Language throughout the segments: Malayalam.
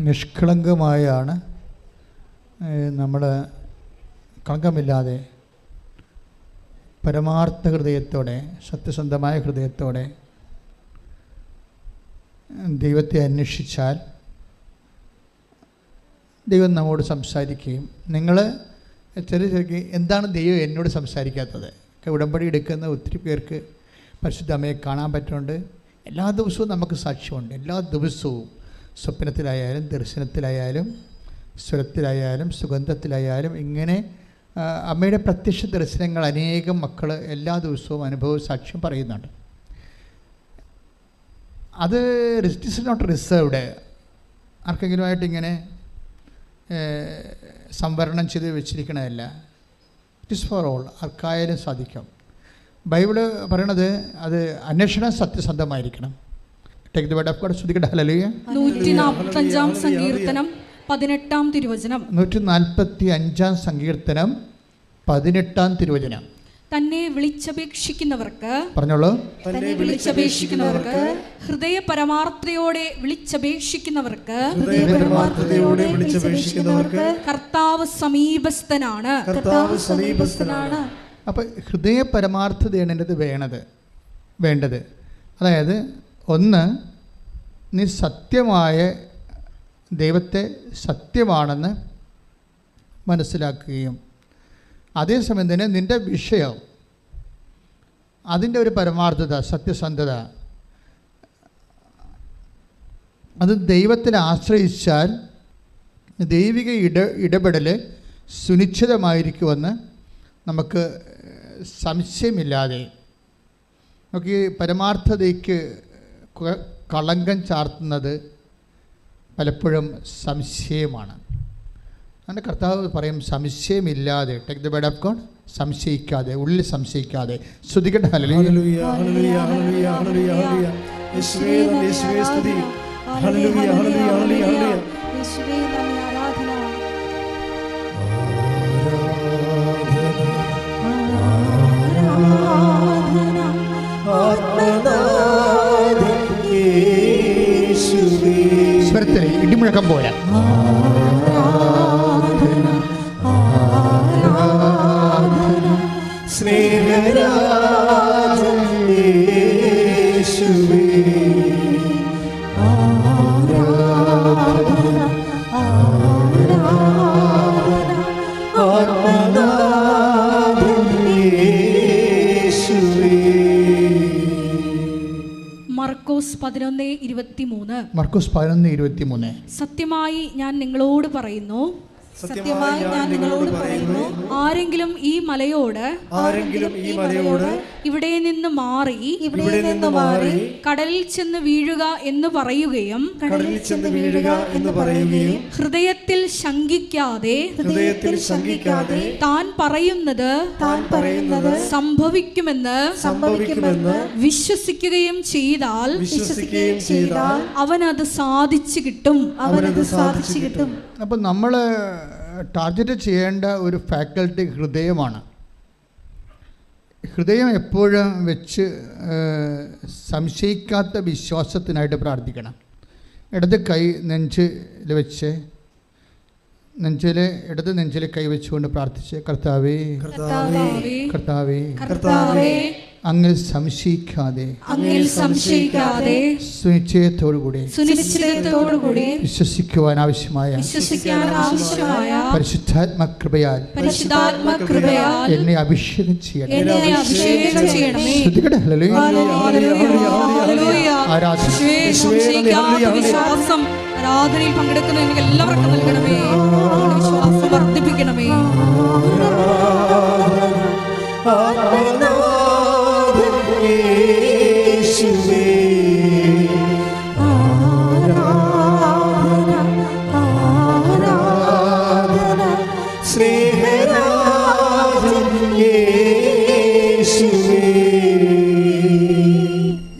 നിഷ്കളങ്കമായാണ് നമ്മൾ കളങ്കമില്ലാതെ പരമാർത്ഥ ഹൃദയത്തോടെ സത്യസന്ധമായ ഹൃദയത്തോടെ ദൈവത്തെ അന്വേഷിച്ചാൽ ദൈവം നമ്മോട് സംസാരിക്കുകയും നിങ്ങൾ ചെറിയ എന്താണ് ദൈവം എന്നോട് സംസാരിക്കാത്തത്? ഉടമ്പടി എടുക്കുന്ന ഒത്തിരി പേർക്ക് പരിശുദ്ധ അമ്മയെ കാണാൻ പറ്റുന്നുണ്ട്. എല്ലാ ദിവസവും നമുക്ക് സാക്ഷ്യമുണ്ട്. എല്ലാ ദിവസവും സ്വപ്നത്തിലായാലും ദർശനത്തിലായാലും സ്വരത്തിലായാലും സുഗന്ധത്തിലായാലും ഇങ്ങനെ അമ്മയുടെ പ്രത്യക്ഷ ദർശനങ്ങൾ അനേകം മക്കൾ എല്ലാ ദിവസവും അനുഭവ സാക്ഷ്യം പറയുന്നുണ്ട്. അത് ഇറ്റ് ഈസ് നോട്ട് റിസർവ്ഡ്. ആർക്കെങ്കിലുമായിട്ട് ഇങ്ങനെ സംവരണം ചെയ്ത് വെച്ചിരിക്കണതല്ല. It is for all. ആർക്കായാലും സാധിക്കും. ബൈബിള് പറയണത് അത് അന്വേഷണം സത്യസന്ധമായിരിക്കണം. Take the word of God. ശ്രദ്ധിക്കട്ടെ. ഹല്ലേലൂയ. 145-ാം സങ്കീർത്തനം 18-ാം തിരുവചനം. 145-ാം സങ്കീർത്തനം 18-ാം തിരുവചനം. തന്നെ വിളിച്ചപേക്ഷിക്കുന്നവർക്ക്, പറഞ്ഞോളൂ, തന്നെ വിളിച്ചപേക്ഷിക്കുന്നവർക്ക്, ഹൃദയ പരമാർത്ഥതയോടെ വിളിച്ചപേക്ഷിക്കുന്നവർക്ക് കർത്താവ് സമീപസ്ഥനാണ്. കർത്താവ് സമീപസ്ഥനാണ്. അപ്പം ഹൃദയ പരമാർത്ഥതയാണ് എൻ്റെ വേണ്ടത്. അതായത് ഒന്ന്, നീ സത്യമായ ദൈവത്തെ സത്യമാണെന്ന് മനസ്സിലാക്കുകയും അതേസമയം തന്നെ നിൻ്റെ വിഷയം അതിൻ്റെ ഒരു പരമാർത്ഥത, സത്യസന്ധത, അത് ദൈവത്തിൽ ആശ്രയിച്ചാൽ ദൈവിക ഇടപെടൽ സുനിശ്ചിതമായിരിക്കുമെന്ന് നമുക്ക് സംശയമില്ലാതെ. നമുക്ക് ഈ പരമാർത്ഥതയ്ക്ക് കളങ്കം ചാർത്തുന്നത് പലപ്പോഴും സംശയമാണ്. അങ്ങനെ കർത്താവ് പറയും സംശയമില്ലാതെ. Take the word of God. സംശയിക്കാതെ, ഉള്ളിൽ സംശയിക്കാതെ. ശ്രുതിക്കട്ടെ. ഹല്ലേലൂയ. ഹല്ലേലൂയ. ഹല്ലേലൂയ. ഹല്ലേലൂയ. യേശുവേ നന്ദി. യേശുവേ സ്തുതി. ഹല്ലേലൂയ. ഹല്ലേലൂയ. ഹല്ലേലൂയ. യേശുവേ നന്ദി. ആരാധന. സ്വരത്തിലെ ഇടിമുഴക്കം പോലെ മർക്കോസ് 11:23. മർക്കോസ് 11:23. സത്യമായി ഞാൻ നിങ്ങളോട് പറയുന്നു, സത്യമായി ഞാൻ നിങ്ങളോട് പറയുന്നു, ആരെങ്കിലും ഈ മലയോട് ഇവിടെ നിന്ന് മാറി കടലിൽ ചെന്ന് വീഴുക എന്ന് പറയുകയും ഹൃദയത്തിൽ ശങ്കിക്കാതെ താൻ പറയുന്നത് സംഭവിക്കുമെന്ന് വിശ്വസിക്കുകയും ചെയ്താൽ അവനത് സാധിച്ചു കിട്ടും. അപ്പം നമ്മൾ ടാർഗറ്റ് ചെയ്യേണ്ട ഒരു ഫാക്കൽറ്റി ഹൃദയമാണ്. ഹൃദയം എപ്പോഴും വെച്ച് സംശയിക്കാത്ത വിശ്വാസത്തിനായിട്ട് പ്രാർത്ഥിക്കണം. ഇടത് കൈ നെഞ്ചിൽ വെച്ച് ഇടത് നെഞ്ചിൽ കൈവച്ചുകൊണ്ട് പ്രാർത്ഥിച്ച്, കർത്താവേ അങ്ങിൽ സംശയിക്കാതെ സുനിശ്ചയത്തോടുകൂടി വിശ്വസിക്കുവാൻ ആവശ്യമായ പരിശുദ്ധാത്മകൃപയാൽ എന്നെ അഭിഷേകം ചെയ്യണം. ശ്രദ്ധിക്കട്ടെ. ആരാധനയിൽ പങ്കെടുക്കുന്ന നിങ്ങൾക്ക് എല്ലാവർക്കും നൽകണമേ. വിശ്വാസം വർദ്ധിപ്പിക്കണമേ.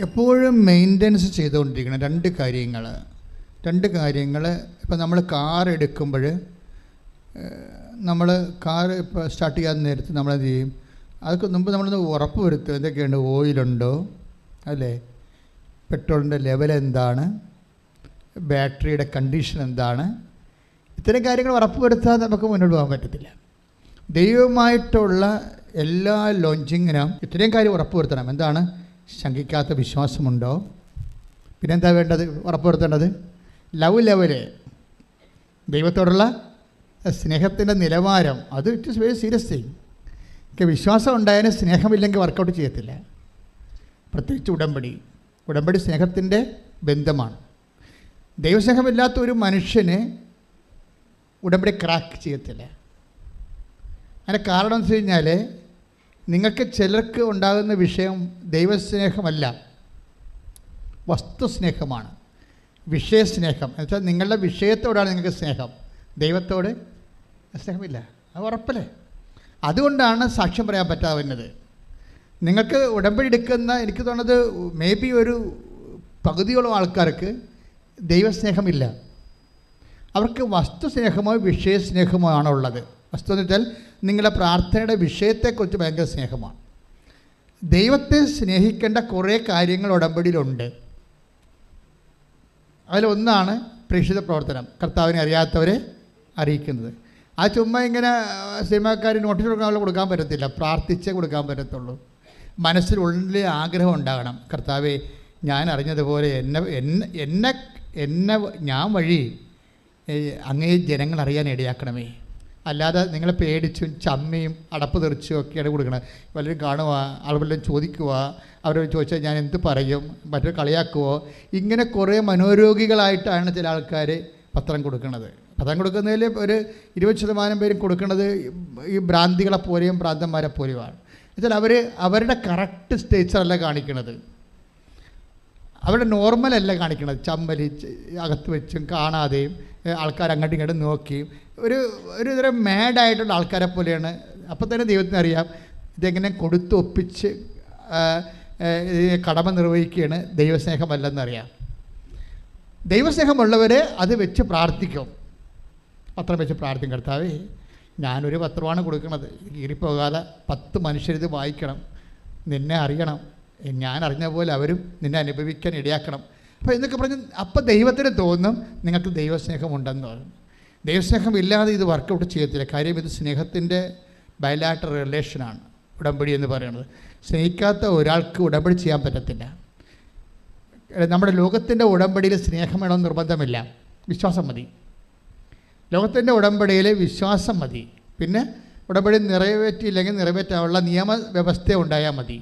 എപ്പോഴും മെയിൻ്റനൻസ് ചെയ്തുകൊണ്ടിരിക്കണം രണ്ട് കാര്യങ്ങൾ. ഇപ്പം നമ്മൾ കാർ എടുക്കുമ്പോൾ കാർ ഇപ്പോൾ സ്റ്റാർട്ട് ചെയ്യാൻ നേരത്ത് നമ്മളെന്ത് ചെയ്യും? അതൊക്കെ മുമ്പ് നമ്മളൊന്ന് ഉറപ്പ് വരുത്തുക. എന്തൊക്കെയുണ്ട്? ഓയിലുണ്ടോ, അല്ലേ? പെട്രോളിൻ്റെ ലെവൽ എന്താണ്, ബാറ്ററിയുടെ കണ്ടീഷൻ എന്താണ്, ഇത്തരം കാര്യങ്ങൾ ഉറപ്പുവരുത്താതെ നമുക്ക് മുന്നോട്ട് പോകാൻ പറ്റത്തില്ല. ദൈവമായിട്ടുള്ള എല്ലാ ലോഞ്ചിങ്ങിനും ഇത്രയും കാര്യം ഉറപ്പുവരുത്തണം. എന്താണ്? ശങ്കിക്കാത്ത വിശ്വാസമുണ്ടോ? പിന്നെന്താ വേണ്ടത്? ഉറപ്പുവരുത്തേണ്ടത് ലവ് ലെവല്, ദൈവത്തോടുള്ള സ്നേഹത്തിൻ്റെ നിലവാരം. അത് it is very serious thing. വിശ്വാസം ഉണ്ടായാലും സ്നേഹമില്ലെങ്കിൽ വർക്കൗട്ട് ചെയ്യത്തില്ല. പ്രത്യേകിച്ച് ഉടമ്പടി സ്നേഹത്തിൻ്റെ ബന്ധമാണ്. ദൈവസ്നേഹമില്ലാത്ത ഒരു മനുഷ്യന് ഉടമ്പടി ക്രാക്ക് ചെയ്യത്തില്ല. അതിൻ്റെ കാരണം എന്ന് വെച്ച് കഴിഞ്ഞാൽ, നിങ്ങൾക്ക് ചിലർക്ക് ഉണ്ടാകുന്ന വിഷയം ദൈവസ്നേഹമല്ല, വസ്തുസ്നേഹമാണ്. വിഷയസ്നേഹം എന്ന് വെച്ചാൽ നിങ്ങളുടെ വിഷയത്തോടാണ് നിങ്ങൾക്ക് സ്നേഹം, ദൈവത്തോട് സ്നേഹമില്ല. അത് ഉറപ്പല്ലേ? അതുകൊണ്ടാണ് സാക്ഷ്യം പറയാൻ പറ്റാതെ വരുന്നത്. നിങ്ങൾക്ക് ഉടമ്പടി എടുക്കുന്ന, എനിക്ക് തോന്നുന്നത് മേ ബി ഒരു പകുതിയോളം ആൾക്കാർക്ക് ദൈവസ്നേഹമില്ല. അവർക്ക് വസ്തുസ്നേഹമോ വിഷയസ്നേഹമോ ആണുള്ളത്. വസ്തു എന്ന് വെച്ചാൽ നിങ്ങളുടെ പ്രാർത്ഥനയുടെ വിഷയത്തെക്കുറിച്ച് ഭയങ്കര സ്നേഹമാണ്. ദൈവത്തെ സ്നേഹിക്കേണ്ട കുറേ കാര്യങ്ങൾ ഉടമ്പടിയിലുണ്ട്. അതിലൊന്നാണ് പ്രേക്ഷിത പ്രവർത്തനം, കർത്താവിനെ അറിയാത്തവരെ അറിയിക്കുന്നത്. ആ ചുമ്മാ ഇങ്ങനെ സിനിമാക്കാർ നോട്ടീസ് കൊടുക്കാൻ പറ്റത്തില്ല, പ്രാർത്ഥിച്ചേ കൊടുക്കാൻ പറ്റത്തുള്ളൂ. മനസ്സിനുള്ളിൽ ആഗ്രഹം ഉണ്ടാകണം, കർത്താവെ ഞാൻ അറിഞ്ഞതുപോലെ ഞാൻ വഴി അങ്ങേ ജനങ്ങൾ അറിയാൻ ഇടയാക്കണമേ. അല്ലാതെ നിങ്ങളെ പേടിച്ചും ചമ്മയും അടപ്പ് തെറിച്ചും ഒക്കെയാണ് കൊടുക്കണം. പലരും കാണുക, ആളുകളെല്ലാം ചോദിക്കുക, അവരോട് ചോദിച്ചാൽ ഞാൻ എന്ത് പറയും, മറ്റൊരു കളിയാക്കുമോ, ഇങ്ങനെ കുറേ മനോരോഗികളായിട്ടാണ് ചില ആൾക്കാർ പത്രം കൊടുക്കുന്നത്. പത്രം കൊടുക്കുന്നതിൽ ഒരു 20% പേരും കൊടുക്കുന്നത് ഈ ഭ്രാന്തികളെ പോലെയും ഭ്രാന്തന്മാരെ പോലെയുമാണ്. എന്നുവെച്ചാൽ അവരുടെ കറക്റ്റ് സ്റ്റേച്ചറല്ല കാണിക്കുന്നത്, അവരുടെ നോർമലല്ല കാണിക്കുന്നത്. ചമ്മലി അകത്ത് വെച്ചും കാണാതെയും ആൾക്കാർ അങ്ങോട്ടും ഇങ്ങോട്ടും നോക്കിയും ഒരു തരം മാഡായിട്ടുള്ള ആൾക്കാരെ പോലെയാണ്. അപ്പം തന്നെ ദൈവത്തിന് അറിയാം ഇതെങ്ങനെ കൊടുത്തൊപ്പിച്ച് കടമ നിർവഹിക്കുകയാണ്, ദൈവസ്നേഹമല്ലെന്നറിയാം. ദൈവസ്നേഹമുള്ളവരെ അത് വെച്ച് പ്രാർത്ഥിക്കും, പത്രം വെച്ച് പ്രാർത്ഥിക്കും. കർത്താവേ ഞാനൊരു പത്രമാണ് കൊടുക്കുന്നത്, കീറിപ്പോകാതെ 10 മനുഷ്യരിത് വായിക്കണം, നിന്നെ അറിയണം, ഞാൻ അറിഞ്ഞ പോലെ അവരും നിന്നെ അനുഭവിക്കാൻ ഇടയാക്കണം. അപ്പോൾ എന്നൊക്കെ പറഞ്ഞ് അപ്പം ദൈവത്തിന് തോന്നും നിങ്ങൾക്ക് ദൈവസ്നേഹമുണ്ടെന്ന് പറഞ്ഞു. ദൈവസ്നേഹം ഇല്ലാതെ ഇത് വർക്കൗട്ട് ചെയ്യത്തില്ല. കാര്യം ഇത് സ്നേഹത്തിൻ്റെ ബയലാറ്ററൽ റിലേഷനാണ് ഉടമ്പടി എന്ന് പറയുന്നത്. സ്നേഹിക്കാത്ത ഒരാൾക്ക് ഉടമ്പടി ചെയ്യാൻ പറ്റത്തില്ല. നമ്മുടെ ലോകത്തിൻ്റെ ഉടമ്പടിയിൽ സ്നേഹം വേണമെന്ന് നിർബന്ധമില്ല, വിശ്വാസം മതി. ലോകത്തിൻ്റെ ഉടമ്പടിയിൽ വിശ്വാസം മതി. പിന്നെ ഉടമ്പടി നിറവേറ്റിയില്ലെങ്കിൽ നിറവേറ്റാനുള്ള നിയമവ്യവസ്ഥ ഉണ്ടായാൽ മതി,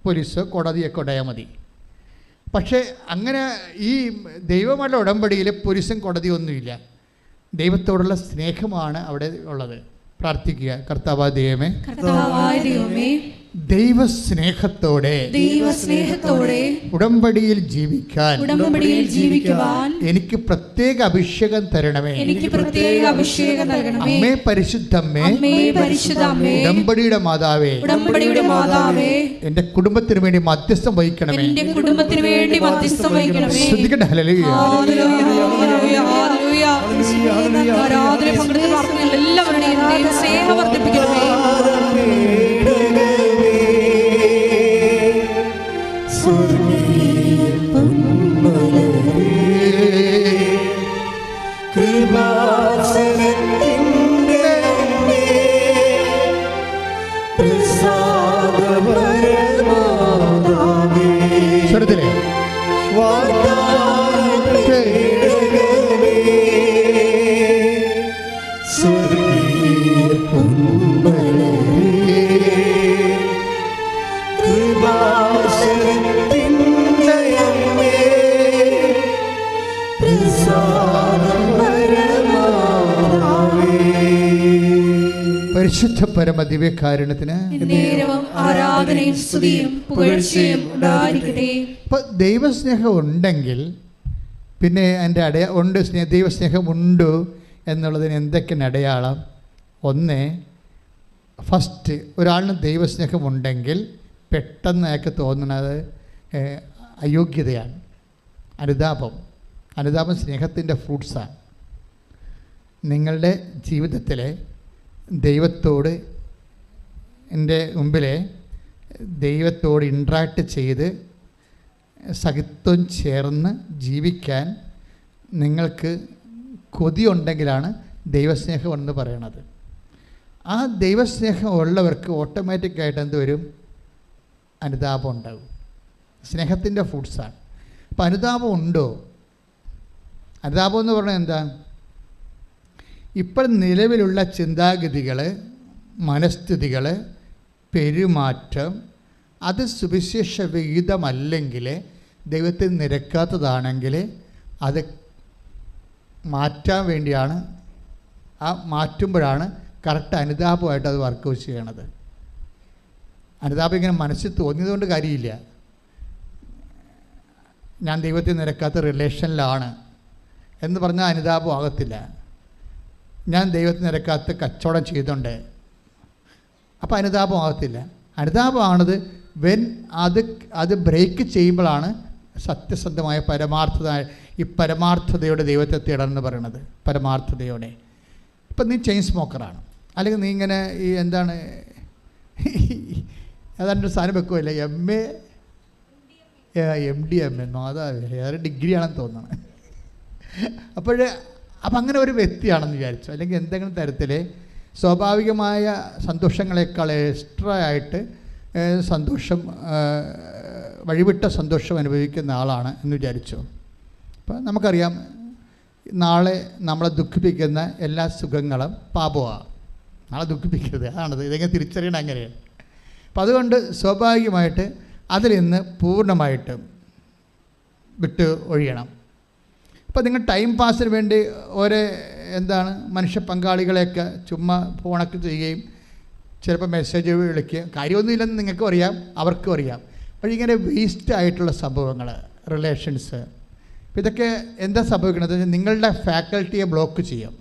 പോലീസ് കോടതിയൊക്കെ ഉണ്ടായാൽ മതി. പക്ഷേ അങ്ങനെ ഈ ദൈവമായിട്ടുള്ള ഉടമ്പടിയിൽ പോലീസും കോടതിയൊന്നുമില്ല, ദൈവത്തോടുള്ള സ്നേഹമാണ് അവിടെ ഉള്ളത്. പ്രാർത്ഥിക്കുക, കർത്താവായ ദൈവമേ, ദൈവസ്നേഹത്തോടെ ഉടമ്പടിയിൽ ജീവിക്കാൻ എനിക്ക് പ്രത്യേക അഭിഷേകം തരണമേ. അമ്മേ പരിശുദ്ധമ്മേ, ഉടമ്പടിയുടെ മാതാവേ, എന്റെ കുടുംബത്തിന് വേണ്ടി മധ്യസ്ഥം വഹിക്കണമേ. ശ്രദ്ധിക്കട്ടെ. ഹല്ലേലൂയ. ആരാധന പങ്കെടുത്ത് പ്രാർത്ഥനയിൽ എല്ലാവരുടെയും സ്നേഹം വർദ്ധിപ്പിക്കണമേ. സ്വരത്തിലെ പരിശുദ്ധ പരമ ദിവ്യകാരുണ്യത്തിന് ആരാധനയും സ്തുതിയും പുകഴ്ചയും ഉണ്ടായിരിക്കട്ടെ. ഇപ്പം ദൈവസ്നേഹം ഉണ്ടെങ്കിൽ പിന്നെ അതിൻ്റെ ഉണ്ട്, ദൈവസ്നേഹമുണ്ട് എന്നുള്ളതിന് എന്തൊക്കെയാണ് അടയാളം? ഒന്ന്, ഫസ്റ്റ് ഒരാളിന് ദൈവസ്നേഹമുണ്ടെങ്കിൽ പെട്ടെന്ന് അയാൾക്ക് തോന്നുന്നത് അയോഗ്യതയാണ്. അനുതാപം സ്നേഹത്തിൻ്റെ ഫ്രൂട്ട്സാണ്. നിങ്ങളുടെ ജീവിതത്തിൽ ദൈവത്തോട് എൻ്റെ മുമ്പിൽ ദൈവത്തോട് ഇൻട്രാക്ട് ചെയ്ത് സഹിത്വം ചേർന്ന് ജീവിക്കാൻ നിങ്ങൾക്ക് കൊതിയുണ്ടെങ്കിലാണ് ദൈവസ്നേഹം എന്ന് പറയണത്. ആ ദൈവസ്നേഹം ഉള്ളവർക്ക് ഓട്ടോമാറ്റിക്കായിട്ട് എന്ത് വരും? അനുതാപം ഉണ്ടാകും. സ്നേഹത്തിൻ്റെ ഫുഡ്സാണ്. അപ്പം അനുതാപം ഉണ്ടോ? അനുതാപം എന്ന് പറഞ്ഞാൽ എന്താ? ഇപ്പോൾ നിലവിലുള്ള ചിന്താഗതികൾ, മനസ്ഥിതികൾ, പെരുമാറ്റം അത് സുവിശേഷ വിഹിതമല്ലെങ്കിൽ, ദൈവത്തിൽ നിരക്കാത്തതാണെങ്കിൽ അത് മാറ്റാൻ വേണ്ടിയാണ്. ആ മാറ്റുമ്പോഴാണ് കറക്റ്റ് അനുതാപമായിട്ട് അത് വർക്ക് ചെയ്യണത്. അനുതാപം ഇങ്ങനെ മനസ്സിൽ തോന്നിയതുകൊണ്ട് കാര്യമില്ല. ഞാൻ ദൈവത്തിൽ നിരക്കാത്ത റിലേഷനിലാണ് എന്ന് പറഞ്ഞാൽ അനുതാപം ആകത്തില്ല. ഞാൻ ദൈവത്തിൽ നിരക്കാത്ത കച്ചവടം ചെയ്തുകൊണ്ട് അപ്പോൾ അനുതാപം ആകത്തില്ല. അനുതാപമാണത് അത് ബ്രേക്ക് ചെയ്യുമ്പോഴാണ് സത്യസന്ധമായ പരമാർത്ഥതയോടെ ദൈവത്തെ തേടണമെന്ന് പറയണത്. പരമാർത്ഥതയോടെ. ഇപ്പം നീ ചെയിൻ സ്മോക്കറാണ്, അല്ലെങ്കിൽ നീ ഇങ്ങനെ ഈ എന്താണ് അതാണ്ട് സാധനം വെക്കുമല്ലേ, MDMA എന്നോ അതാ വേറെ ഡിഗ്രിയാണെന്ന് തോന്നണം. അപ്പം അങ്ങനെ ഒരു വ്യക്തിയാണെന്ന് വിചാരിച്ചു. അല്ലെങ്കിൽ എന്തെങ്കിലും തരത്തിൽ സ്വാഭാവികമായ സന്തോഷങ്ങളെക്കാൾ എക്സ്ട്രാ ആയിട്ട് സന്തോഷം, വഴിവിട്ട സന്തോഷം അനുഭവിക്കുന്ന ആളാണ് എന്ന് വിചാരിച്ചു. അപ്പം നമുക്കറിയാം, നാളെ നമ്മളെ ദുഃഖിപ്പിക്കുന്ന എല്ലാ സുഖങ്ങളും പാപമാണ്. നാളെ ദുഃഖിപ്പിക്കരുത്, അതാണത്. ഇതെങ്ങനെ തിരിച്ചറിയണം അങ്ങനെയാണ്. അപ്പം അതുകൊണ്ട് സ്വാഭാവികമായിട്ട് അതിൽ നിന്ന് പൂർണ്ണമായിട്ടും വിട്ട് ഒഴിയണം. അപ്പോൾ നിങ്ങൾ ടൈം പാസിന് വേണ്ടി മനുഷ്യ പങ്കാളികളെയൊക്കെ ചുമ്മാ ഫോണൊക്കെ ചെയ്യുകയും ചിലപ്പോൾ മെസ്സേജ് വിളിക്കുകയും കാര്യമൊന്നുമില്ലെന്ന് നിങ്ങൾക്കും അറിയാം, അവർക്കും അറിയാം. അപ്പോൾ ഇങ്ങനെ വേസ്റ്റ് ആയിട്ടുള്ള സംഭവങ്ങൾ, റിലേഷൻസ്, ഇതൊക്കെ എന്താ സംഭവിക്കുന്നത്? നിങ്ങളുടെ ഫാക്കൽറ്റിയെ ബ്ലോക്ക് ചെയ്യും.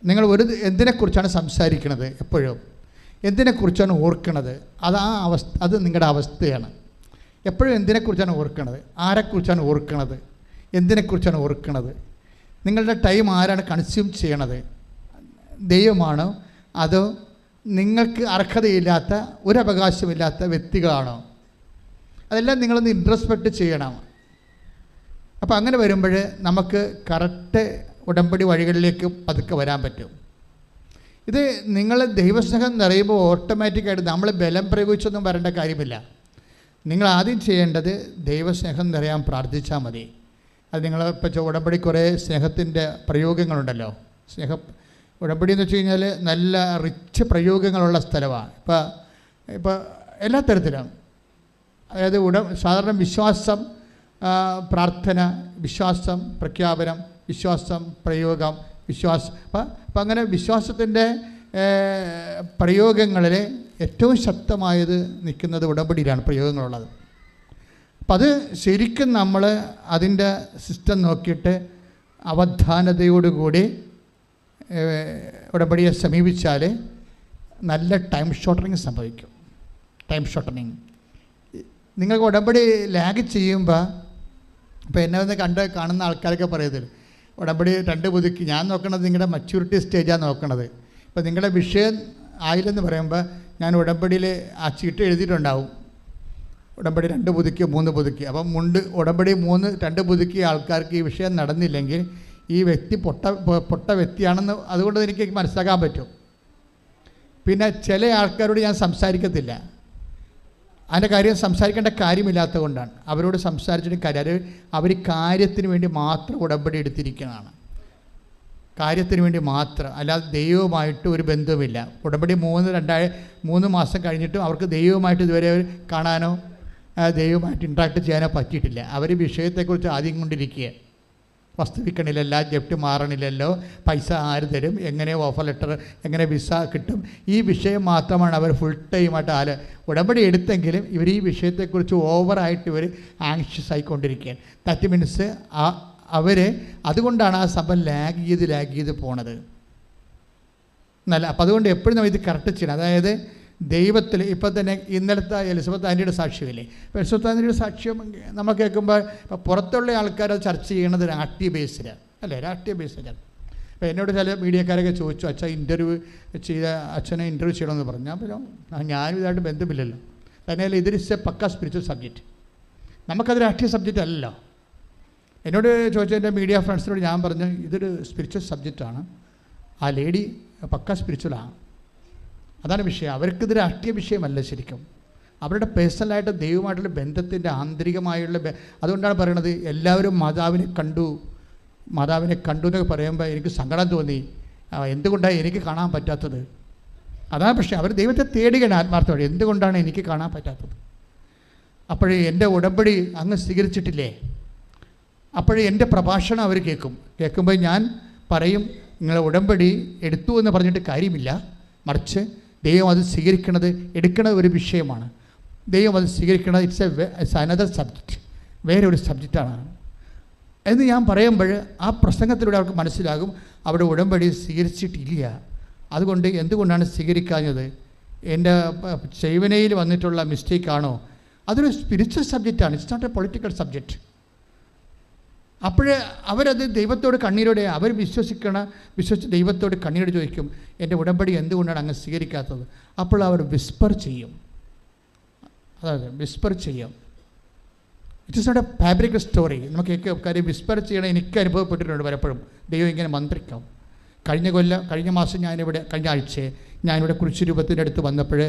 നിങ്ങൾ എന്തിനെക്കുറിച്ചാണ് സംസാരിക്കുന്നത്, എപ്പോഴും എന്തിനെക്കുറിച്ചാണ് ഓർക്കുന്നത്, അത് നിങ്ങളുടെ അവസ്ഥയാണ്. എപ്പോഴും എന്തിനെക്കുറിച്ചാണ് ഓർക്കുന്നത്, ആരെക്കുറിച്ചാണ് ഓർക്കുന്നത്, എന്തിനെക്കുറിച്ചാണ് ഓർക്കുന്നത്, നിങ്ങളുടെ ടൈം ആരാണ് കൺസ്യൂം ചെയ്യണത്? ദൈവമാണോ അതോ നിങ്ങൾക്ക് അർഹതയില്ലാത്ത ഒരു അവകാശമില്ലാത്ത വ്യക്തികളാണോ? അതെല്ലാം നിങ്ങളൊന്ന് ഇൻട്രോസ്പെക്റ്റ് ചെയ്യണം. അപ്പോൾ അങ്ങനെ വരുമ്പോൾ നമുക്ക് കറക്റ്റ് ഉടമ്പടി വഴികളിലേക്ക് പതുക്കെ വരാൻ പറ്റും. ഇത് നിങ്ങൾ ദൈവസ്നേഹം നിറയുമ്പോൾ ഓട്ടോമാറ്റിക്കായിട്ട് നമ്മൾ ബലം പ്രയോഗിച്ചൊന്നും വരേണ്ട കാര്യമില്ല. നിങ്ങൾ ആദ്യം ചെയ്യേണ്ടത് ദൈവസ്നേഹം നിറയാൻ പ്രാർത്ഥിച്ചാൽ മതി. അത് നിങ്ങൾ ഇപ്പോൾ ഉടമ്പടി കുറേ സ്നേഹത്തിൻ്റെ പ്രയോഗങ്ങളുണ്ടല്ലോ. ഉടമ്പടി എന്ന് വെച്ച് കഴിഞ്ഞാൽ നല്ല റിച്ച് പ്രയോഗങ്ങളുള്ള സ്ഥലമാണ്. ഇപ്പോൾ എല്ലാ തരത്തിലും, അതായത് സാധാരണ വിശ്വാസം, പ്രാർത്ഥന, വിശ്വാസം, പ്രഖ്യാപനം, വിശ്വാസം, പ്രയോഗം, വിശ്വാസം. അപ്പം അങ്ങനെ വിശ്വാസത്തിൻ്റെ പ്രയോഗങ്ങളിൽ ഏറ്റവും ശക്തമായത് നിൽക്കുന്നത് ഉടമ്പടിയിലാണ് പ്രയോഗങ്ങളുള്ളത്. അപ്പം അത് ശരിക്കും നമ്മൾ അതിൻ്റെ സിസ്റ്റം നോക്കിയിട്ട് അവധാനതയോടുകൂടി ഉടമ്പടിയെ സമീപിച്ചാൽ നല്ല ടൈം ഷോർട്ടനിങ് സംഭവിക്കും. ടൈം ഷോർട്ടനിങ് നിങ്ങൾക്ക് ഉടമ്പടി ലാഗ് ചെയ്യുമ്പോൾ, ഇപ്പോൾ എന്നെ ഒന്ന് കാണുന്ന ആൾക്കാരൊക്കെ പറയുന്നത് ഉടമ്പടി 2 പുതുക്കി. ഞാൻ നോക്കണത് നിങ്ങളുടെ മച്യൂരിറ്റി സ്റ്റേജാണ് നോക്കണത്. ഇപ്പോൾ നിങ്ങളുടെ വിഷയം ആയില്ലെന്ന് പറയുമ്പോൾ ഞാൻ ഉടമ്പടിയിൽ ആ ചീട്ട് എഴുതിയിട്ടുണ്ടാവും, ഉടമ്പടി 2 പുതുക്കി 3 പുതുക്കി. അപ്പം ഉടമ്പടി 2 പുതുക്കിയ ആൾക്കാർക്ക് ഈ വിഷയം നടന്നില്ലെങ്കിൽ ഈ വ്യക്തി പൊട്ട വ്യക്തിയാണെന്ന് അതുകൊണ്ട് എനിക്ക് മനസ്സിലാക്കാൻ പറ്റും. പിന്നെ ചില ആൾക്കാരോട് ഞാൻ സംസാരിക്കത്തില്ല. അതിൻ്റെ കാര്യം സംസാരിക്കേണ്ട കാര്യമില്ലാത്തത് കൊണ്ടാണ്. അവരോട് സംസാരിച്ചിട്ട് കാര്യം, അവർ കാര്യത്തിന് വേണ്ടി മാത്രം ഉടമ്പടി എടുത്തിരിക്കുന്നതാണ്. കാര്യത്തിന് വേണ്ടി മാത്രം, അല്ലാതെ ദൈവവുമായിട്ട് ഒരു ബന്ധവുമില്ല. ഉടമ്പടി 3 മാസം കഴിഞ്ഞിട്ടും അവർക്ക് ദൈവവുമായിട്ട് ഇതുവരെ കാണാനോ ദൈവവുമായിട്ട് ഇൻട്രാക്ട് ചെയ്യാനോ പറ്റിയിട്ടില്ല. അവർ വിഷയത്തെക്കുറിച്ച് ആദ്യം കൊണ്ടിരിക്കുക. വസ്തു വിൽക്കണില്ലല്ലോ, ജപ്റ്റ് മാറണില്ലല്ലോ, പൈസ ആര് തരും, എങ്ങനെ ഓഫർ ലെറ്റർ, എങ്ങനെ വിസ കിട്ടും, ഈ വിഷയം മാത്രമാണ് അവർ ഫുൾ ടൈമായിട്ട് ഉടമ്പടി എടുത്തെങ്കിലും ഇവർ ഈ വിഷയത്തെക്കുറിച്ച് ഓവറായിട്ട് ഇവർ ആങ്ഷ്യസ് ആയിക്കൊണ്ടിരിക്കുകയാണ്. ദാറ്റ് മീൻസ് അവർ അതുകൊണ്ടാണ് ആ സംഭവം ലാഗ് ചെയ്ത് പോണത്. അപ്പം അതുകൊണ്ട് എപ്പോഴും നമ്മൾ ഇത് കറക്റ്റ് ചെയ്യണം. അതായത് ദൈവത്തിൽ ഇപ്പോൾ തന്നെ ഇന്നലത്തെ എലിസബത്ത് ആൻ്റിയുടെ സാക്ഷ്യമില്ലേ, ഇപ്പോൾ എലിസബത്ത് ആൻ്റിയുടെ സാക്ഷ്യം നമ്മൾ കേൾക്കുമ്പോൾ ഇപ്പോൾ പുറത്തുള്ള ആൾക്കാർ അത് ചർച്ച ചെയ്യണത് രാഷ്ട്രീയ ബേസിലാണ് അല്ലേ, രാഷ്ട്രീയ ബേസിലാണ്. അപ്പോൾ എന്നോട് ചില മീഡിയക്കാരൊക്കെ ചോദിച്ചു, അച്ഛൻ ഇൻ്റർവ്യൂ അച്ഛനെ ഇൻ്റർവ്യൂ ചെയ്യണമെന്ന് പറഞ്ഞു. ഞാൻ ഞാനും ഇതായിട്ട് ബന്ധമില്ലല്ലോ. തന്നെയല്ല, ഇതൊരു പക്ക സ്പിരിച്വൽ സബ്ജക്റ്റ്. നമുക്കത് രാഷ്ട്രീയ സബ്ജക്റ്റ് അല്ലല്ലോ. എന്നോട് ചോദിച്ച എൻ്റെ മീഡിയ ഫ്രണ്ട്സിനോട് ഞാൻ പറഞ്ഞു, ഇതൊരു സ്പിരിച്വൽ സബ്ജക്റ്റാണ്, ആ ലേഡി പക്ക സ്പിരിച്വലാണ്. അതാണ് വിഷയം. അവർക്കിത് രാഷ്ട്രീയ വിഷയമല്ല ശരിക്കും, അവരുടെ പേഴ്സണലായിട്ട് ദൈവമായിട്ടുള്ള ബന്ധത്തിൻ്റെ ആന്തരികമായുള്ള അതുകൊണ്ടാണ് പറയണത്, എല്ലാവരും മാതാവിനെ കണ്ടു എന്നൊക്കെ പറയുമ്പോൾ എനിക്ക് സങ്കടം തോന്നി. എന്തുകൊണ്ടാണ് എനിക്ക് കാണാൻ പറ്റാത്തത്? അതാണ് പ്രശ്നം. അവർ ദൈവത്തെ തേടുകയാണ് ആത്മാർത്ഥമായി, എന്തുകൊണ്ടാണ് എനിക്ക് കാണാൻ പറ്റാത്തത്? അപ്പോഴേ എൻ്റെ ഉടമ്പടി അങ്ങ് സ്വീകരിച്ചിട്ടില്ലേ? അപ്പോഴേ എൻ്റെ പ്രഭാഷണം അവർ കേൾക്കുമ്പോൾ ഞാൻ പറയും, നിങ്ങളെ ഉടമ്പടി എടുത്തു എന്ന് പറഞ്ഞിട്ട് കാര്യമില്ല, മറിച്ച് ദൈവം അത് എടുക്കണ ഒരു വിഷയമാണ്. ദൈവം അത് സ്വീകരിക്കണത് ഇറ്റ്സ് അനദർ സബ്ജക്റ്റ്, വേറെ ഒരു സബ്ജക്റ്റാണ് എന്ന് ഞാൻ പറയുമ്പോൾ ആ പ്രസംഗത്തിലൂടെ അവർക്ക് മനസ്സിലാകും അവിടെ ഉടമ്പടി സ്വീകരിച്ചിട്ടില്ല. അതുകൊണ്ട് എന്തുകൊണ്ടാണ് സ്വീകരിക്കാഞ്ഞത്? എൻ്റെ സേവനയിൽ വന്നിട്ടുള്ള മിസ്റ്റേക്കാണോ? അതൊരു സ്പിരിച്വൽ സബ്ജക്റ്റാണ്, it's not a political subject. അപ്പോഴേ അവരത് ദൈവത്തോട് കണ്ണീരോടെ വിശ്വസിച്ച് ദൈവത്തോട് കണ്ണീരോട് ചോദിക്കും, എൻ്റെ ഉടമ്പടി എന്തുകൊണ്ടാണ് അങ്ങ് സ്വീകരിക്കാത്തത്? അപ്പോൾ അവർ വിസ്പർ ചെയ്യും. അതായത് വിസ്പർ ചെയ്യും. It is not a fabric story. നമുക്ക് കാര്യം വിസ്പർ ചെയ്യണം എനിക്ക് അനുഭവപ്പെട്ടിട്ടുണ്ട് പലപ്പോഴും. ദൈവം ഇങ്ങനെ മന്ത്രിക്കാം. കഴിഞ്ഞ മാസം കഴിഞ്ഞ ആഴ്ച ഞാനിവിടെ കുരിശ് രൂപത്തിൻ്റെ അടുത്ത് വന്നപ്പോൾ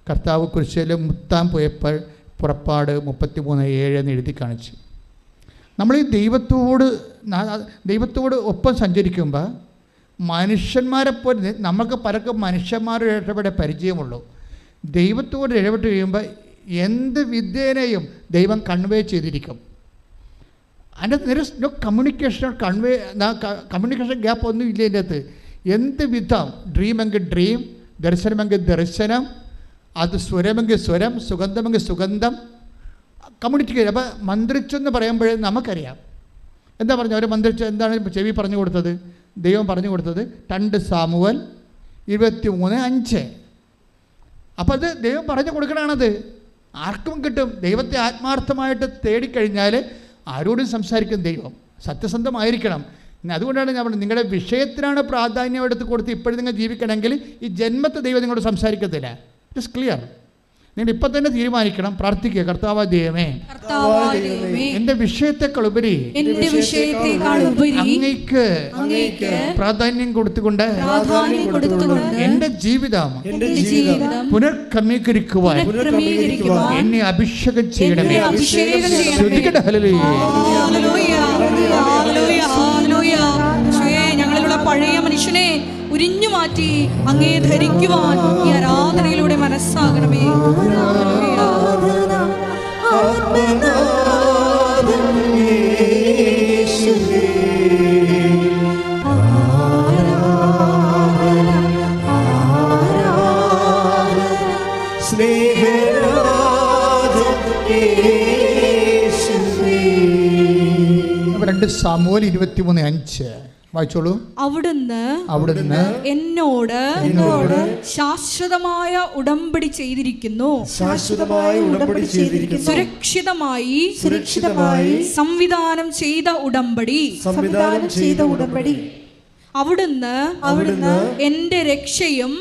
കർത്താവ് കുരിശിൽ മുത്താൻ പോയപ്പോൾ പുറപ്പാട് 33:7 എന്ന് എഴുതി കാണിച്ചു. നമ്മൾ ഈ ദൈവത്തോട് ഒപ്പം സഞ്ചരിക്കുമ്പോൾ മനുഷ്യന്മാരെപ്പോലെ നമുക്ക് പലർക്കും മനുഷ്യന്മാരുടെ ഇടപെടെ പരിചയമുള്ളൂ. ദൈവത്തോട് ഇടപെട്ട് കഴിയുമ്പോൾ എന്ത് വിദ്യേനയും ദൈവം കൺവേ ചെയ്തിരിക്കും. അതിൻ്റെ there is no communication gap ഒന്നും ഇല്ല ഇതിൻ്റെ അകത്ത്. എന്ത് വിധം ഡ്രീമെങ്കിൽ ഡ്രീം, ദർശനമെങ്കിൽ ദർശനം, അത് സ്വരമെങ്കിൽ സ്വരം, സുഗന്ധമെങ്കിൽ സുഗന്ധം കമ്മ്യൂണിക്കേറ്റ്. അപ്പോൾ മന്ത്രിച്ചെന്ന് പറയുമ്പോൾ നമുക്കറിയാം എന്താ പറഞ്ഞു. അവർ മന്ത്രിച്ച് എന്താണ് ചെവി പറഞ്ഞു കൊടുത്തത്? ദൈവം പറഞ്ഞു കൊടുത്തത് 2 സാമുവേൽ 23:5. അപ്പോൾ അത് ദൈവം പറഞ്ഞു കൊടുക്കണത് ആർക്കും കിട്ടും. ദൈവത്തെ ആത്മാർത്ഥമായിട്ട് തേടിക്കഴിഞ്ഞാൽ ആരോടും സംസാരിക്കും ദൈവം. സത്യസന്ധമായിരിക്കണം. അതുകൊണ്ടാണ് ഞാൻ പറഞ്ഞത്, നിങ്ങളുടെ വിഷയത്തിനാണ് പ്രാധാന്യം എടുത്ത് കൊടുത്ത് ഇപ്പോഴും നിങ്ങൾ ജീവിക്കണമെങ്കിൽ ഈ ജന്മത്തെ ദൈവം നിങ്ങളോട് സംസാരിക്കത്തില്ല. It is clear. നിങ്ങൾ ഇപ്പം തന്നെ തീരുമാനിക്കണം, പ്രാർത്ഥിക്കുക, കർത്താവായ ദൈവമേ, എൻ്റെ വിഷയത്തെക്കാൾ ഉപരി അങ്ങേക്ക് പ്രാധാന്യം കൊടുത്തുകൊണ്ട് എൻ്റെ ജീവിതം പുനർക്രമീകരിക്കുവാൻ എന്നെ അഭിഷേകം ചെയ്യണമേ. ഞങ്ങളിലുള്ള പഴയ മനുഷ്യനെ ഉരിഞ്ഞു മാറ്റി അങ്ങേ ധരിക്കുവാൻ ഈ ആരാധനയിലൂടെ മനസ്സാകണമേ. സാമുവേൽ 23:5 വായിച്ചോളൂ. അവിടുന്ന് എന്നോട് ശാശ്വതമായ ഉടമ്പടി ചെയ്തിരിക്കുന്നു. സുരക്ഷിതമായി സംവിധാനം ചെയ്ത ഉടമ്പടി. അവിടുന്ന് എന്റെ രക്ഷയും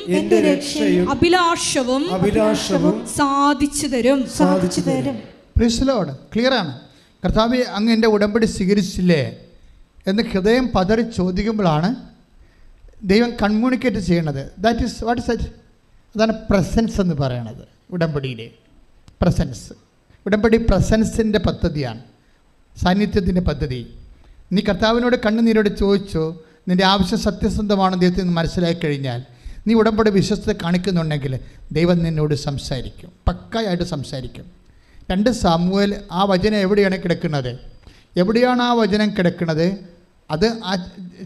അഭിലാഷവും സാധിച്ചു തരും. Praise the Lord. ക്ലിയർ ആണ്. കർത്താവേ, അങ്ങ് എൻ്റെ ഉടമ്പടി സ്വീകരിച്ചില്ലേ എന്ന് ഹൃദയം പതറി ചോദിക്കുമ്പോഴാണ് ദൈവം കമ്മ്യൂണിക്കേറ്റ് ചെയ്യണത്. What is that? അതാണ് പ്രസൻസ് എന്ന് പറയണത്. ഉടമ്പടിയിലെ പ്രസൻസ്. ഉടമ്പടി പ്രസൻസിൻ്റെ പദ്ധതിയാണ്, സാന്നിധ്യത്തിൻ്റെ പദ്ധതി. നീ കർത്താവിനോട് കണ്ണുനീരോട് ചോദിച്ചോ, നിൻ്റെ ആവശ്യം സത്യസന്ധമാണ് ദൈവത്തിൽ നിന്ന് മനസ്സിലാക്കി കഴിഞ്ഞാൽ, നീ ഉടമ്പടി വിശ്വസ്തത കാണിക്കുന്നുണ്ടെങ്കിൽ ദൈവം നിന്നോട് സംസാരിക്കും, പക്കയായിട്ട് സംസാരിക്കും. 2 സാമുവേൽ ആ വചനം എവിടെയാണ് കിടക്കുന്നത്? എവിടെയാണ് ആ വചനം കിടക്കുന്നത്? അത് ആ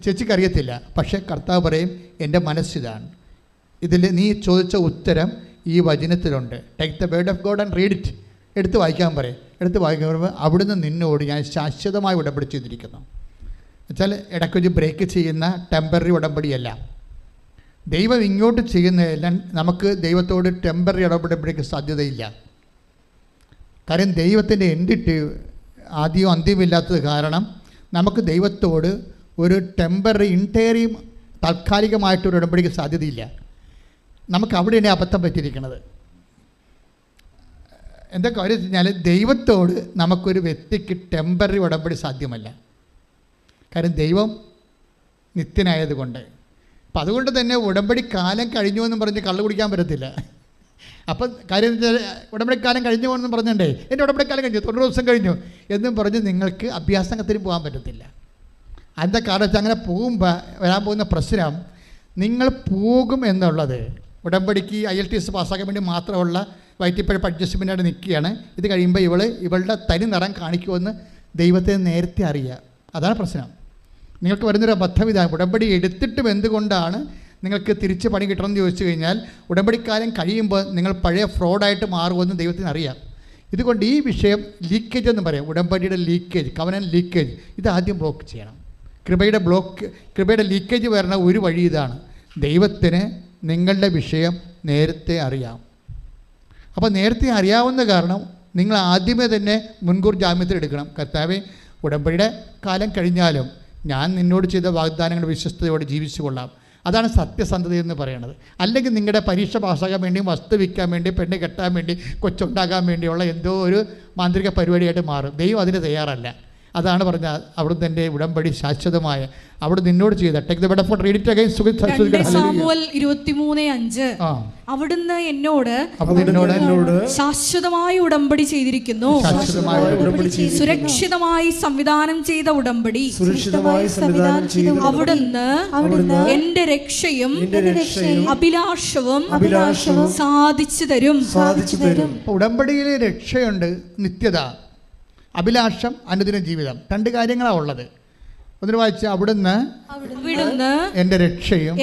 ചേച്ചിക്ക് അറിയത്തില്ല. പക്ഷേ കർത്താവ് പറയും, എൻ്റെ മനസ്സിതാണ്. ഇതിൽ നീ ചോദിച്ച ഉത്തരം ഈ വചനത്തിലുണ്ട്. Take the word of God and read it. എടുത്ത് വായിക്കാൻ പറയും. എടുത്ത് വായിക്കാൻ പറയുമ്പോൾ അവിടുന്ന് നിന്നോട് ഞാൻ ശാശ്വതമായി ഉടമ്പടി ചെയ്തിരിക്കുന്നു. എന്നുവെച്ചാൽ ഇടയ്ക്കൊരു ബ്രേക്ക് ചെയ്യുന്ന ടെമ്പററി ഉടമ്പടിയല്ല. ദൈവം ഇങ്ങോട്ട് ചെയ്യുന്നതെല്ലാം നമുക്ക് ദൈവത്തോട് ടെമ്പററി ഉടമ്പടിക്ക് സാധ്യതയില്ല. കാര്യം ദൈവത്തിൻ്റെ എൻഡിട്ട് ആദ്യവും അന്ത്യമില്ലാത്തത് കാരണം നമുക്ക് ദൈവത്തോട് ഒരു ടെമ്പററി ഇൻറ്റേറിയം താൽക്കാലികമായിട്ടൊരു ഉടമ്പടിക്ക് സാധ്യതയില്ല. നമുക്ക് അവിടെയാണ് അബദ്ധം പറ്റിയിരിക്കുന്നത്. എന്താ കാര്യം വെച്ച് കഴിഞ്ഞാൽ, ദൈവത്തോട് നമുക്കൊരു വ്യക്തിക്ക് ടെമ്പററി ഉടമ്പടി സാധ്യമല്ല. കാര്യം ദൈവം നിത്യനായതുകൊണ്ട്. അപ്പം അതുകൊണ്ട് തന്നെ ഉടമ്പടി കാലം കഴിഞ്ഞു എന്നും പറഞ്ഞ് കള്ളു കുടിക്കാൻ പറ്റത്തില്ല. അപ്പം കാര്യം ഉടമ്പടിക്കാലം കഴിഞ്ഞു എന്നും പറഞ്ഞിട്ടുണ്ടേ, എൻ്റെ ഉടമ്പടിക്കാലം കഴിഞ്ഞു 90 ദിവസം കഴിഞ്ഞു എന്നും പറഞ്ഞ് നിങ്ങൾക്ക് അഭ്യാസത്തിന് പോകാൻ പറ്റത്തില്ല. അതിൻ്റെ കാരണം വെച്ചാൽ അങ്ങനെ പോകുമ്പോൾ വരാൻ പോകുന്ന പ്രശ്നം, നിങ്ങൾ പോകും എന്നുള്ളത് ഉടമ്പടിക്ക് IELTS പാസ്സാക്കാൻ വേണ്ടി മാത്രമുള്ള വയറ്റിപ്പഴപ്പ് അഡ്ജസ്റ്റ്മെൻറ്റായിട്ട് നിൽക്കുകയാണ്. ഇത് കഴിയുമ്പോൾ ഇവളുടെ തനി നിറം കാണിക്കുമെന്ന് ദൈവത്തെ നേരത്തെ അറിയുക. അതാണ് പ്രശ്നം. നിങ്ങൾക്ക് വരുന്നൊരു അബദ്ധം ഇതാണ്. ഉടമ്പടി എടുത്തിട്ടും എന്തുകൊണ്ടാണ് നിങ്ങൾക്ക് തിരിച്ച് പണി കിട്ടണമെന്ന് ചോദിച്ചു കഴിഞ്ഞാൽ, ഉടമ്പടിക്കാലം കഴിയുമ്പോൾ നിങ്ങൾ പഴയ ഫ്രോഡായിട്ട് മാറുമെന്ന് ദൈവത്തിന് അറിയാം. ഇതുകൊണ്ട് ഈ വിഷയം ലീക്കേജ് എന്ന് പറയാം. ഉടമ്പടിയുടെ ലീക്കേജ്, കവനന്റ് ലീക്കേജ്, ഇത് ആദ്യം ബ്ലോക്ക് ചെയ്യണം. കൃപയുടെ ലീക്കേജ് വരണ ഒരു വഴി ഇതാണ്. ദൈവത്തിന് നിങ്ങളുടെ വിഷയം നേരത്തെ അറിയാം. അപ്പോൾ നേരത്തെ അറിയാവുന്ന കാരണം നിങ്ങൾ ആദ്യമേ തന്നെ മുൻകൂർ ജാമ്യത്തിൽ എടുക്കണം. കർത്താവേ, ഉടമ്പടിയുടെ കാലം കഴിഞ്ഞാലും ഞാൻ നിന്നോട് ചെയ്ത വാഗ്ദാനങ്ങൾ വിശ്വസ്തയോടെ ജീവിച്ചു കൊള്ളാം. അതാണ് സത്യസന്ധത എന്ന് പറയുന്നത്. അല്ലെങ്കിൽ നിങ്ങളുടെ പരീക്ഷ പാസ്സാകാൻ വേണ്ടി, വസ്തു വിൽക്കാൻ വേണ്ടി, പെണ്ണ് കെട്ടാൻ വേണ്ടി, കൊച്ചുണ്ടാകാൻ വേണ്ടിയുള്ള എന്തോ ഒരു മാന്ത്രിക പരിപാടിയായിട്ട് മാറും. ദൈവം അതിന് തയ്യാറല്ല. അതാണ് പറഞ്ഞാൽ അവിടുന്ന് എൻ്റെ ഉടമ്പടി ശാശ്വതമായ അവിടെ നിന്നോട് ചെയ്ത സാമുവേൽ 23:5 അവിടുന്ന് എന്നോട് ശാശ്വതമായ ഉടമ്പടി ചെയ്തിരിക്കുന്നു. സുരക്ഷിതമായി സംവിധാനം ചെയ്ത ഉടമ്പടി. അവിടുന്ന് എന്റെ രക്ഷയും അഭിലാഷവും സാധിച്ചു തരും. ഉടമ്പടിയിലെ രക്ഷയുണ്ട്, നിത്യത, അഭിലാഷം, അനുദിന ജീവിതം. 2 കാര്യങ്ങളാണ് ഉള്ളത്. ഒന്നിന് വായിച്ച അവിടുന്ന് എന്റെ രക്ഷയും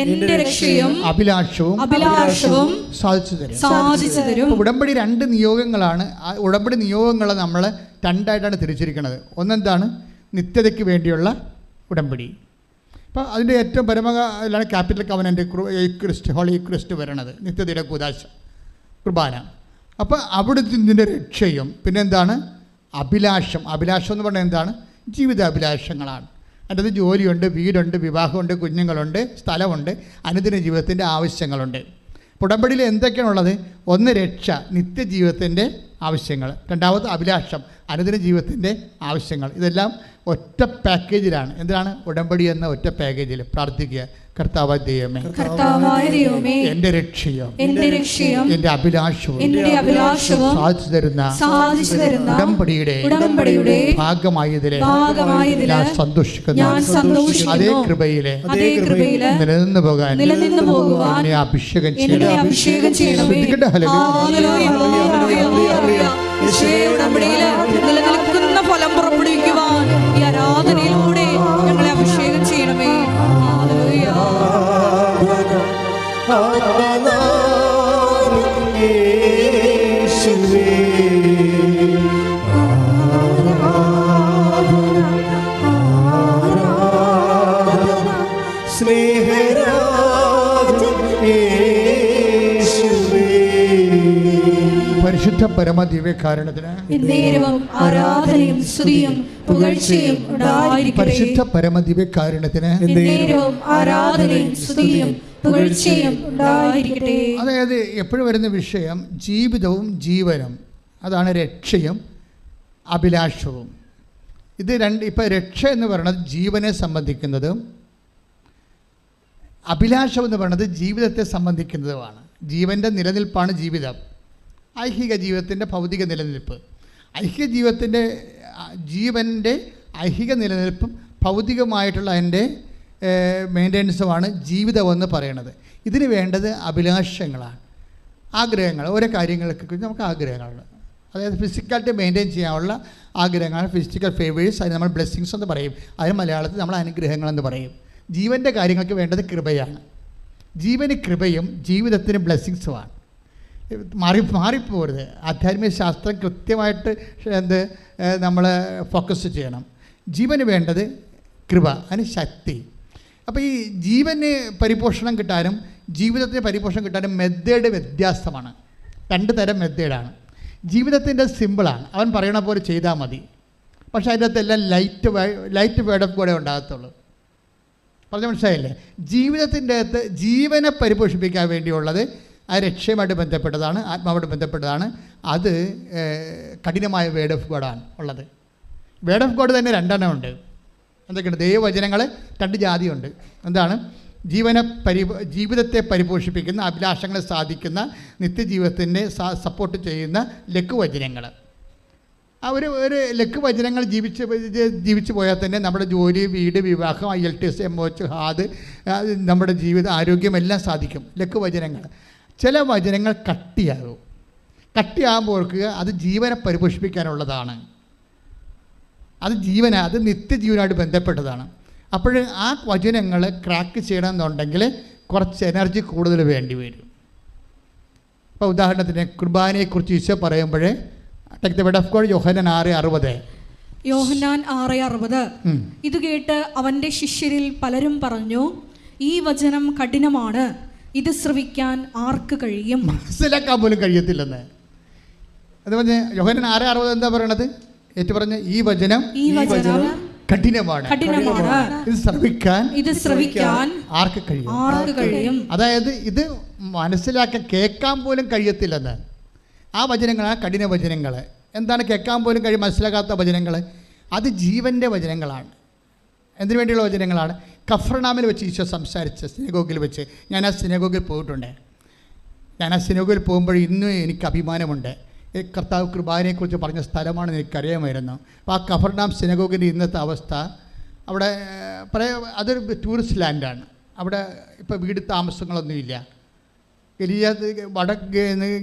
അഭിലാഷവും സാധിച്ചു തരും. ഉടമ്പടി 2 നിയോഗങ്ങളാണ്. ഉടമ്പടി നിയോഗങ്ങളെ നമ്മൾ 2ആയിട്ടാണ് തിരിച്ചിരിക്കുന്നത്. ഒന്നെന്താണ്? നിത്യതയ്ക്ക് വേണ്ടിയുള്ള ഉടമ്പടി. അപ്പോൾ അതിൻ്റെ ഏറ്റവും പരമയിലാണ് ക്യാപിറ്റൽ കവനൻ്റ് ഹോളി ക്രിസ്റ്റ് വരണത്, നിത്യതയുടെ കൂദാശ കുർബാന. അപ്പോൾ അവിടുത്തെ ഇതിൻ്റെ രക്ഷയും പിന്നെന്താണ്? അഭിലാഷം. അഭിലാഷം എന്ന് പറഞ്ഞാൽ എന്താണ്? ജീവിതാഭിലാഷങ്ങളാണ്. അതിൻ്റെ ജോലിയുണ്ട്, വീടുണ്ട്, വിവാഹമുണ്ട്, കുഞ്ഞുങ്ങളുണ്ട്, സ്ഥലമുണ്ട്, അനുദിന ജീവിതത്തിൻ്റെ ആവശ്യങ്ങളുണ്ട്. ഉടമ്പടിയിൽ എന്തൊക്കെയാണുള്ളത്? ഒന്ന് രക്ഷ, നിത്യജീവിതത്തിൻ്റെ ആവശ്യങ്ങൾ. രണ്ടാമത് അഭിലാഷം, അനുദിന ജീവിതത്തിൻ്റെ ആവശ്യങ്ങൾ. ഇതെല്ലാം ഒറ്റ പാക്കേജിലാണ്. എന്താണ്? ഉടമ്പടി എന്ന ഒറ്റ പാക്കേജിൽ പ്രാർത്ഥിക്കുക. കർത്താവായ ദൈവമേ, എന്റെ രക്ഷയും എന്റെ അഭിലാഷവും സാധിച്ചു തരുന്ന ഉടമ്പടിയുടെ ഭാഗമായതിലെ ഞാൻ സന്തോഷിക്കുന്നു. അതേ കൃപയിലെ നിലനിന്നു പോകാൻ എന്നെ അഭിഷേകം ചെയ്യണം. നിലനിൽക്കുന്ന ഫലം പുറപ്പെടുവിക്കുവാൻ ഈ ആരാധനയിലൂടെ ഞങ്ങളെ അഭിഷേകം ചെയ്യണമേ. പരിശുദ്ധ പരമദിവ്യകാരുണ്യത്തിന് ആരാധനയും സ്തുതിയും പുകഴ്ചയും ഉണ്ടായിരിക്കട്ടെ. പരിശുദ്ധ പരമദിവ്യകാരുണ്യത്തിന് ആരാധനയും സ്തുതിയും പുകഴ്ചയും ഉണ്ടായിരിക്കട്ടെ. അതായത് എപ്പോഴും വരുന്ന വിഷയം ജീവിതവും ജീവനും, അതാണ് രക്ഷയും അഭിലാഷവും. ഇത് ഇപ്പം രക്ഷ എന്ന് പറയുന്നത് ജീവനെ സംബന്ധിക്കുന്നതും അഭിലാഷം എന്ന് പറയുന്നത് ജീവിതത്തെ സംബന്ധിക്കുന്നതുമാണ്. ജീവൻ്റെ നിലനിൽപ്പാണ് ജീവിതം. ഐഹിക ജീവിതത്തിൻ്റെ ഭൗതിക നിലനിൽപ്പ്. ഐഹിക ജീവിതത്തിൻ്റെ ജീവൻ്റെ ഐഹിക നിലനിൽപ്പും ഭൗതികമായിട്ടുള്ള അതിൻ്റെ മെയിൻ്റെനൻസുമാണ് ജീവിതമെന്ന് പറയുന്നത്. ഇതിന് വേണ്ടത് അഭിലാഷങ്ങളാണ്, ആഗ്രഹങ്ങൾ. ഓരോ കാര്യങ്ങൾക്ക് നമുക്ക് ആഗ്രഹങ്ങളുണ്ട്. അതായത് ഫിസിക്കാലിറ്റി മെയിൻറ്റെയിൻ ചെയ്യാനുള്ള ആഗ്രഹങ്ങളാണ് ഫിസിക്കൽ ഫേവേഴ്സ്. അതിന് നമ്മൾ ബ്ലെസ്സിങ്സ് എന്ന് പറയും. അതിന് മലയാളത്തിൽ നമ്മൾ അനുഗ്രഹങ്ങളെന്ന് പറയും. ജീവൻ്റെ കാര്യങ്ങൾക്ക് വേണ്ടത് കൃപയാണ്. ജീവന് കൃപയും ജീവിതത്തിന് ബ്ലെസ്സിങ്സുമാണ്. മാറിപ്പോരുത്. ആധ്യാത്മിക ശാസ്ത്രം കൃത്യമായിട്ട് നമ്മൾ ഫോക്കസ് ചെയ്യണം. ജീവന് വേണ്ടത് കൃപ, അതിന് ശക്തി. അപ്പോൾ ഈ ജീവന് പരിപോഷണം കിട്ടാനും ജീവിതത്തിന് പരിപോഷണം കിട്ടാനും മെത്തേഡ് വ്യത്യാസമാണ്. 2 തരം മെത്തേഡാണ്. ജീവിതത്തിൻ്റെ സിമ്പിളാണ്, അവൻ പറയണ പോലെ ചെയ്താൽ മതി. പക്ഷേ അതിൻ്റെ അകത്തെല്ലാം ലൈറ്റ് വേർഡ് ഓഫ് ഗോഡേ ഉണ്ടാകത്തുള്ളൂ. പറഞ്ഞ മനസ്സിലായില്ലേ? ജീവിതത്തിൻ്റെ അകത്ത് ജീവനെ പരിപോഷിപ്പിക്കാൻ വേണ്ടിയുള്ളത് ആ രക്ഷയുമായിട്ട് ബന്ധപ്പെട്ടതാണ്, ആത്മാവുമായിട്ട് ബന്ധപ്പെട്ടതാണ്. അത് കഠിനമായ വേർഡ് ഓഫ് ഗോഡാണ് ഉള്ളത്. വേർഡ് ഓഫ് ഗോഡ് തന്നെ 2 ഉണ്ട്. എന്തൊക്കെയുണ്ട്? ദൈവവചനങ്ങൾ 2 ജാതിയുണ്ട്. എന്താണ്? ജീവിതത്തെ പരിപോഷിപ്പിക്കുന്ന, അഭിലാഷങ്ങളെ സാധിക്കുന്ന, നിത്യജീവിതത്തിൻ്റെ സപ്പോർട്ട് ചെയ്യുന്ന ലഘുവചനങ്ങൾ. ഒരു ലഘുവചനങ്ങൾ ജീവിച്ചു പോയാൽ തന്നെ നമ്മുടെ ജോലി, വീട്, വിവാഹം, IELTS, MOH, ഹാദ്, നമ്മുടെ ജീവിതം, ആരോഗ്യമെല്ലാം സാധിക്കും ലഘുവചനങ്ങൾ. ചില വചനങ്ങൾ കട്ടിയാകുമ്പോൾ അത് ജീവനെ പരിപോഷിപ്പിക്കാനുള്ളതാണ്. അത് നിത്യജീവനായിട്ട് ബന്ധപ്പെട്ടതാണ്. അപ്പോൾ ആ വചനങ്ങൾ ക്രാക്ക് ചെയ്യണമെന്നുണ്ടെങ്കിൽ കുറച്ച് എനർജി കൂടുതൽ വേണ്ടി വരും. ഇപ്പോൾ ഉദാഹരണത്തിന് കുർബാനയെക്കുറിച്ച് ഈശോ പറയുമ്പോൾ യോഹന്നാൻ 6:60. യോഹന്നാൻ 6:60. ഇത് കേട്ട് അവൻ്റെ ശിഷ്യരിൽ പലരും പറഞ്ഞു, ഈ വചനം കഠിനമാണ്, ഇത് ശ്രവിക്കാൻ ആർക്ക് കഴിയും? മനസ്സിലാക്കാൻ പോലും കഴിയത്തില്ലെന്ന്. അത് പറഞ്ഞ് യോഹന്നാൻ 6:60 എന്താ പറയണത്? ഏറ്റു പറഞ്ഞ് ഈ വചനം കഠിനമാണ്, ഇത് ശ്രവിക്കാൻ ആർക്ക് കഴിയും? അതായത് ഇത് മനസ്സിലാക്കാൻ, കേൾക്കാൻ പോലും കഴിയത്തില്ലെന്ന്. ആ വചനങ്ങളാണ് കഠിന വചനങ്ങൾ. എന്താണ് കേൾക്കാൻ പോലും മനസ്സിലാക്കാത്ത വചനങ്ങൾ? അത് ജീവൻ്റെ വചനങ്ങളാണ്. എന്തിനു വേണ്ടിയുള്ള വചനങ്ങളാണ്? കഫർനാമിൽ വെച്ച് ഈശോ സംസാരിച്ച സിനഗോഗിൽ വെച്ച്. ഞാൻ ആ സിനഗോഗിൽ പോയിട്ടുണ്ട്. ഞാൻ ആ സിനഗോഗിൽ പോകുമ്പോൾ ഇന്നും എനിക്ക് അഭിമാനമുണ്ട്. കർത്താവ് കുർബാനയെക്കുറിച്ച് പറഞ്ഞ സ്ഥലമാണെന്ന് എനിക്കറിയാമായിരുന്നു. അപ്പോൾ ആ കഫർനാം സിനഗോഗിൻ്റെ ഇന്നത്തെ അവസ്ഥ, അവിടെ അതൊരു ടൂറിസ്റ്റ് ലാൻഡാണ്. അവിടെ ഇപ്പോൾ വീട് താമസങ്ങളൊന്നുമില്ല.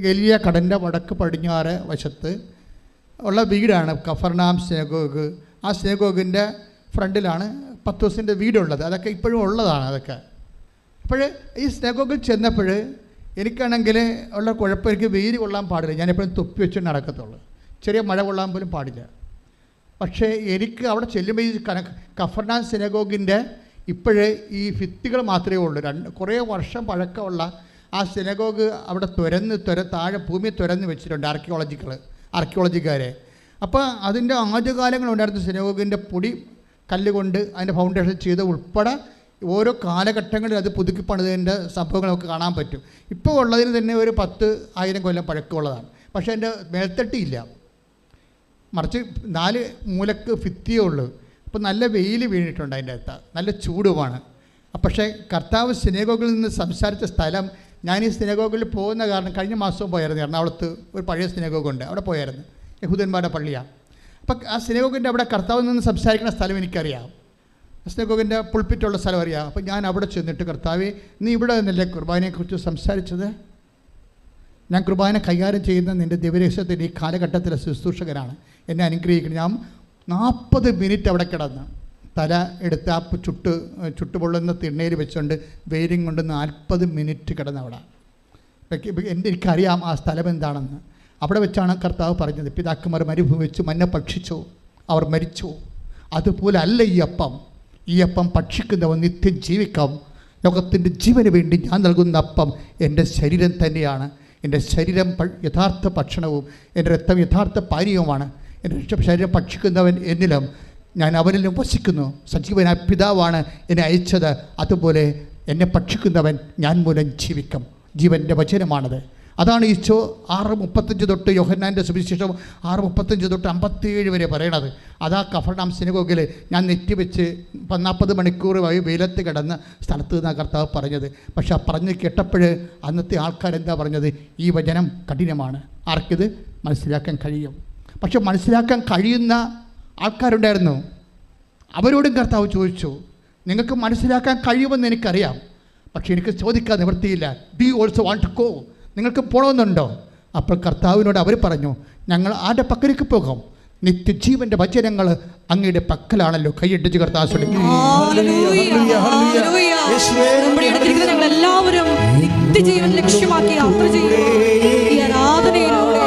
ഗലീല കടലിൻ്റെ വടക്ക് പടിഞ്ഞാറ് വശത്ത് ഉള്ള വീടാണ് കഫർനാം സിനഗോഗ്. ആ സിനഗോഗിൻ്റെ ഫ്രണ്ടിലാണ് പത്രോസിൻ്റെ വീടുള്ളത്. അതൊക്കെ ഇപ്പോഴും ഉള്ളതാണ് അതൊക്കെ. അപ്പോൾ ഈ സിനഗോഗിൽ ചെന്നപ്പോൾ എനിക്കാണെങ്കിൽ ഉള്ള കുഴപ്പം, എനിക്ക് വെയിൽ കൊള്ളാൻ പാടില്ല. ഞാനെപ്പോഴും തൊപ്പി വെച്ച് നടക്കത്തുള്ളൂ. ചെറിയ മഴ കൊള്ളാൻ പോലും പാടില്ല. പക്ഷേ എനിക്ക് അവിടെ ചെല്ലുമ്പോൾ ഈ കഫർനാം സിനഗോഗിൻ്റെ ഇപ്പോഴേ ഈ ഭിത്തികൾ മാത്രമേ ഉള്ളൂ. കുറേ വർഷം പഴക്കമുള്ള ആ സിനഗോഗ് അവിടെ താഴെ ഭൂമിയെ തുരന്ന് വെച്ചിട്ടുണ്ട് ആർക്കിയോളജിക്കാരെ. അപ്പോൾ അതിൻ്റെ ആദ്യകാലങ്ങളുണ്ടായിരുന്ന സിനഗോഗിൻ്റെ പൊടി കല്ലുകൊണ്ട് അതിൻ്റെ ഫൗണ്ടേഷൻ ചെയ്ത് ഉൾപ്പെടെ ഓരോ കാലഘട്ടങ്ങളിൽ അത് പുതുക്കി പണിതതിൻ്റെ സംഭവങ്ങളൊക്കെ കാണാൻ പറ്റും. ഇപ്പോൾ ഉള്ളതിന് തന്നെ ഒരു 10,000 കൊല്ലം പഴക്കമുള്ളതാണ്. പക്ഷേ അതിൻ്റെ മേൽത്തട്ടിയില്ല, മറിച്ച് 4 മൂലക്ക് ഭിത്തിയേ ഉള്ളൂ. അപ്പോൾ നല്ല വെയിൽ വീണിട്ടുണ്ട് അതിൻ്റെ അകത്ത്, നല്ല ചൂടുമാണ്. പക്ഷേ കർത്താവ് സിനഗോഗിൽ നിന്ന് സംസാരിച്ച സ്ഥലം, ഞാൻ ഈ സിനഗോഗിൽ പോകുന്ന കാരണം കഴിഞ്ഞ മാസവും പോയായിരുന്നു. എറണാകുളത്ത് ഒരു പഴയ സിനഗോഗുണ്ട്, അവിടെ പോയായിരുന്നു. യഹൂദന്മാരുടെ പള്ളിയാണ്. അപ്പം ആ സിനഗോഗിൻ്റെ അവിടെ കർത്താവിൽ നിന്ന് സംസാരിക്കുന്ന സ്ഥലം എനിക്കറിയാം. സിനഗോഗിൻ്റെ പുൾപ്പിറ്റുള്ള സ്ഥലം അറിയാം. അപ്പം ഞാൻ അവിടെ ചെന്നിട്ട്, കർത്താവേ, നീ ഇവിടെ നിന്നല്ലേ കുർബാനയെക്കുറിച്ച് സംസാരിച്ചത്? ഞാൻ കുർബാന കൈകാര്യം ചെയ്യുന്ന നിൻ്റെ ദിവരേശത്തിൻ്റെ ഈ കാലഘട്ടത്തിലെ ശുശ്രൂഷകരാണ്, എന്നെ അനുഗ്രഹിക്കണം. ഞാൻ 40 മിനിറ്റ് അവിടെ കിടന്ന് തല എടുത്ത് ആ ചുട്ടുപൊള്ളുന്ന തിണ്ണയിൽ വെച്ചുകൊണ്ട് വെയിലും കൊണ്ട് 40 മിനിറ്റ് കിടന്നവിടെ. എനിക്കറിയാം ആ സ്ഥലം എന്താണെന്ന്. അവിടെ വെച്ചാണ് കർത്താവ് പറഞ്ഞത്, പിതാക്കന്മാർ മരുഭൂമി വെച്ച് മന്ന ഭക്ഷിച്ചു, അവർ മരിച്ചു. അതുപോലെ അല്ല ഈ അപ്പം ഭക്ഷിക്കുന്നവൻ നിത്യം ജീവിക്കാം. ലോകത്തിൻ്റെ ജീവന് വേണ്ടി ഞാൻ നൽകുന്ന അപ്പം എൻ്റെ ശരീരം തന്നെയാണ്. എൻ്റെ ശരീരം യഥാർത്ഥ ഭക്ഷണവും എൻ്റെ രക്തം യഥാർത്ഥ പാനീയവുമാണ്. എൻ്റെ ശരീരം ഭക്ഷിക്കുന്നവൻ എന്നിലും ഞാൻ അവനിലും വസിക്കുന്നു. സജീവനായ പിതാവാണ് എന്നെ അയച്ചത്. അതുപോലെ എന്നെ ഭക്ഷിക്കുന്നവൻ ഞാൻ മൂലം ജീവിക്കും. ജീവൻ്റെ വചനമാണത്. അതാണ് ഈശോ 6:35 തൊട്ട് യോഹന്നാൻ്റെ സുവിശേഷം 6:35 തൊട്ട് 57 വരെ പറയണത്. അതാ കഫർനാം സിനഗോഗിൽ ഞാൻ നെറ്റി വെച്ച് 40 മണിക്കൂർ വെയിലത്ത് കിടന്ന സ്ഥലത്ത് നിന്നാണ് കർത്താവ് പറഞ്ഞത്. പക്ഷെ ആ പറഞ്ഞ് കേട്ടപ്പോൾ അന്നത്തെ ആൾക്കാരെന്താ പറഞ്ഞത്? ഈ വചനം കഠിനമാണ്, ആർക്കിത് മനസ്സിലാക്കാൻ കഴിയും? പക്ഷെ മനസ്സിലാക്കാൻ കഴിയുന്ന ആൾക്കാരുണ്ടായിരുന്നു. അവരോടും കർത്താവ് ചോദിച്ചു, നിങ്ങൾക്ക് മനസ്സിലാക്കാൻ കഴിയുമെന്ന് എനിക്കറിയാം, പക്ഷേ എനിക്ക് ചോദിക്കാൻ നിവൃത്തിയില്ല. Do you also want to go? നിങ്ങൾക്ക് പോകണമെന്നുണ്ടോ? അപ്പോൾ കർത്താവിനോട് അവർ പറഞ്ഞു, ഞങ്ങൾ ആരുടെ പക്കലേക്ക് പോകും? നിത്യജീവൻ്റെ വചനങ്ങൾ അങ്ങയുടെ പക്കലാണല്ലോ. കൈയിട്ടിച്ച് കർത്താവ് എല്ലാവരും നിത്യജീവൻ ലക്ഷ്യമാക്കി യാത്ര ചെയ്യും. ഈ ആരാധനയിലൂടെ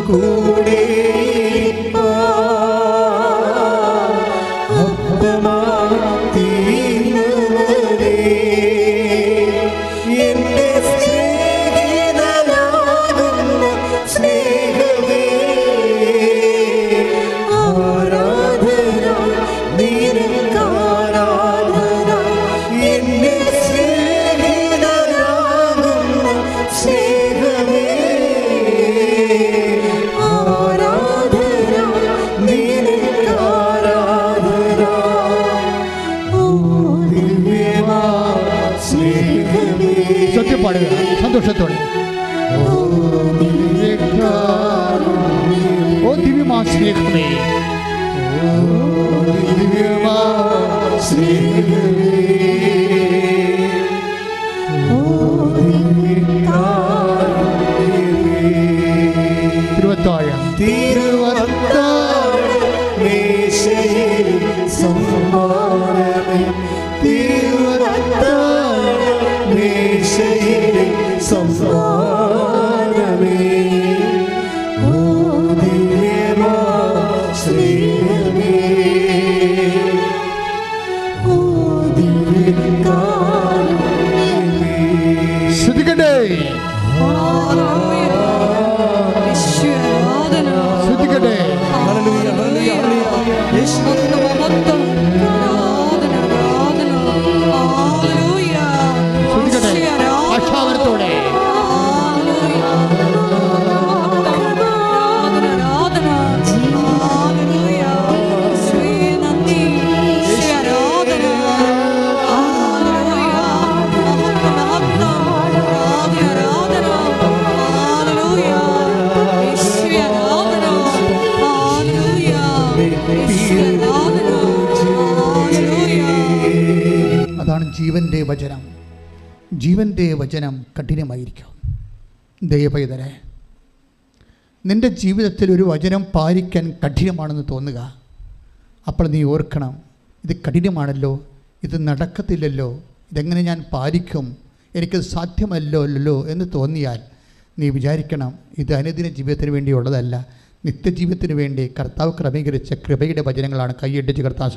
കൂടെ പാടുക സന്തോഷത്തോടെ. ഓ ദിവ്യമാ സ്നേഹമേ, ദിവ്യമാ സ്നേഹമേ, തിരുവത്താഴം മേശയിൽ സമ്മാനമേ, മേശയിൽ സമ്മാനമേ, ഓ ദിവ്യമാ സ്നേഹമേ, ഓ ദിവ്യകാരുണ്യമേ. ശ്രദ്ധിക്കട്ടെ, ശ്രദ്ധിക്കട്ടെ. ഹല്ലേലൂയ, ഹല്ലേലൂയ, ഹല്ലേലൂയ. യേശുവേ ഭാഷാവരത്തോടെ അതാണ് ജീവൻ്റെ വചനം. ജീവൻ്റെ വചനം കഠിനമായിരിക്കും. ദൈവപൈതരെ, നിൻ്റെ ജീവിതത്തിൽ ഒരു വചനം പാലിക്കാൻ കഠിനമാണെന്ന് തോന്നുക. അപ്പോൾ നീ ഓർക്കണം, ഇത് കഠിനമാണല്ലോ, ഇത് നടക്കത്തില്ലല്ലോ, ഇതെങ്ങനെ ഞാൻ പാലിക്കും, എനിക്കത് സാധ്യമല്ലോ എന്ന് തോന്നിയാൽ നീ വിചാരിക്കണം, ഇത് അനുദിന ജീവിതത്തിന് വേണ്ടിയുള്ളതല്ല, നിത്യജീവിതത്തിന് വേണ്ടി കർത്താവ് ക്രമീകരിച്ച കൃപയുടെ വചനങ്ങളാണ്. കൈയിട്ടിച്ച് കർത്താവ്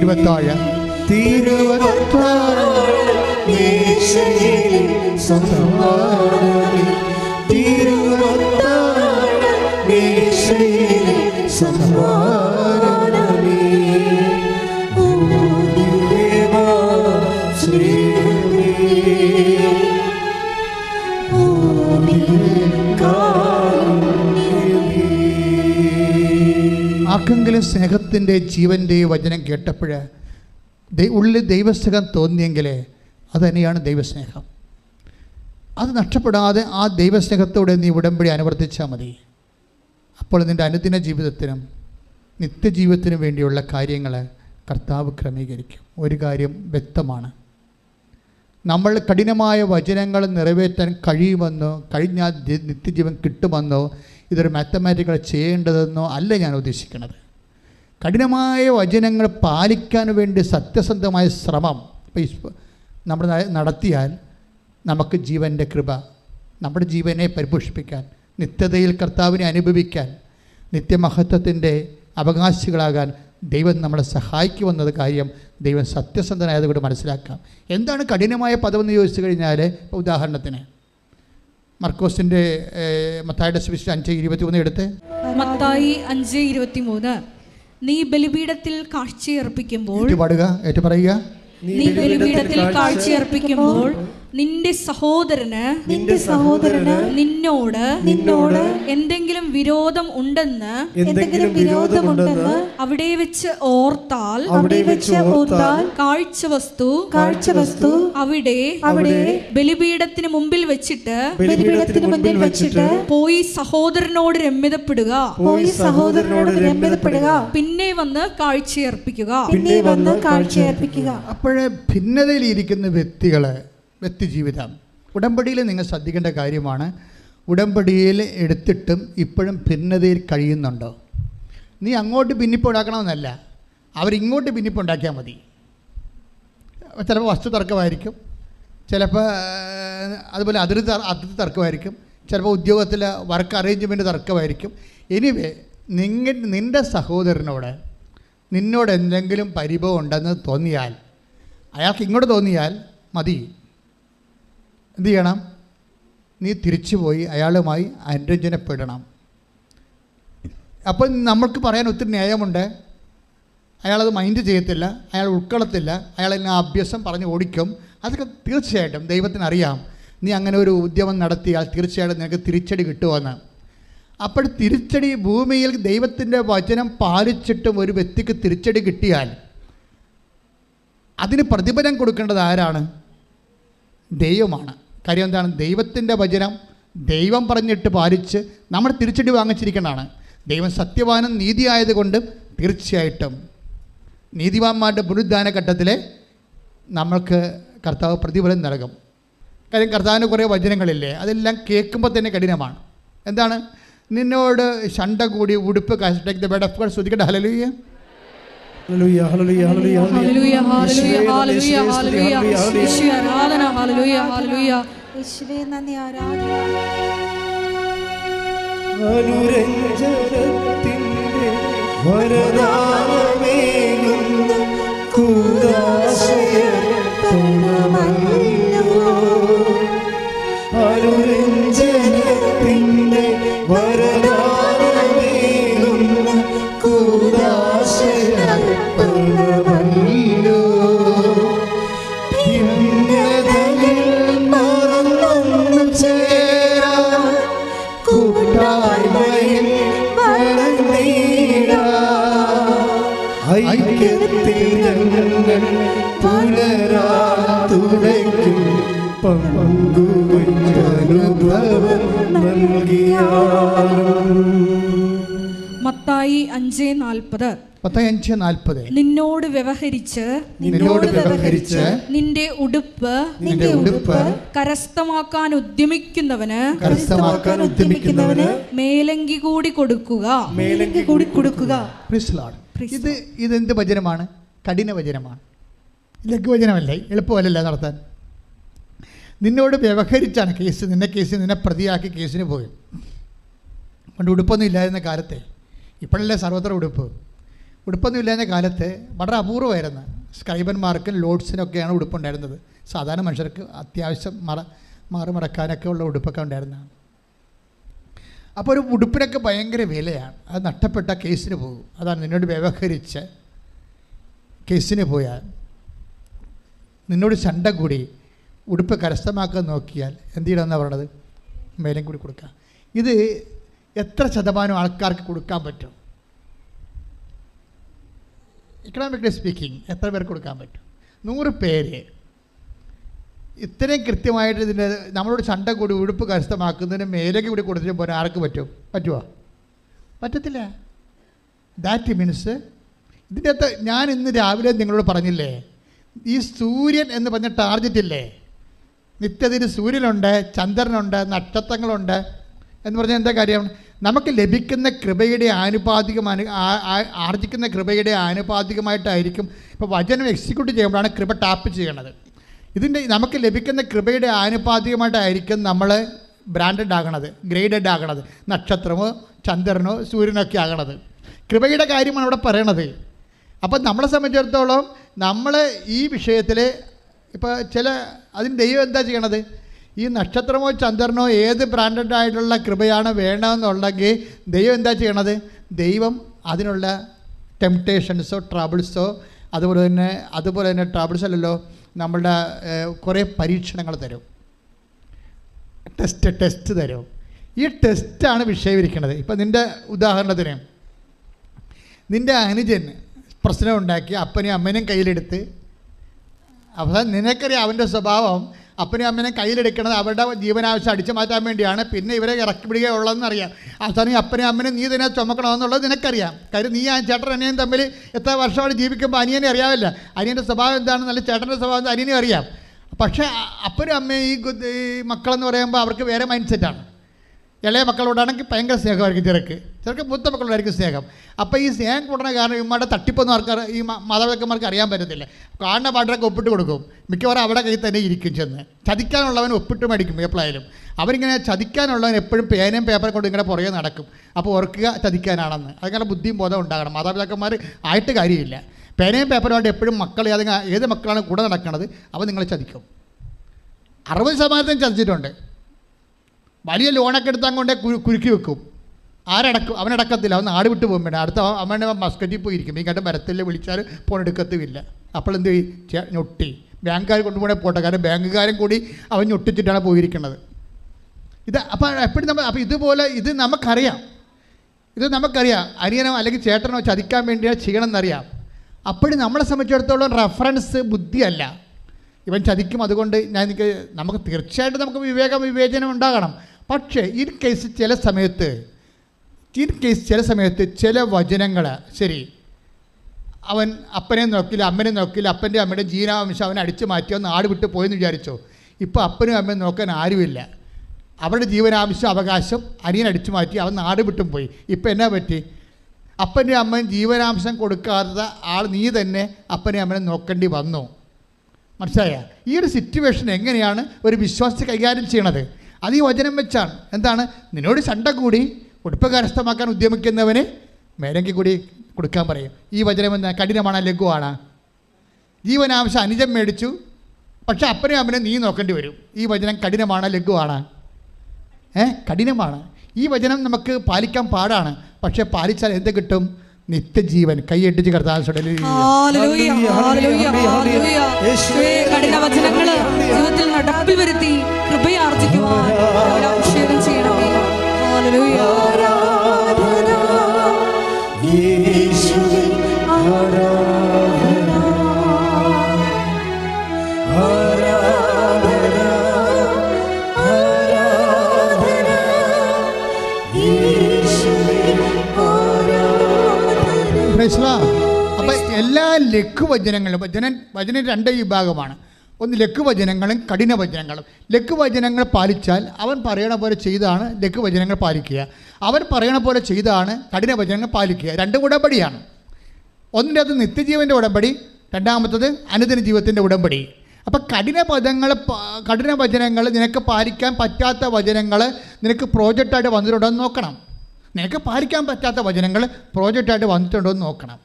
തിരുവത്താഴ ആർക്കെങ്കിലും സ്നേഹത്തിൻ്റെ ജീവൻ്റെ വചനം കേട്ടപ്പോൾ ഉള്ളിൽ ദൈവസ്നേഹം തോന്നിയെങ്കിൽ അത് തന്നെയാണ് ദൈവസ്നേഹം. അത് നഷ്ടപ്പെടാതെ ആ ദൈവസ്നേഹത്തോടെ നീ ഉടമ്പടി അനുവർത്തിച്ചാൽ മതി. അപ്പോൾ നിൻ്റെ അനുദിന ജീവിതത്തിനും നിത്യജീവിതത്തിനും വേണ്ടിയുള്ള കാര്യങ്ങൾ കർത്താവ് ക്രമീകരിക്കും. ഒരു കാര്യം വ്യക്തമാണ്, നമ്മൾ കഠിനമായ വചനങ്ങൾ നിറവേറ്റാൻ കഴിയുമെന്നോ കഴിഞ്ഞാൽ നിത്യജീവൻ കിട്ടുമെന്നോ ഇതൊരു മാത്തമാറ്റിക്കൽ ചെയ്യേണ്ടതെന്നോ അല്ല ഞാൻ ഉദ്ദേശിക്കുന്നത്. കഠിനമായ വചനങ്ങൾ പാലിക്കാൻ വേണ്ടി സത്യസന്ധമായ ശ്രമം നമ്മൾ നടത്തിയാൽ നമുക്ക് ജീവൻ്റെ കൃപ, നമ്മുടെ ജീവനെ പരിപോഷിപ്പിക്കാൻ, നിത്യതയിൽ കർത്താവിനെ അനുഭവിക്കാൻ, നിത്യമഹത്വത്തിൻ്റെ അവകാശികളാകാൻ ദൈവം നമ്മളെ സഹായിക്കുമെന്നത് കാര്യം ദൈവം സത്യസന്ധനായതുകൊണ്ട് മനസ്സിലാക്കാം. എന്താണ് കഠിനമായ പദമെന്ന് ചോദിച്ചു കഴിഞ്ഞാൽ, ഉദാഹരണത്തിന് മർക്കോസിൻ്റെ മത്തായിയുടെ സുവിശേഷം 5:23 എടുത്ത്. മത്തായി 5:23, നീ ബലിപീഠത്തിൽ കാഴ്ചയർപ്പിക്കുമ്പോൾ, പറയുക, നീ ബലിപീഠത്തിൽ കാഴ്ചയർപ്പിക്കുമ്പോൾ നിന്റെ സഹോദരന് നിന്നോട് എന്തെങ്കിലും വിരോധം ഉണ്ടെന്ന് അവിടെ വെച്ച് ഓർത്താൽ കാഴ്ചവസ്തു അവിടെ ബലിപീഠത്തിന് മുമ്പിൽ വെച്ചിട്ട് പോയി സഹോദരനോട് രമ്യതപ്പെടുക, പിന്നെ വന്ന് കാഴ്ചയർപ്പിക്കുക. അപ്പോഴേ ഭിന്നതയിലിരിക്കുന്ന വ്യക്തിജീവിതം ഉടമ്പടിയിൽ നിങ്ങൾ ശ്രദ്ധിക്കേണ്ട കാര്യമാണ്. ഉടമ്പടിയിൽ എടുത്തിട്ടും ഇപ്പോഴും ഭിന്നതയിൽ കഴിയുന്നുണ്ടോ? നീ അങ്ങോട്ട് ഭിന്നിപ്പുണ്ടാക്കണമെന്നല്ല, അവരിങ്ങോട്ട് ഭിന്നിപ്പുണ്ടാക്കിയാൽ മതി. ചിലപ്പോൾ വസ്തു തർക്കമായിരിക്കും, ചിലപ്പോൾ അതുപോലെ അതിർത്തി തർക്കമായിരിക്കും, ചിലപ്പോൾ ഉദ്യോഗത്തിൽ വർക്ക് അറേഞ്ച്മെൻറ്റ് തർക്കമായിരിക്കും. എനിവേ, നിൻ്റെ സഹോദരനോട് നിന്നോട് എന്തെങ്കിലും പരിഭവം ഉണ്ടെന്ന് തോന്നിയാൽ, അയാൾക്ക് ഇങ്ങോട്ട് തോന്നിയാൽ മതി, എന്തു ചെയ്യണം? നീ തിരിച്ചുപോയി അയാളുമായി അനുരഞ്ജനപ്പെടണം. അപ്പോൾ നമ്മൾക്ക് പറയാൻ ഒത്തിരി ന്യായമുണ്ട്. അയാളത് മൈൻഡ് ചെയ്യത്തില്ല, അയാൾ ഉൾക്കൊള്ളത്തില്ല, അയാൾ എന്നെ അഭ്യസം പറഞ്ഞ് ഓടിക്കും. അതൊക്കെ തീർച്ചയായിട്ടും ദൈവത്തിനറിയാം. നീ അങ്ങനെ ഒരു ഉദ്യമം നടത്തിയാൽ തീർച്ചയായിട്ടും നിനക്ക് തിരിച്ചടി കിട്ടുമെന്ന്. അപ്പോൾ തിരിച്ചടി, ഭൂമിയിൽ ദൈവത്തിൻ്റെ വചനം പാലിച്ചിട്ടും ഒരു വ്യക്തിക്ക് തിരിച്ചടി കിട്ടിയാൽ അതിന് പ്രതിഫലം കൊടുക്കേണ്ടത് ആരാണ്? ദൈവമാണ്. കാര്യം എന്താണ്? ദൈവത്തിൻ്റെ വചനം ദൈവം പറഞ്ഞിട്ട് പാലിച്ച് നമ്മൾ തിരിച്ചടി വാങ്ങിച്ചിരിക്കുന്നതാണ്. ദൈവം സത്യവാനും നീതിയായതുകൊണ്ട് തീർച്ചയായിട്ടും നീതിമാന്മാരുടെ പുനരുദ്ധാന ഘട്ടത്തിൽ നമ്മൾക്ക് കർത്താവ് പ്രതിഫലം നൽകും. കാര്യം കർത്താവിന് കുറേ വചനങ്ങളില്ലേ, അതെല്ലാം കേൾക്കുമ്പോൾ തന്നെ കഠിനമാണ്. എന്താണ്? നിന്നോട് ശണ്ട കൂടി ഉടുപ്പ് ശ്രദ്ധിക്കട്ടെ. ഹല്ലേലൂയ, ഹല്ലേലൂയ, ഹല്ലേലൂയ, ഹല്ലേലൂയ, ഹല്ലേലൂയ, ഹല്ലേലൂയ, ഹല്ലേലൂയ, ഹല്ലേലൂയ, യേശുവേ ആരാധന. ഹല്ലേലൂയ, ഹല്ലേലൂയ, യേശുവേ നന്ദി, ആരാധന. അനുരഞ്ജനത്തിൻ്റെ വരദാനമേകുന്ന കൂദാശയർപ്പണമല്ലോ. അനുരഞ്ജനത്തിൻ്റെ വരദാനമേകുന്ന കൂദാശയർപ്പണമല്ലോ. ഭിന്നതയിൽ മറന്നൊന്നു ചേരാൻ കൂട്ടായ്മയിൽ ഐക്യത്തിൽ ഞങ്ങൾ പുലരാത്തുടയ്ക്കും പങ്കുവയ്ക്കനുഭവം നൽകിയാലും. മത്തായി 5:40 നിന്നോട് വ്യവഹരിച്ച് നിന്റെ ഉടുപ്പ് കരസ്ഥമാക്കാൻ ഉദ്യമിക്കുന്നവന് മേലങ്കി കൂടി കൊടുക്കുക. ഇതെന്ത് വചനമാണ്? കഠിന വചനമാണ്, ലഘുവചനമല്ലേ, എളുപ്പമല്ലല്ല നടത്താൻ. നിന്നോട് വ്യവഹരിച്ചാണ് കേസ്. നിന്നെ പ്രതിയാക്കി കേസിന് പോയി. പണ്ട് ഉടുപ്പൊന്നും ഇല്ലായിരുന്ന കാലത്തെ, ഇപ്പോഴല്ലേ സർവത്ര ഉടുപ്പൊന്നും ഇല്ലായിരുന്ന കാലത്ത് വളരെ അപൂർവമായിരുന്നു. സ്ക്രൈബന്മാർക്കും ലോഡ്സിനൊക്കെയാണ് ഉടുപ്പുണ്ടായിരുന്നത്. സാധാരണ മനുഷ്യർക്ക് അത്യാവശ്യം മറക്കാനൊക്കെ ഉള്ള ഉടുപ്പൊക്കെ ഉണ്ടായിരുന്നതാണ്. അപ്പോൾ ഒരു ഉടുപ്പിനൊക്കെ ഭയങ്കര വിലയാണ്. അത് നഷ്ടപ്പെട്ട കേസിന് പോകും. അതാണ് നിന്നോട് വ്യവഹരിച്ച് കേസിന് പോയാൽ, നിന്നോട് ശണ്ട കൂടി ഉടുപ്പ് കരസ്ഥമാക്കാൻ നോക്കിയാൽ എന്ത് ചെയ്യണമെന്നാണ് പറയണത്? മേലും കൂടി കൊടുക്കുക. ഇത് എത്ര ശതമാനം ആൾക്കാർക്ക് കൊടുക്കാൻ പറ്റും? ഇക്കണോമിക്കലി സ്പീക്കിംഗ് എത്ര പേർക്ക് കൊടുക്കാൻ പറ്റും? 100 പേര് ഇത്രയും കൃത്യമായിട്ട് ഇതിൻ്റെ നമ്മളോട് ശണ്ട കൂടി ഉടുപ്പ് കരസ്ഥമാക്കുന്നതിന് മേലേക്ക് കൂടി കൊടുത്തിട്ട് പോരാൻ ആർക്ക് പറ്റുമോ? പറ്റത്തില്ല. ദാറ്റ് മീൻസ് ഇതിൻ്റെ അകത്ത് ഞാൻ ഇന്ന് രാവിലെ നിങ്ങളോട് പറഞ്ഞില്ലേ, ഈ സൂര്യൻ എന്ന് പറഞ്ഞ ടാർഗറ്റില്ലേ, നിത്യത്തിന് സൂര്യനുണ്ട്, ചന്ദ്രനുണ്ട്, നക്ഷത്രങ്ങളുണ്ട് എന്ന് പറഞ്ഞാൽ എന്താ കാര്യം? നമുക്ക് ലഭിക്കുന്ന കൃപയുടെ ആർജിക്കുന്ന കൃപയുടെ ആനുപാതികമായിട്ടായിരിക്കും. ഇപ്പോൾ വചനം എക്സിക്യൂട്ട് ചെയ്യുമ്പോഴാണ് കൃപ ടാപ്പ് ചെയ്യണത്. ഇതിൻ്റെ നമുക്ക് ലഭിക്കുന്ന കൃപയുടെ ആനുപാതികമായിട്ടായിരിക്കും നമ്മൾ ബ്രാൻഡഡ് ആകണത്, ഗ്രേഡഡ് ആകണത്, നക്ഷത്രമോ ചന്ദ്രനോ സൂര്യനൊക്കെ ആകണത്. കൃപയുടെ കാര്യമാണ് അവിടെ പറയണത്. അപ്പം നമ്മളെ സംബന്ധിച്ചിടത്തോളം നമ്മൾ ഈ വിഷയത്തിൽ ഇപ്പോൾ അതിന് ദൈവം എന്താ ചെയ്യണത്? ഈ നക്ഷത്രമോ ചന്ദ്രനോ ഏത് ബ്രാൻഡഡ് ആയിട്ടുള്ള കൃപയാണ് വേണമെന്നുണ്ടെങ്കിൽ ദൈവം എന്താ ചെയ്യണത്? ദൈവം അതിനുള്ള ടെംപ്റ്റേഷൻസോ ട്രബിൾസോ അതുപോലെ തന്നെ ട്രബിൾസ് അല്ലല്ലോ, നമ്മളുടെ കുറേ പരീക്ഷണങ്ങൾ തരും, ടെസ്റ്റ് തരും. ഈ ടെസ്റ്റാണ് വിഷയമിരിക്കുന്നത്. ഇപ്പം നിൻ്റെ ഉദാഹരണത്തിന് നിൻ്റെ അനുജൻ പ്രശ്നം ഉണ്ടാക്കി അപ്പനെയും അമ്മേനെയും കയ്യിലെടുത്ത്, അവസാനം നിനക്കറിയാം അവൻ്റെ സ്വഭാവം. അപ്പനെയും അമ്മേനെയും കയ്യിലെടുക്കണത് അവരുടെ ജീവനാവശ്യം അടിച്ചു മാറ്റാൻ വേണ്ടിയാണ്. പിന്നെ ഇവരെ ഇറക്കി വിടുകയുള്ളതെന്നറിയാം. അവസാനം അപ്പനെയും അമ്മേനെയും നീ തന്നെ ചുമക്കണമെന്നുള്ളത് നിനക്കറിയാം. കാര്യം നീ ആ ചേട്ടൻ അനിയനും തമ്മിൽ എത്ര വർഷമാണ് ജീവിക്കുമ്പോൾ അനിയനെ അറിയാവില്ല. അനിയൻ്റെ സ്വഭാവം എന്താണെന്നല്ല ചേട്ടൻ്റെ സ്വഭാവം എന്താ അനിയനും അറിയാം. പക്ഷേ അപ്പനും അമ്മയും ഈ മക്കളെന്ന് പറയുമ്പോൾ അവർക്ക് വേറെ മൈൻഡ് സെറ്റാണ്. ഇളയ മക്കളോടാണെങ്കിൽ ഭയങ്കര സ്നേഹമായിരിക്കും ചെറുക്ക് മൂത്ത മക്കളോടായിരിക്കും സ്നേഹം. അപ്പോൾ ഈ സ്നേഹം കൂടണ കാരണം ഇമ്മയുടെ തട്ടിപ്പൊന്നും ഈ മാതാപിതാക്കന്മാർക്ക് അറിയാൻ പറ്റത്തില്ല. കാണുന്ന പാട്ടൊക്കെ ഒപ്പിട്ട് കൊടുക്കും. മിക്കവാറും അവിടെ കയ്യിൽ തന്നെ ഇരിക്കും. ചെന്ന് ചതിക്കാനുള്ളവൻ ഒപ്പിട്ട് മേടിക്കും. എപ്പോഴായാലും അവരിങ്ങനെ ചതിക്കാനുള്ളവൻ എപ്പോഴും പേനയും പേപ്പറും കൊണ്ട് ഇങ്ങനെ പുറകെ നടക്കും. അപ്പോൾ ഓർക്കുക ചതിക്കാനാണെന്ന്. അതിങ്ങനെ ബുദ്ധിയും ബോധം ഉണ്ടാകണം. മാതാപിതാക്കന്മാർ ആയിട്ട് കാര്യമില്ല. പേനയും പേപ്പറുമായിട്ട് എപ്പോഴും മക്കൾ ഏത് മക്കളാണ് കൂടെ നടക്കുന്നത് അവൻ നിങ്ങളെ ചതിക്കും. 60% ചതിച്ചിട്ടുണ്ട്. വലിയ ലോണൊക്കെ എടുത്ത് അങ്ങോട്ടേ കുരുക്കി വെക്കും. ആരടക്കും? അവനടക്കത്തില്ല, അവൻ നാട് വിട്ട് പോകും. വേണ്ട അടുത്ത അവനെ മസ്കറ്റിൽ പോയിരിക്കും. ഈ കണ്ട് മരത്തിൽ വിളിച്ചാൽ ഫോൺ എടുക്കത്തുമില്ല. അപ്പോൾ എന്ത് ഞൊട്ടി ബാങ്കുകാർ കൊണ്ടുപോകണേ പോട്ടെ, കാരണം ബാങ്കുകാരും കൂടി അവൻ ഞൊട്ടിച്ചിട്ടാണ് പോയിരിക്കുന്നത്. ഇത് അപ്പോൾ എപ്പോഴും അപ്പോൾ ഇതുപോലെ ഇത് നമുക്കറിയാം, അനിയനോ അല്ലെങ്കിൽ ചേട്ടനോ ചതിക്കാൻ വേണ്ടിയാണ് ചെയ്യണമെന്നറിയാം. അപ്പോഴും നമ്മളെ സംബന്ധിച്ചിടത്തോളം റെഫറൻസ് ബുദ്ധിയല്ല. ഇവൻ ചതിക്കും, അതുകൊണ്ട് നമുക്ക് തീർച്ചയായിട്ടും നമുക്ക് വിവേചനം ഉണ്ടാകണം. പക്ഷേ ഈ കേസ് ചില സമയത്ത് ചില വചനങ്ങൾ ശരി, അവൻ അപ്പനെ നോക്കില്ല, അമ്മനെ നോക്കില്ല, അപ്പൻ്റെ അമ്മയുടെ ജീവനാംശം അവനെ അടിച്ചു മാറ്റിയോ, നാട് വിട്ട് പോയെന്ന് വിചാരിച്ചോ. ഇപ്പോൾ അപ്പനും അമ്മയും നോക്കാൻ ആരുമില്ല. അവരുടെ ജീവനാംശം അവകാശം അനിയൻ അടിച്ചു മാറ്റി, അവൻ നാട് വിട്ടും പോയി. ഇപ്പം എന്നാ പറ്റി? അപ്പൻ്റെ അമ്മയും ജീവനാംശം കൊടുക്കാത്ത ആൾ നീ തന്നെ അപ്പനെയും അമ്മനെ നോക്കേണ്ടി വന്നു. മനസ്സിലായ? ഈ ഒരു സിറ്റുവേഷൻ എങ്ങനെയാണ് ഒരു വിശ്വാസി കൈകാര്യം ചെയ്യണത്? അത് ഈ വചനം വെച്ചാണ്. എന്താണ്? നിന്നോട് ചണ്ട കൂടി ഉടുപ്പ് കരസ്ഥമാക്കാൻ ഉദ്യമിക്കുന്നവന് മേലെങ്കിൽ കൂടി കൊടുക്കാൻ പറയും. ഈ വചനം എന്താ? കഠിനമാണ്, ലഘുവാണ്? ജീവനാംശം അനുജം മേടിച്ചു, പക്ഷെ അപ്പനെയും അമ്മനെ നീ നോക്കേണ്ടി വരും. ഈ വചനം കഠിനമാണ്, ലഘുവാണ്? കഠിനമാണ്. ഈ വചനം നമുക്ക് പാലിക്കാൻ പാടാണ്, പക്ഷെ പാലിച്ചാൽ എന്ത് കിട്ടും? നിത്യജീവൻ. കൈയെട്ടിച്ച് കർത്താവിനെ കഠിന വചനങ്ങള് ജീവിതത്തിൽ നടപ്പിൽ വരുത്തി കൃപയാർജിക്കുവാൻ അഭിഷേകം ചെയ്യണമേ. ഹല്ലേലൂയ. അപ്പം എല്ലാ ലഘുവചനങ്ങളും വചനം രണ്ട് വിഭാഗമാണ്. ഒന്ന് ലഘുവചനങ്ങളും കഠിനവചനങ്ങളും. ലഘുവചനങ്ങൾ പാലിച്ചാൽ അവൻ പറയണ പോലെ ചെയ്താണ് ലഘുവചനങ്ങൾ പാലിക്കുക, അവൻ പറയണ പോലെ ചെയ്താണ് കഠിനവചനങ്ങൾ പാലിക്കുക. രണ്ടും ഉടമ്പടിയാണ്. ഒന്നിൻ്റെ അത് നിത്യജീവൻ്റെ ഉടമ്പടി, രണ്ടാമത്തത് അനുദിന ജീവിതത്തിൻ്റെ ഉടമ്പടി. അപ്പം കഠിനവചനങ്ങൾ നിനക്ക് പാലിക്കാൻ പറ്റാത്ത വചനങ്ങൾ നിനക്ക് പ്രോജക്റ്റായിട്ട് വന്നിട്ടുണ്ടോ എന്ന് നോക്കണം. നിനക്ക് പാലിക്കാൻ പറ്റാത്ത വചനങ്ങൾ പ്രോജക്റ്റായിട്ട് വന്നിട്ടുണ്ടോ എന്ന് നോക്കണം.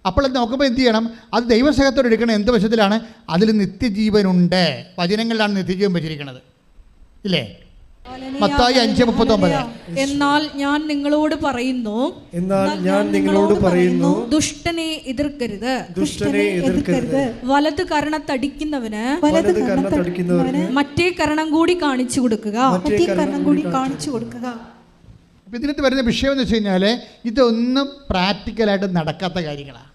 അപ്പോൾ അത് നോക്കുമ്പോൾ എന്ത് ചെയ്യണം? അത് ദൈവസ്നേഹത്തോടെ എടുക്കണം. എന്ത് വശത്തിലാണ്? അതിൽ നിത്യജീവനുണ്ട്. വചനങ്ങളിലാണ് നിത്യജീവൻ വെച്ചിരിക്കുന്നത്, ഇല്ലേ? മത്തായി 5:39. എന്നാൽ ഞാൻ നിങ്ങളോട് പറയുന്നു, ദുഷ്ടനെ എതിർക്കരുത്, വലത് കരണത്തടിക്കുന്നവന് മറ്റേ കരണം കൂടി കാണിച്ചു കൊടുക്കുക. അപ്പോൾ ഇതിനകത്ത് വരുന്ന വിഷയം എന്ന് വെച്ച് കഴിഞ്ഞാൽ ഇതൊന്നും പ്രാക്ടിക്കലായിട്ട് നടക്കാത്ത കാര്യങ്ങളാണ്.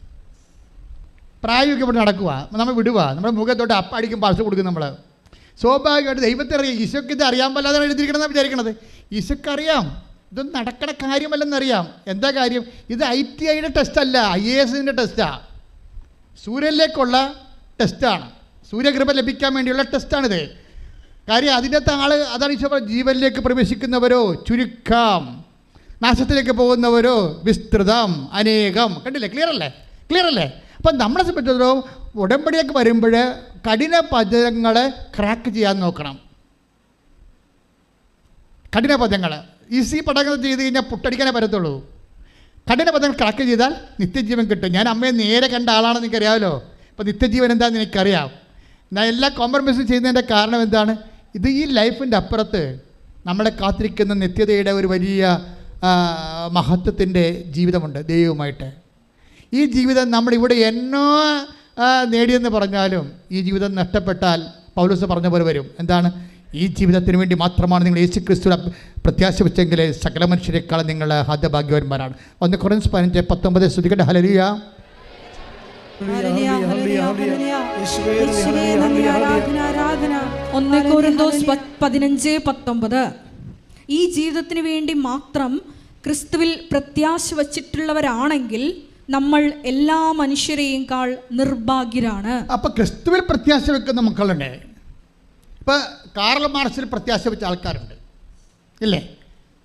പ്രായോഗികമായിട്ട് നടക്കുക, നമ്മൾ വിടുക, നമ്മുടെ മുഖത്തോട്ട് അടിക്കും പാർസൽ കൊടുക്കും. നമ്മൾ സ്വാഭാവികമായിട്ട് ദൈവത്തെ അറിയാം. ഈശോയ്ക്ക് ഇത് അറിയാൻ പാടില്ലാതെ എഴുതിയിരിക്കണമെന്നാണ് വിചാരിക്കണത്. ഈശോയ്ക്ക് അറിയാം ഇതൊന്നും നടക്കണ കാര്യമല്ലെന്നറിയാം. എന്താ കാര്യം? ഇത് ITIയുടെ ടെസ്റ്റല്ല, IASന്റെ ടെസ്റ്റാണ്. സൂര്യനിലേക്കുള്ള ടെസ്റ്റാണ്, സൂര്യകൃപ ലഭിക്കാൻ വേണ്ടിയുള്ള ടെസ്റ്റാണിത്. കാര്യം അതിൻ്റെ അതാണ് ഈശോ ജീവനിലേക്ക് പ്രവേശിക്കുന്നവരോ ചുരുക്കം, നാശത്തിലേക്ക് പോകുന്നവരോ വിസ്തൃതം, അനേകം. കണ്ടില്ലേ? ക്ലിയർ അല്ലേ? അപ്പം നമ്മളെ സംബന്ധിച്ചിടത്തോളം ഉടമ്പടിയൊക്കെ വരുമ്പോൾ കഠിന പദങ്ങളെ ക്രാക്ക് ചെയ്യാൻ നോക്കണം. കഠിന പദങ്ങൾ ഈസി പദങ്ങൾ ചെയ്ത് കഴിഞ്ഞാൽ പുട്ടടിക്കാനേ പറ്റത്തുള്ളൂ. കഠിന പദങ്ങൾ ക്രാക്ക് ചെയ്താൽ നിത്യജീവൻ കിട്ടും. ഞാൻ അമ്മയെ നേരെ കണ്ട ആളാണെന്ന് എനിക്കറിയാമല്ലോ. അപ്പോൾ നിത്യജീവൻ എന്താണെന്ന് എനിക്കറിയാം. ഞാൻ എല്ലാ കോംപ്രമൈസും ചെയ്യുന്നതിൻ്റെ കാരണം എന്താണ്? ഇത് ഈ ലൈഫിൻ്റെ അപ്പുറത്ത് നമ്മളെ കാത്തിരിക്കുന്ന നിത്യതയുടെ ഒരു വലിയ മഹത്വത്തിൻ്റെ ജീവിതമുണ്ട് ദൈവവുമായിട്ട്. ഈ ജീവിതം നമ്മളിവിടെ എന്നോ നേടിയെന്ന് പറഞ്ഞാലും ഈ ജീവിതം നഷ്ടപ്പെട്ടാൽ പൗലോസ് പറഞ്ഞ പോലെ വരും. എന്താണ്? ഈ ജീവിതത്തിന് വേണ്ടി മാത്രമാണ് നിങ്ങൾ യേശുക്രിസ്തുവിനെ പ്രത്യാശ വെച്ചെങ്കിൽ സകല മനുഷ്യരെക്കാളും നിങ്ങൾ ഹതഭാഗ്യവാന്മാരാണ്. 1 കൊരിന്ത്യർ 15:19 സ്തുതിക്കട്ടെ. ഹല്ലേലൂയ. കൊരിന്തോസ് 15:19 ഈ ജീവിതത്തിന് വേണ്ടി മാത്രം ക്രിസ്തുവിൽ പ്രത്യാശ വച്ചിട്ടുള്ളവരാണെങ്കിൽ നമ്മൾ എല്ലാ മനുഷ്യരെയും കാൾ നിർഭാഗ്യരാണ്. അപ്പൊ ക്രിസ്തുവിൽ പ്രത്യാശ വെക്കുന്ന മക്കളുണ്ട്. ഇപ്പൊ കാർൽ മാർക്സിൽ പ്രത്യാശ വെച്ച ആൾക്കാരുണ്ട്, ഇല്ലേ?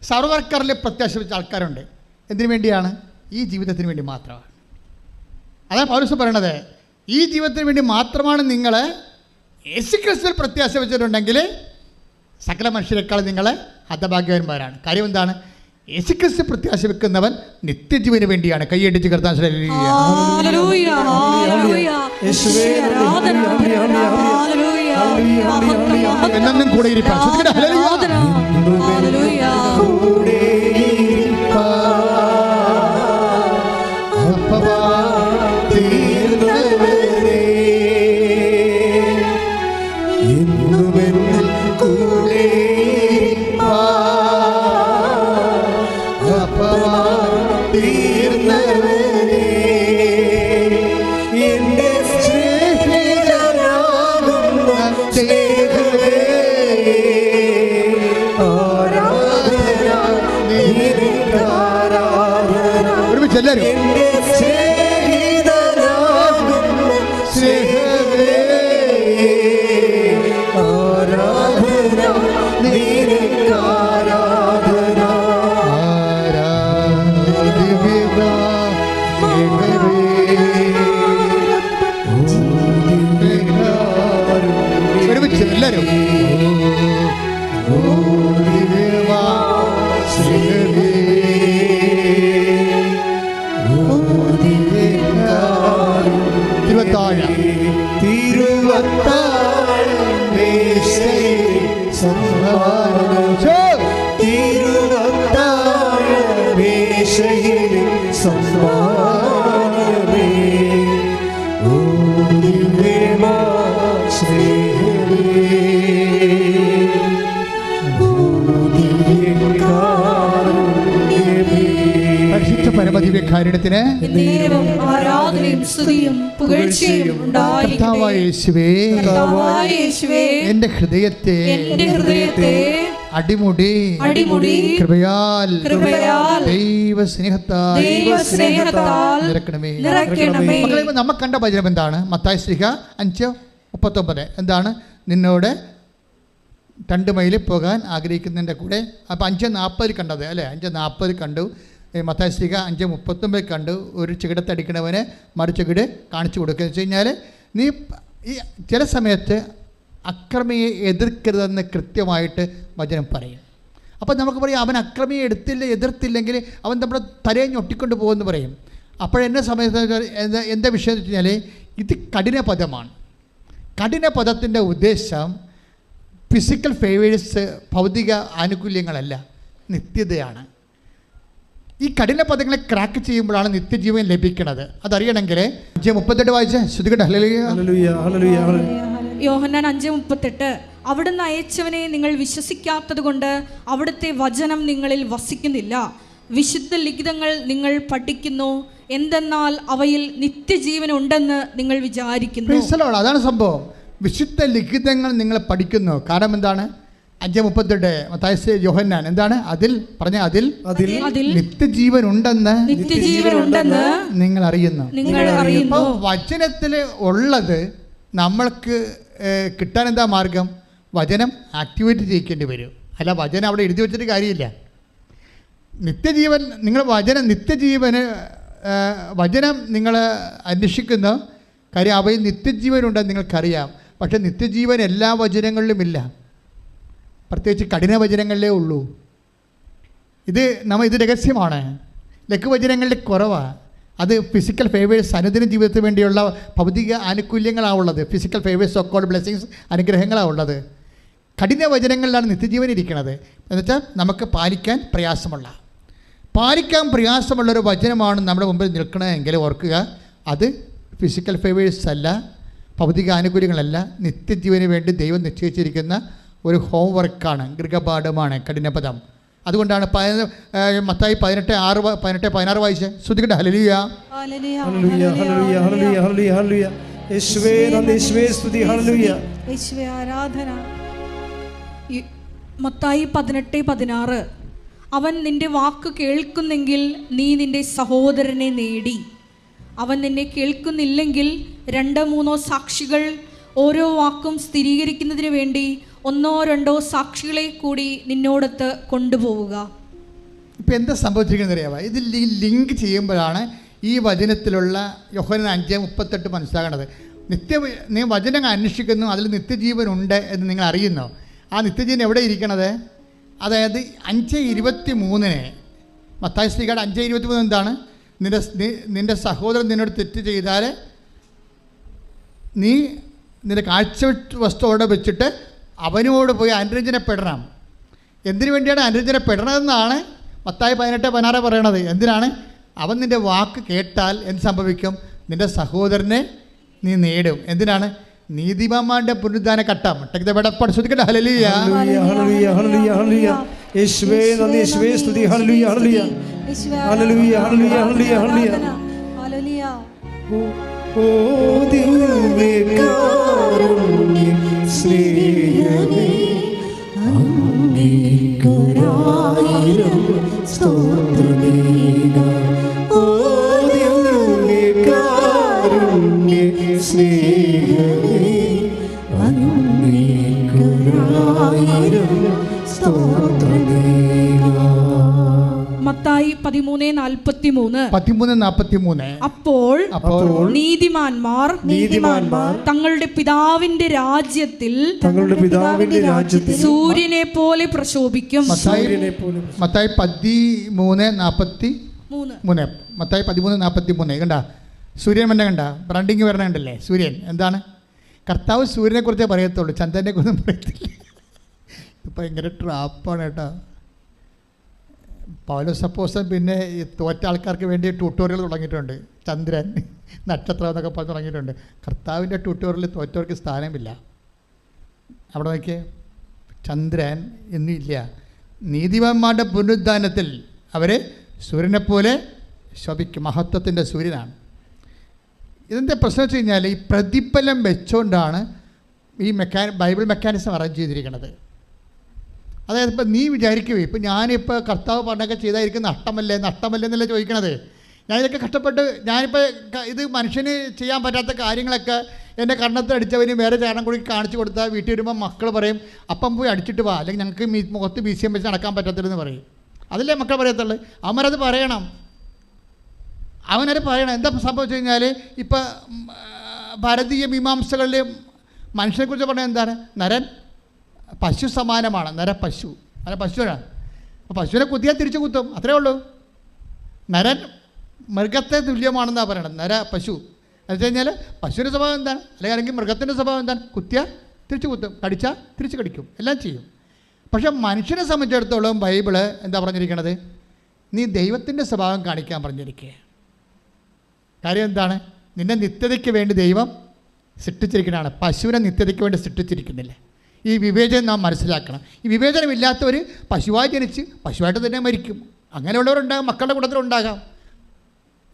സർവർക്കറിൽ പ്രത്യാശ വെച്ച ആൾക്കാരുണ്ട്. എന്തിനു വേണ്ടിയാണ്? ഈ ജീവിതത്തിന് വേണ്ടി മാത്രമാണ്. അതാണ് പൗലോസ് പറയണത്. ഈ ജീവിതത്തിന് വേണ്ടി മാത്രമാണ് നിങ്ങൾ യേശുക്രിസ്തുവിൽ പ്രത്യാശ വെച്ചിട്ടുണ്ടെങ്കിൽ സകല മനുഷ്യരെക്കാൾ നിങ്ങൾ ഹതഭാഗ്യവാന്മാരാണ്. കാര്യം എന്താണ്? യേശുക്രിസ്തു പ്രത്യാശ വെക്കുന്നവൻ നിത്യജീവന് വേണ്ടിയാണ്. കൈയടിച്ച് കർത്താൻ എന്നും കൂടെ ഇരിപ്പാണ്. ഹല്ലേലൂയ. കൂടെ തീർന്നവരേ, എന്നുമെന്നും കൂടെ തീർന്നവരേ, എന്റെ സ്നേഹിതനാകുന്ന സ്നേഹമേ, ആരാധന നിനക്ക് ആരാധന. ഒരുമിച്ച് എല്ലാവരും എന്റെ സ്നേഹിതനാകുന്ന സ്നേഹമേ, ആരാധന നിനക്ക് ആരാധന. ഒരുമിച്ച് എല്ലാവരും പരമദിവ്യകാരുണ്യത്തിന് ആരാധനയും സ്തുതിയും പുകഴ്ചയും കർത്താവായ യേശുവേ, എന്റെ ഹൃദയത്തെ അടിമുടി കൃപയാൽ ദൈവസ്നേഹത്താൽ നിറക്കണമേ. മക്കളെ, നമ്മൾ കണ്ട വചനം എന്താണ്? മത്തായി ശ്ലീഹ 5:39. എന്താണ്? നിന്നോട് 2 മൈൽ പോകാൻ ആഗ്രഹിക്കുന്നതിൻ്റെ കൂടെ. അപ്പോൾ 5:40 കണ്ടത് അല്ലേ? 5:40 കണ്ടു. മത്തായി ശ്ലീഹ 5:39 കണ്ടു. ഒരു ചികിടത്തടിക്കണവന് മറു ചികിട് കാണിച്ചു കൊടുക്കുക എന്ന് വെച്ച് കഴിഞ്ഞാൽ, നീ ഈ ചില സമയത്ത് അക്രമിയെ എതിർക്കരുതെന്ന് കൃത്യമായിട്ട് വചനം പറയും. അപ്പം നമുക്ക് പറയും, അവൻ അക്രമിയെ എതിർത്തില്ലെങ്കിൽ അവൻ നമ്മുടെ തലയെ ഞൊട്ടിക്കൊണ്ട് പോകുമെന്ന് പറയും. അപ്പോഴെന്നെ സമയത്ത് എന്താ വിഷയം എന്ന് വെച്ച് കഴിഞ്ഞാൽ, ഇത് കഠിന പദമാണ്. കഠിന പദത്തിൻ്റെ ഉദ്ദേശം ഫിസിക്കൽ ഫേവേഴ്സ്, ഭൗതിക ആനുകൂല്യങ്ങളല്ല, നിത്യതയാണ്. ഈ കഠിന പദങ്ങളെ ക്രാക്ക് ചെയ്യുമ്പോഴാണ് നിത്യജീവൻ ലഭിക്കുന്നത്. അതറിയണമെങ്കിൽ 5:38 വായിച്ച് ശ്രുതികട്ടെ. ഹല്ലേലൂയ, ഹല്ലേലൂയ, ഹല്ലേലൂയ. യോഹന്നാൻ 5:38. അവിടുന്ന് അയച്ചവനെ നിങ്ങൾ വിശ്വസിക്കാത്തത് കൊണ്ട് അവിടുത്തെ വചനം നിങ്ങളിൽ വസിക്കുന്നില്ല. വിശുദ്ധ ലിഖിതങ്ങൾ നിങ്ങൾ പഠിക്കുന്നു, എന്തെന്നാൽ അവയിൽ നിത്യജീവൻ ഉണ്ടെന്ന് നിങ്ങൾ വിചാരിക്കുന്നു. അതാണ് സംഭവം. വിശുദ്ധ ലിഖിതങ്ങൾ നിങ്ങൾ പഠിക്കുന്നു. കാരണം എന്താണ്? 5:38 മത്തായി യോഹന്നാൻ എന്താണ്? അതിൽ നിത്യജീവൻ ഉണ്ടെന്ന് നിങ്ങൾ അറിയുന്നു. അപ്പോൾ വചനത്തിൽ ഉള്ളത് നമ്മൾക്ക് കിട്ടാൻ എന്താ മാർഗം? വചനം ആക്ടിവേറ്റ് ചെയ്യിക്കേണ്ടി വരും. അല്ല, വചനം അവിടെ എഴുതി വെച്ചിട്ട് കാര്യമില്ല. നിത്യജീവൻ നിങ്ങൾ നിത്യജീവന് വചനം നിങ്ങൾ അന്വേഷിക്കുന്ന കാര്യം, അവയിൽ നിത്യജീവനുണ്ടെന്ന് നിങ്ങൾക്കറിയാം. പക്ഷേ നിത്യജീവൻ എല്ലാ വചനങ്ങളിലുമില്ല, പ്രത്യേകിച്ച് കഠിന വചനങ്ങളിലേ ഉള്ളൂ. ഇത് രഹസ്യമാണ്. ലഘുവചനങ്ങളുടെ കുറവാണ്. അത് ഫിസിക്കൽ ഫേവേഴ്സ്, അനുദിന ജീവിതത്തിന് വേണ്ടിയുള്ള ഭൗതിക ആനുകൂല്യങ്ങളാണ് ഉള്ളത്. ഫിസിക്കൽ ഫേവേഴ്സ്, സോക്കോൾഡ് ബ്ലെസ്സിങ്സ്, അനുഗ്രഹങ്ങളാണ് ഉള്ളത്. കഠിന വചനങ്ങളിലാണ് നിത്യജീവൻ ഇരിക്കുന്നത്. എന്നുവെച്ചാൽ നമുക്ക് പാലിക്കാൻ പ്രയാസമുള്ളൊരു വചനമാണ് നമ്മുടെ മുമ്പിൽ നിൽക്കണമെങ്കിൽ ഓർക്കുക, അത് ഫിസിക്കൽ ഫേവേഴ്സ് അല്ല, ഭൗതിക ആനുകൂല്യങ്ങളല്ല, നിത്യജീവന് വേണ്ടി ദൈവം നിശ്ചയിച്ചിരിക്കുന്ന ഒരു ഹോംവർക്കാണ്, ഗൃഹപാഠമാണ് കഠിനപദം. അതുകൊണ്ടാണ് മത്തായി 18:16 വായിച്ച് ശ്രുതികട്ടെ. ഹല്ലേലൂയ, ഹല്ലേലൂയ, ഹല്ലേലൂയ, ഹല്ലേലൂയ, ഹല്ലേലൂയ. യേശുവേ നന്ദി, യേശുവേ സ്തുതി, ഹല്ലേലൂയ, യേശുവേ ആരാധന. മത്തായി 18:16. അവൻ നിന്റെ വാക്ക് കേൾക്കുന്നെങ്കിൽ നീ നിന്റെ സഹോദരനെ നേടി. അവൻ നിന്നെ കേൾക്കുന്നില്ലെങ്കിൽ 2-3 സാക്ഷികൾ ഓരോ വാക്കും സ്ഥിരീകരിക്കുന്നതിന് വേണ്ടി 1-2 സാക്ഷികളെ കൂടി നിന്നോടൊത്ത് കൊണ്ടുപോവുക. ഇപ്പം എന്താ സംഭവിച്ചിരിക്കുന്നത് അറിയാമോ? ഇത് ലിങ്ക് ചെയ്യുമ്പോഴാണ് ഈ വചനത്തിലുള്ള യോഹന്നാൻ 5:38 മനസ്സിലാകണത്. നീ വചനം അന്വേഷിക്കുന്നു, അതിൽ നിത്യജീവനുണ്ട് എന്ന് നിങ്ങൾ അറിയുന്നു. ആ നിത്യജീവൻ എവിടെ ഇരിക്കണത്? അതായത് 5:23 മത്തായി ശ്ലീഹയുടെ 5:23 എന്താണ്? നിൻ്റെ സഹോദരൻ നിന്നോട് തെറ്റ് ചെയ്താൽ നീ നിൻ്റെ കാഴ്ച വസ്തു അവിടെ വെച്ചിട്ട് അവനോട് പോയി അനുരഞ്ജനപ്പെടണം. എന്തിനു വേണ്ടിയാണ് അനുരഞ്ജനപ്പെടണമെന്നാണ് മത്തായി 18:16 പറയണത്. എന്തിനാണ്? അവൻ നിൻ്റെ വാക്ക് കേട്ടാൽ എന്ത് സംഭവിക്കും? നിൻ്റെ സഹോദരനെ നീ നേടും. എന്തിനാണ്? നീതിമാന്മാരുടെ പുനരുദ്ധാന ഘട്ടം. ശ്രദ്ധിക്കട്ടെ. ഹല്ലേലൂയ, ഹല്ലേലൂയ, ഹല്ലേലൂയ, ഹല്ലേലൂയ. യേശുവേ നന്ദി, യേശുവേ സ്തുതി. ഹല്ലേലൂയ, ഹല്ലേലൂയ, ഹല്ലേലൂയ, ഹല്ലേലൂയ, ഹല്ലേലൂയ, ഹല്ലേലൂയ. ഓ ദിവ്യകാരുണ്യ സ്നേഹമേ, അങ്ങേക്കൊരായിരം സ്തോത്രമേകാം. ഓ ദിവ്യകാരുണ്യ സ്നേഹമേ, അങ്ങേക്കൊരായിരം സ്തോത്രമേകാം. മത്തായി 13:43. അപ്പോൾ നീതിമാന്മാർ തങ്ങളുടെ പിതാവിന്റെ രാജ്യത്തിൽ സൂര്യനെ പോലെ പ്രശോഭിക്കും. മത്തായി 13:43 കണ്ട, സൂര്യൻ വന്നെ കണ്ട, ബ്രാൻഡിങ് വരണുണ്ടല്ലേ സൂര്യൻ. എന്താണ്? കർത്താവ് സൂര്യനെ കുറിച്ചേ പറയത്തുള്ളൂ, ചന്ദ്രനെ കുറിച്ചും പറയത്തില്ല. ഇപ്പം ഭയങ്കര ട്രാപ്പാണ് കേട്ടോ. പൗലോസ് അപ്പോസ്തലൻ പിന്നെ ഈ തോറ്റ ആൾക്കാർക്ക് വേണ്ടി ട്യൂട്ടോറിയൽ തുടങ്ങിയിട്ടുണ്ട്. ചന്ദ്രൻ, നക്ഷത്രം എന്നൊക്കെ പറഞ്ഞ് തുടങ്ങിയിട്ടുണ്ട്. കർത്താവിൻ്റെ ട്യൂട്ടോറിയലിൽ തോറ്റവർക്ക് സ്ഥാനമില്ല. അവിടെ നോക്കിയേ, ചന്ദ്രൻ എന്നില്ല. നീതിമാന്മാരുടെ പുനരുദ്ധാനത്തിൽ അവർ സൂര്യനെപ്പോലെ ശോഭിക്കും. മഹത്വത്തിൻ്റെ സൂര്യനാണ്. ഇതിൻ്റെ പ്രശ്നം വെച്ച് കഴിഞ്ഞാൽ ഈ പ്രതിഫലം വെച്ചുകൊണ്ടാണ് ഈ ബൈബിൾ മെക്കാനിസം അറേഞ്ച് ചെയ്തിരിക്കുന്നത്. അതായത് ഇപ്പം നീ വിചാരിക്കുമോ, ഇപ്പം ഞാനിപ്പോൾ കർത്താവ് പറഞ്ഞൊക്കെ ചെയ്തായിരിക്കും നഷ്ടമല്ലേ എന്നല്ലേ ചോദിക്കണത്. ഞാനിതൊക്കെ കഷ്ടപ്പെട്ട് ഞാനിപ്പോൾ ഇത് മനുഷ്യന് ചെയ്യാൻ പറ്റാത്ത കാര്യങ്ങളൊക്കെ എൻ്റെ കർണത്തിലടിച്ചവന് വേറെ ചാരണം കൂടി കാണിച്ചു കൊടുത്താൽ വീട്ടിൽ വരുമ്പോൾ മക്കൾ പറയും അപ്പം പോയി അടിച്ചിട്ട് വാ, അല്ലെങ്കിൽ ഞങ്ങൾക്ക് മുഖത്ത് BCM വെച്ച് നടക്കാൻ പറ്റത്തില്ലെന്ന് പറയും. അതല്ലേ മക്കൾ പറയത്തുള്ളൂ. അവനത് പറയണം. എന്താ സംഭവിച്ചു കഴിഞ്ഞാൽ ഇപ്പം ഭാരതീയ മീമാംസകളിൽ മനുഷ്യനെക്കുറിച്ച് പറഞ്ഞാൽ എന്താണ്? നരൻ പശു സമാനമാണ്. പശുവാണ്. അപ്പോൾ പശുവിനെ കുത്തിയാൽ തിരിച്ചു കുത്തും, അത്രേ ഉള്ളൂ. നരൻ മൃഗത്തെ തുല്യമാണെന്നാണ് പറയണത്. പശു എന്ന് വെച്ച് കഴിഞ്ഞാൽ പശുവിൻ്റെ സ്വഭാവം എന്താണ്? അല്ലെങ്കിൽ മൃഗത്തിൻ്റെ സ്വഭാവം എന്താണ്? കുത്തിയാൽ തിരിച്ചു കുത്തും, കടിച്ചാൽ തിരിച്ച് കടിക്കും, എല്ലാം ചെയ്യും. പക്ഷെ മനുഷ്യനെ സംബന്ധിച്ചിടത്തോളം ബൈബിള് എന്താ പറഞ്ഞിരിക്കണത്? നീ ദൈവത്തിൻ്റെ സ്വഭാവം കാണിക്കാൻ പറഞ്ഞിരിക്കുക. കാര്യം എന്താണ്? നിന്നെ നിത്യതയ്ക്ക് വേണ്ടി ദൈവം സൃഷ്ടിച്ചിരിക്കുന്നതാണ്. പശുവിനെ നിത്യതയ്ക്ക് വേണ്ടി സൃഷ്ടിച്ചിരിക്കുന്നില്ല. ഈ വിവേചനം നാം മനസ്സിലാക്കണം. ഈ വിവേചനമില്ലാത്തവർ പശുവായി ജനിച്ച് പശുവായിട്ട് തന്നെ മരിക്കും. അങ്ങനെയുള്ളവരുണ്ടാകും, മക്കളുടെ കൂട്ടത്തിലുണ്ടാകാം.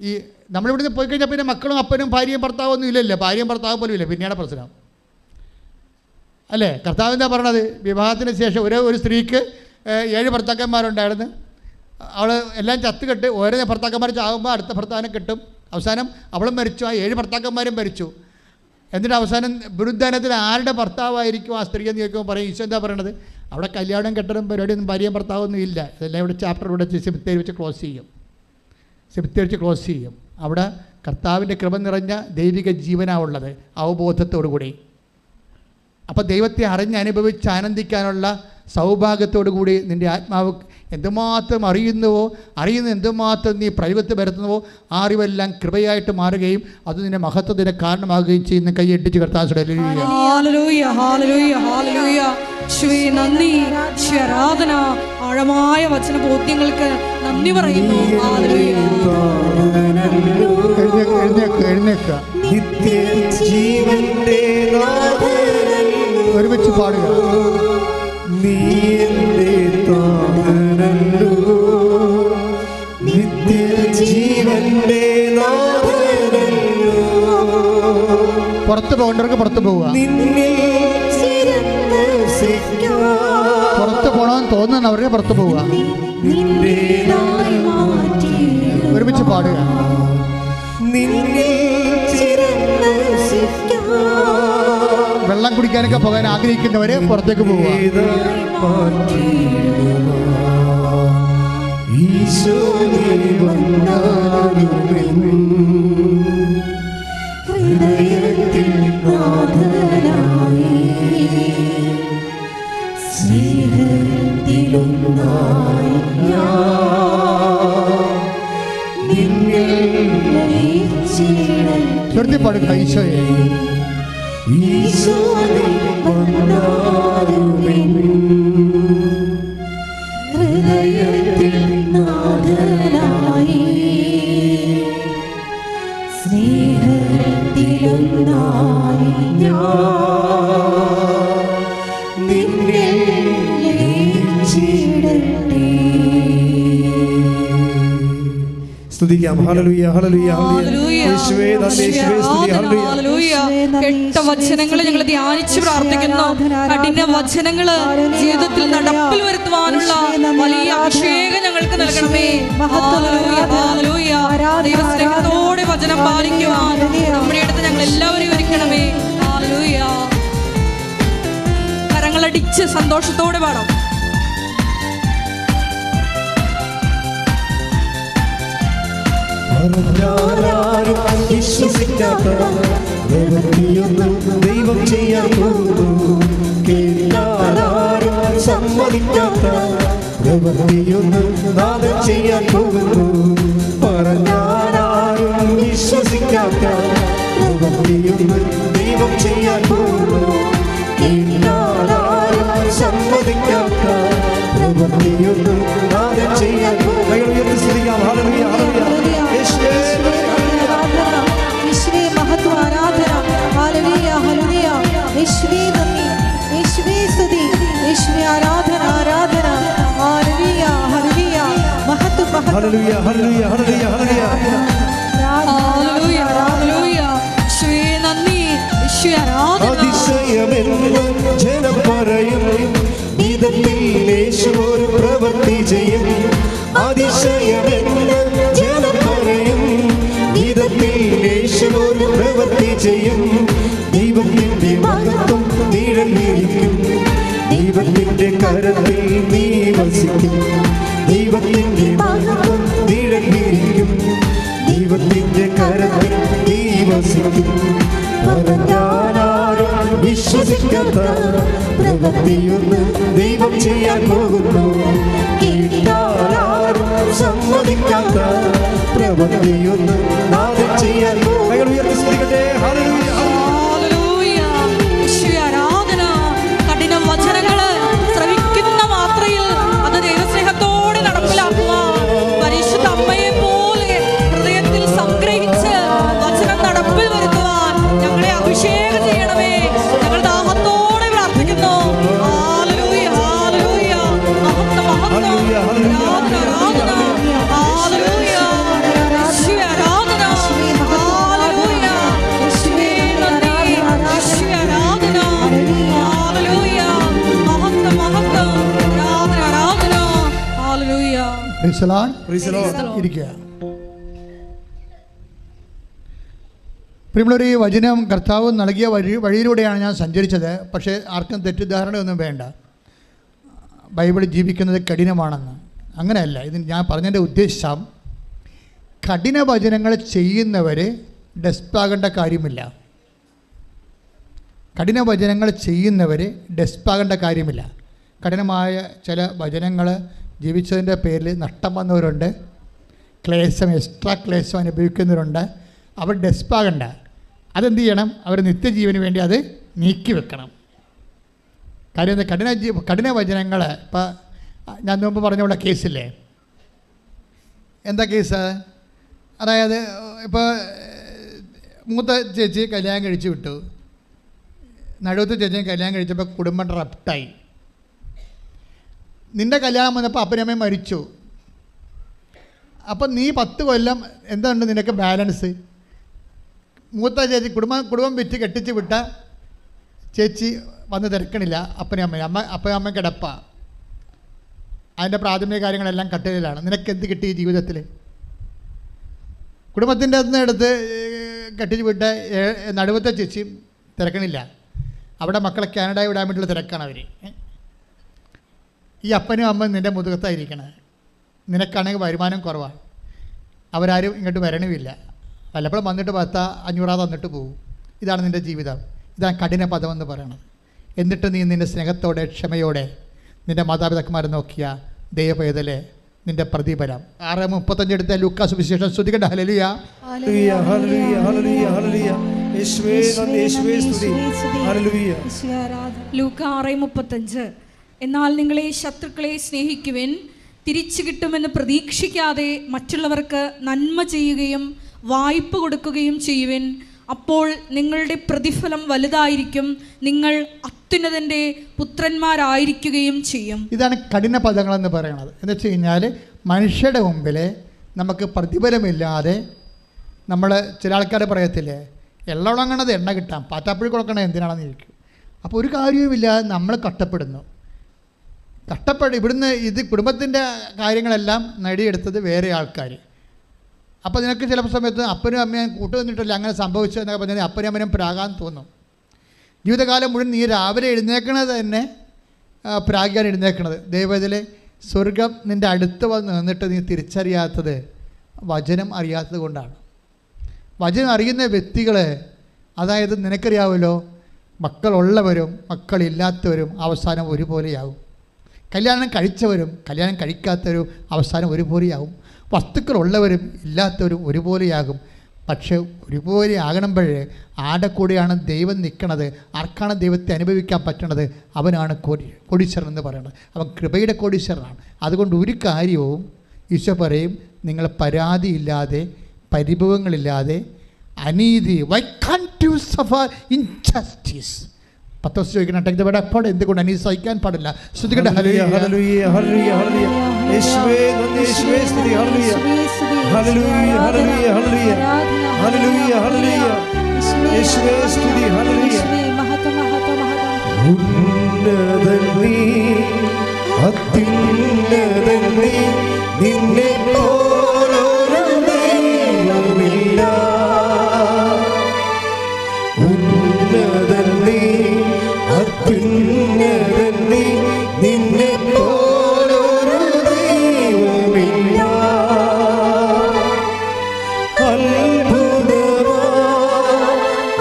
ഈ നമ്മളിവിടുന്ന് പോയി കഴിഞ്ഞാൽ പിന്നെ മക്കളും അപ്പനും ഭാര്യയും ഭർത്താവും ഒന്നും ഇല്ലല്ലോ. ഭാര്യയും ഭർത്താവും പോലും ഇല്ല, പിന്നെയാണ് പ്രശ്നം അല്ലേ? കർത്താവ് എന്താ പറയണത്? വിവാഹത്തിന് ശേഷം ഒരു സ്ത്രീക്ക് 7 ഭർത്താക്കന്മാരുണ്ടായിരുന്നു. അവൾ എല്ലാം ചത്തുകെട്ട് ഓരോ ഭർത്താക്കന്മാർ ചാകുമ്പോൾ അടുത്ത ഭർത്താവിനെ കിട്ടും. അവസാനം അവളും മരിച്ചു, ആ 7 ഭർത്താക്കന്മാരും മരിച്ചു. എന്നിട്ട് അവസാനം പുനരുദ്ധാനത്തിൽ ആരുടെ ഭർത്താവായിരിക്കും ആ സ്ത്രീ എന്ന് ചോദിക്കുമ്പോൾ പറയും, ഈശോ എന്താ പറയണത്? അവിടെ കല്യാണം കെട്ടലും പരിപാടിയൊന്നും ഭാര്യയും ഭർത്താവൊന്നും ഇല്ല. ഇതെല്ലാം ഇവിടെ ചാപ്റ്റർ ഇവിടെ സെമിത്തേരി വെച്ച് ക്ലോസ് ചെയ്യും. അവിടെ കർത്താവിൻ്റെ കൃപ നിറഞ്ഞ ദൈവിക ജീവനാണുള്ളത്, അവബോധത്തോടുകൂടി. അപ്പോൾ ദൈവത്തെ അറിഞ്ഞനുഭവിച്ച് ആനന്ദിക്കാനുള്ള സൗഭാഗ്യത്തോടു കൂടി നിൻ്റെ ആത്മാവ് എന്തുമാത്രം അറിയുന്ന എന്തുമാത്രം നീ പ്രയോഗത്തിൽ വരുത്തുന്നുവോ ആ അറിവെല്ലാം കൃപയായിട്ട് മാറുകയും അത് നിന്റെ മഹത്വത്തിന് കാരണമാകുകയും ചെയ്യുന്ന കൈയെട്ടിച്ച് കർത്താവ് ആരാധന. ആഴമായ വചന ബോധ്യങ്ങൾക്ക് നന്ദി പറയുന്നു. എഴുന്നേക്കുക, ഒരുമിച്ച് പാടുക. നീ എന്റെ താതനല്ലോ, നിത്യജീവന്റെ നാഥനല്ലോ. പുറത്ത് പോകേണ്ടവർക്ക് പുറത്ത് പോവുക. പുറത്ത് പോകണമെന്ന് തോന്നുന്നവർക്ക് പുറത്ത് പോവുക. ഒരുമിച്ച് പാടുക. വെള്ളം കുടിക്കാനൊക്കെ പോകാൻ ആഗ്രഹിക്കുന്നവര് പുറത്തേക്ക് പോവുക. പാടുക. ഈശോയെ സ്തുതിക്കാം. ഹല്ലേലൂയ ഹല്ലേലൂയ ഹല്ലേലൂയ. യേശുവേ നന്ദി, യേശുവേ സ്തുതി. ഹല്ലേലൂയ ഹല്ലേലൂയ. കേട്ട വചനങ്ങൾ ഞങ്ങൾ ധ്യാനിച്ച് പ്രാർത്ഥിക്കുന്നു. കഠിന വചനങ്ങൾ ജീവിതത്തിൽ നടപ്പിൽ വരുത്തുവാനുള്ള വലിയ അഭിഷേകം ഞങ്ങൾക്ക് നൽകണമേ. Hallelujah hallelujah. ദൈവസ്നേഹത്തോടെ വചനം പാലിക്കുവാൻ നമ്മുടെ അടുത്ത് ഞങ്ങൾ എല്ലാവരെയും ഒരുക്കണമേ. ഹല്ലേലൂയ. കരങ്ങളടിച്ച് സന്തോഷത്തോടെ പാടാം. പറഞ്ഞാലും വിശ്വസിക്കാത്ത പ്രവൃത്തിയൊന്നും ദൈവം ചെയ്യാൻ പോകുന്നു. കേട്ടാലും സമ്മതിക്കാത്ത പ്രവൃത്തിയൊന്നും നാഥൻ ചെയ്യാൻ പോകുന്നു. പറഞ്ഞാലും വിശ്വസിക്കാത്ത പ്രവൃത്തിയൊന്നും ദൈവം ചെയ്യാൻ പോകുന്നു. കേട്ടാലും സമ്മതിക്കാത്ത പ്രവൃത്തിയൊന്നും നാഥൻ ചെയ്യാൻ പോകുന്നു. സ്തുതിക്കാം. ഹല്ലേലൂയ ഹല്ലേലൂയ. യേശുവേ മഹത്വം, ആരാധന. ഹല്ലേലൂയ ഹല്ലേലൂയ. യേശുവേ നന്ദി, യേശുവേ സ്തുതി, യേശുവേ ആരാധന ആരാധന. Hallelujah hallelujah. മഹത്വം മഹത്വം. ഹല്ലേലൂയ ഹല്ലേലൂയ ഹല്ലേലൂയ ഹല്ലേലൂയ. ഹല്ലേലൂയ ഹല്ലേലൂയ. യേശുവേ നന്ദി, യേശുവേ ആരാധന. അതിശയമെന്നും ജനം പറയും, ഇതത്തിൽ യേശു ഒരു പ്രവൃത്തി ചെയ്യും. അതിശയമെന്നും ജനം പറയും, ഇതത്തിൽ യേശു ഒരു പ്രവൃത്തി ചെയ്യും. ദൈവത്തിന്റെ മഹത്വം നിഴലിരിക്കും, ദൈവത്തിന്റെ കരത്തിൽ നീ വസിക്കും. ദൈവത്തിന്റെ മഹത്വം നിഴലിരിക്കും, ദൈവത്തിന്റെ കരത്തിൽ നീ വസിക്കും. പറഞ്ഞാലും വിശ്വസിക്കാത്ത പ്രവൃത്തിയൊന്നും ദൈവം ചെയ്യാൻ പോകുന്നു. കേട്ടാലും സമ്മതിക്കാത്ത പ്രവൃത്തിയൊന്നും നാഥൻ ചെയ്യാൻ പോകുന്നു. ഹല്ലേലൂയ. യേശുവേ ആരാധന. കഠിന വചനങ്ങള് ശ്രവിക്കുന്ന മാത്രയിൽ അത് ദൈവസ്നേഹത്തോടെ നടപ്പിലാക്കുവാൻ പരിശുദ്ധ അമ്മയെ പോലെ ഹൃദയത്തിൽ സംഗ്രഹിച്ച് വചനം നടപ്പിൽ വരുത്തുവാൻ ഞങ്ങളെ അഭിഷേകം ചെയ്യണമേ. ഞങ്ങൾ ദാഹത്തോടെ പ്രാർത്ഥിക്കുന്നു. Hallelujah hallelujah. മഹത്വം മഹത്വം. ആരാധന ആരാധന. ഹല്ലേലൂയ. യേശുവേ ആരാധന. ഹല്ലേലൂയ. യേശുവേ നന്ദി, യേശുവേ ആരാധന. ഹല്ലേലൂയ. മഹത്വം മഹത്വം. ആരാധന ആരാധന. Hallelujah. Praise the Lord. Praise the Lord. ഇരിക്കുക. പ്രിയമുള്ളവരെ, ഈ വചനം കർത്താവ് നൽകിയ വഴിയിലൂടെയാണ് ഞാൻ സഞ്ചരിച്ചത്. പക്ഷേ ആർക്കും തെറ്റിദ്ധാരണയൊന്നും വേണ്ട, ബൈബിൾ ജീവിക്കുന്നത് കഠിനമാണെന്ന്. അങ്ങനെയല്ല. ഇത് ഞാൻ പറഞ്ഞതിൻ്റെ ഉദ്ദേശം, കഠിന വചനങ്ങൾ ചെയ്യുന്നവർ ഡെസ്പാകേണ്ട കാര്യമില്ല. കഠിന വചനങ്ങൾ ചെയ്യുന്നവർ ഡെസ്പാകേണ്ട കാര്യമില്ല. കഠിനമായ ചില വചനങ്ങൾ ജീവിച്ചതിൻ്റെ പേരിൽ നഷ്ടം വന്നവരുണ്ട്, ക്ലേശം എക്സ്ട്രാ ക്ലേശം അനുഭവിക്കുന്നവരുണ്ട്. അവർ ഡെസ്പാകണ്ട. അതെന്ത് ചെയ്യണം? അവർ നിത്യജീവന് വേണ്ടി അത് നീക്കി വെക്കണം. കാര്യം എന്താ? കഠിന വചനങ്ങൾ ഇപ്പം ഞാൻ മുമ്പ് പറഞ്ഞ കേസില്ലേ, എന്താ കേസ്? അതായത് ഇപ്പോൾ മൂത്ത ചേച്ചി കല്യാണം കഴിച്ച് വിട്ടു, നടുവത്തെ ചേച്ചിയും കല്യാണം കഴിച്ചപ്പോൾ കുടുംബം റപ്റ്റായി. നിൻ്റെ കല്യാണം വന്നപ്പോൾ അപ്പനമ്മയും മരിച്ചു. അപ്പം നീ 10 കൊല്ലം എന്തുണ്ട് നിനക്ക് ബാലൻസ്? മൂത്ത ചേച്ചി കുടുംബം വിറ്റ് കെട്ടിച്ച് വിട്ട ചേച്ചി വന്ന് തിരക്കണില്ല അപ്പനും അമ്മയും. അപ്പനും അമ്മ കിടപ്പ. അതിൻ്റെ പ്രാഥമിക കാര്യങ്ങളെല്ലാം കട്ടിലാണ്. നിനക്ക് എന്ത് കിട്ടി ഈ ജീവിതത്തിൽ? കുടുംബത്തിൻ്റെ അടുത്ത് എടുത്ത് കെട്ടിച്ച് വിട്ട നടുവത്തെ ചേച്ചി തിരക്കണില്ല. അവിടെ മക്കളെ കാനഡയിൽ വിടാൻ വേണ്ടിയുള്ള തിരക്കാണ് അവർ. ഈ അപ്പനും അമ്മയും നിൻ്റെ മുതുകത്തായിരിക്കണത്. നിനക്കാണെങ്കിൽ വരുമാനം കുറവാണ്. അവരാരും ഇങ്ങോട്ട് വരണമില്ല. വല്ലപ്പോഴും വന്നിട്ട് 500 തന്നിട്ട് പോകും. ഇതാണ് നിൻ്റെ ജീവിതം. ഇതാണ് കഠിന പദമെന്ന് പറയണത്. എന്നിട്ട് നീ നിൻ്റെ സ്നേഹത്തോടെ ക്ഷമയോടെ നിൻ്റെ മാതാപിതാക്കന്മാരെ നോക്കിയ ദൈവപൈതലെ നിൻ്റെ പ്രതിഫലം. 6:35 എടുത്ത ലൂക്കാ സുവിശേഷം ശ്രദ്ധിക്കട്ടെ. ഹല്ലേലൂയ ഹല്ലേലൂയ ഹല്ലേലൂയ ഹല്ലേലൂയ ഹല്ലേലൂയ. യേശുവേ നന്ദി, യേശുവേ സ്തുതി. ഹല്ലേലൂയ. ലൂക്കാ 6:35. എന്നാൽ നിങ്ങളെ ശത്രുക്കളെ സ്നേഹിക്കുവിൻ, തിരിച്ചു കിട്ടുമെന്ന് പ്രതീക്ഷിക്കാതെ മറ്റുള്ളവർക്ക് നന്മ ചെയ്യുകയും വായ്പ കൊടുക്കുകയും ചെയ്യുവിൻ. അപ്പോൾ നിങ്ങളുടെ പ്രതിഫലം വലുതായിരിക്കും, നിങ്ങൾ അത്യുന്നതൻ്റെ പുത്രന്മാരായിരിക്കുകയും ചെയ്യും. ഇതാണ് കഠിന പദങ്ങളെന്ന് പറയണത്. എന്ന് വെച്ച് കഴിഞ്ഞാൽ മനുഷ്യരുടെ മുമ്പിൽ നമുക്ക് പ്രതിഫലമില്ലാതെ നമ്മൾ ചില ആൾക്കാർ പറയത്തില്ലേ, എല്ലാം ഉണങ്ങണത് എണ്ണ കിട്ടാം, പാറ്റാപ്പുഴി കൊടുക്കണത് എന്തിനാണെന്ന് ചോദിക്കും. അപ്പോൾ ഒരു കാര്യവുമില്ലാതെ നമ്മൾ കഷ്ടപ്പെടുന്നു. ഇവിടുന്ന് ഇത് കുടുംബത്തിൻ്റെ കാര്യങ്ങളെല്ലാം നേടിയെടുത്തത് വേറെ ആൾക്കാർ. അപ്പോൾ നിനക്ക് ചില സമയത്ത് അപ്പനും അമ്മയും കൂട്ടുനിന്നിട്ടില്ല അങ്ങനെ സംഭവിച്ചു എന്നൊക്കെ പറഞ്ഞാൽ അപ്പനും അമ്മനും പ്രാകാൻ തോന്നും. ജീവിതകാലം മുഴുവൻ നീ രാവിലെ എഴുന്നേക്കണത് തന്നെ പ്രാഗിയാണ് എഴുന്നേക്കണത്. ദൈവത്തിലെ സ്വർഗം നിൻ്റെ അടുത്ത് വന്ന് നിന്നിട്ട് നീ തിരിച്ചറിയാത്തത് വചനം അറിയാത്തത് കൊണ്ടാണ്. വചനം അറിയുന്ന വ്യക്തികൾ, അതായത് നിനക്കറിയാമല്ലോ, മക്കളുള്ളവരും മക്കളില്ലാത്തവരും അവസാനം ഒരുപോലെയാകും. കല്യാണം കഴിച്ചവരും കല്യാണം കഴിക്കാത്തവരും അവസാനം ഒരുപോലെയാകും. വസ്തുക്കളുള്ളവരും ഇല്ലാത്തവരും ഒരുപോലെയാകും. പക്ഷേ ഒരുപോലെ ആകണമ്പോഴേ ആടെ കൂടെയാണ് ദൈവം നിൽക്കണത്. ആർക്കാണ് ദൈവത്തെ അനുഭവിക്കാൻ പറ്റണത്? അവനാണ് കോടീശ്വരൻ എന്ന് പറയുന്നത്. അവൻ കൃപയുടെ കോടീശ്വരനാണ്. അതുകൊണ്ട് ഒരു കാര്യവും ഈശോ പറയും, നിങ്ങൾ പരാതിയില്ലാതെ പരിഭവങ്ങളില്ലാതെ അനീതി, why can't you suffer injustice? പത്തോസ് ചോദിക്കണം, ടേക്ക് ദ വേർഡ് അപ്പാർട്ട്, എന്തുകൊണ്ട് അനീതി സഹിക്കാൻ പാടില്ല? ശ്രദ്ധിക്കട്ടെ. ഹല്ലേലൂയ ഹല്ലേലൂയ ഹല്ലേലൂയ ഹല്ലേലൂയ യേശുവേ നന്ദി, യേശുവേ സ്തുതി. ഹല്ലേലൂയ ഹല്ലേലൂയ ഹല്ലേലൂയ ഹല്ലേലൂയ ഹല്ലേലൂയ ഹല്ലേലൂയ യേശുവേ സ്തുതി. ഹല്ലേലൂയ ഉന്നതൻ നീ, അത്യുന്നതൻ നീ, നിന്നെ പോലൊരു ദൈവമില്ല. ഉന്നതൻ നീ, അത്യുന്നതൻ നീ, നിന്നെ പോലൊരു ദൈവമില്ല. അത്ഭുതമാ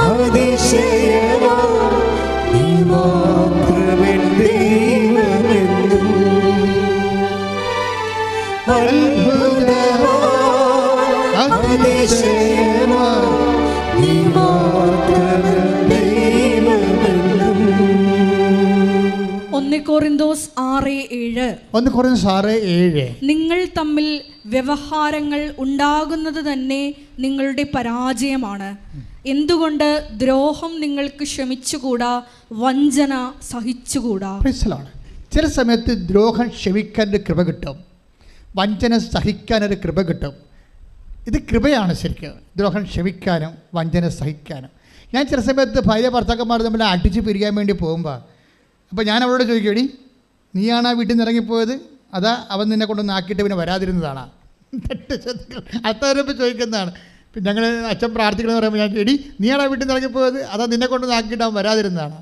അതിശയമാ നീ മാത്രമെൻ ദൈവമെന്നും. അത്ഭുതമാ അതിശയമാ നീ മാത്രമെൻ ദൈവമെന്നും. 1 കൊറിന്തോസ് 6:7 നിങ്ങൾ തമ്മിൽ വ്യവഹാരങ്ങൾ ഉണ്ടാകുന്നത് തന്നെ നിങ്ങളുടെ പരാജയമാണ്. എന്തുകൊണ്ട് ദ്രോഹം നിങ്ങൾക്ക് ക്ഷമിച്ചുകൂടാ, വഞ്ചന സഹിച്ചുകൂടാ? ചില സമയത്ത് ദ്രോഹം ക്ഷമിക്കാനൊരു കൃപ കിട്ടും, വഞ്ചന സഹിക്കാനൊരു കൃപ കിട്ടും. ഇത് കൃപയാണ് ശരിക്കും, ദ്രോഹം ക്ഷമിക്കാനും വഞ്ചന സഹിക്കാനും. ഞാൻ ചില സമയത്ത് ഭാര്യ ഭർത്താക്കന്മാർ തമ്മിൽ അടിച്ച് പിരിയാൻ വേണ്ടി പോകുമ്പോൾ, അപ്പോൾ ഞാൻ അവളോട് ചോദിക്കും, നീയാണ് ആ വീട്ടിൽ നിന്ന് ഇറങ്ങിപ്പോയത്, അതാ അവൻ നിന്നെ കൊണ്ടൊന്ന് ആക്കിയിട്ട് പിന്നെ വരാതിരുന്നതാണ്? അടുത്തവരപ്പോൾ ചോദിക്കുന്നതാണ്. പിന്നെ ഞങ്ങൾ അച്ഛൻ പ്രാർത്ഥിക്കണമെന്ന് പറയുമ്പോൾ ഞാൻ, നീയാണ് ആ വീട്ടിൽ നിന്ന് ഇറങ്ങിപ്പോയത്, അതാ നിന്നെ കൊണ്ടൊന്ന് ആക്കിയിട്ട് അവൻ വരാതിരുന്നതാണ്?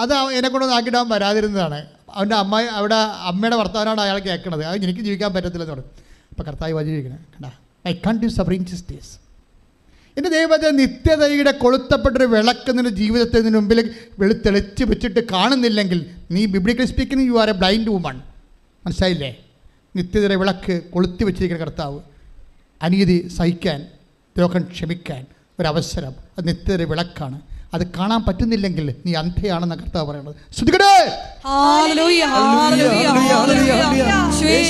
അത് എന്നെ കൊണ്ടൊന്ന് ആക്കിയിട്ട് അവൻ വരാതിരുന്നതാണ്. അവൻ്റെ അവിടെ അമ്മയുടെ വർത്തമാനമാണ് അയാൾ കേൾക്കണത്. അത് എനിക്ക് ജീവിക്കാൻ പറ്റത്തില്ലെന്ന് പറയും. അപ്പോൾ കർത്താവ് വചിരിക്കണം, കണ്ടാ, I can't you suffer injustice. എൻ്റെ ദൈവത്തെ നിത്യതയുടെ കൊളുത്തപ്പെട്ടൊരു വിളക്ക് നിൻ്റെ ജീവിതത്തിന് മുമ്പിൽ തെളിച്ച് വെച്ചിട്ട് കാണുന്നില്ലെങ്കിൽ നീ biblically speaking you are A blind woman. മനസ്സിലായില്ലേ? നിത്യതയുടെ വിളക്ക് കൊളുത്തി വെച്ചിരിക്കുന്ന കർത്താവ് അനീതി സഹിക്കാൻ, ദ്രോഹം ക്ഷമിക്കാൻ ഒരവസരം, അത് നിത്യതയുടെ വിളക്കാണ്. അത് കാണാൻ പറ്റുന്നില്ലെങ്കിൽ നീ അന്ധയാണെന്ന കർത്താവ് പറയുന്നത്. ശ്രദ്ധിക്കട്ടെ.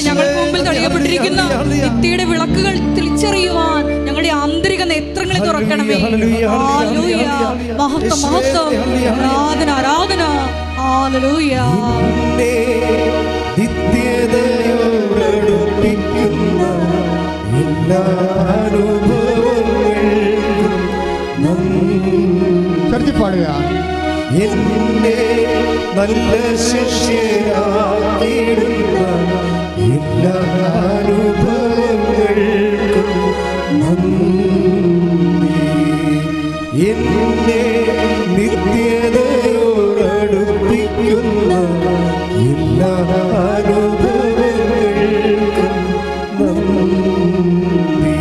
ഞങ്ങൾക്ക് മുമ്പിൽ തെളിയപ്പെട്ടിരിക്കുന്ന നിത്യയുടെ വിളക്കുകൾ തിരിച്ചറിയുവാൻ ഞങ്ങളുടെ ആന്തരിക നേത്രങ്ങളെ തുറക്കണമേ. മഹത്വം മഹത്വം, ആരാധന ആരാധന. ഹല്ലേലൂയ. നിത്യതയോടടുപ്പിക്കുന്ന എല്ലാ ചർച്ച പാടുക. എന്നെ നല്ല ശിഷ്യരാക്കിയിടുന്ന എല്ലാ അനുഭവങ്ങൾക്കും നന്ദി. എന്നെ നിത്യതയോടടുപ്പിക്കുന്ന എല്ലാ അനുഭവങ്ങൾക്കും നന്ദി.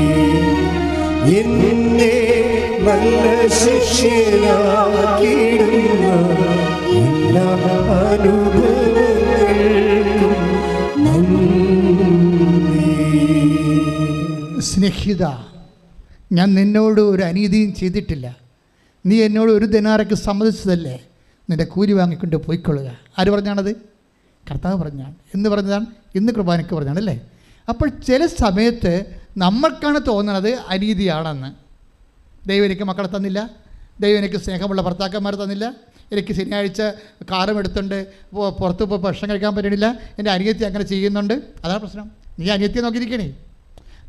എന്നെ നല്ല ശിഷ്യനാക്കിയിടുന്ന എല്ലാ അനുഭവങ്ങൾക്കും നന്ദി. സ്നേഹിത, ഞാൻ നിന്നോട് ഒരു അനീതിയും ചെയ്തിട്ടില്ല. നീ എന്നോട് ഒരു ദിനാറയ്ക്ക് സമ്മതിച്ചതല്ലേ? നിൻ്റെ കൂലി വാങ്ങിക്കൊണ്ട് പോയിക്കൊള്ളുക. ആര് പറഞ്ഞാണത്? കർത്താവ് പറഞ്ഞാണ്. എന്ന് പറഞ്ഞതാണ്, ഇന്ന് കുർബാനയ്ക്ക് പറഞ്ഞാണ് അല്ലേ? അപ്പോൾ ചില സമയത്ത് നമ്മൾക്കാണ് തോന്നുന്നത് അനീതിയാണെന്ന്. ദൈവം എനിക്ക് മക്കളെ തന്നില്ല, ദൈവം എനിക്ക് സ്നേഹമുള്ള ഭർത്താക്കന്മാർ തന്നില്ല, എനിക്ക് ശനിയാഴ്ച കാറും എടുത്തുകൊണ്ട് പുറത്ത് പോയി ഭക്ഷണം കഴിക്കാൻ പറ്റണില്ല, എൻ്റെ അനിയത്തി അങ്ങനെ ചെയ്യുന്നുണ്ട്. അതാണ് പ്രശ്നം. നീ അനിയത്തിയെ നോക്കിയിരിക്കണേ.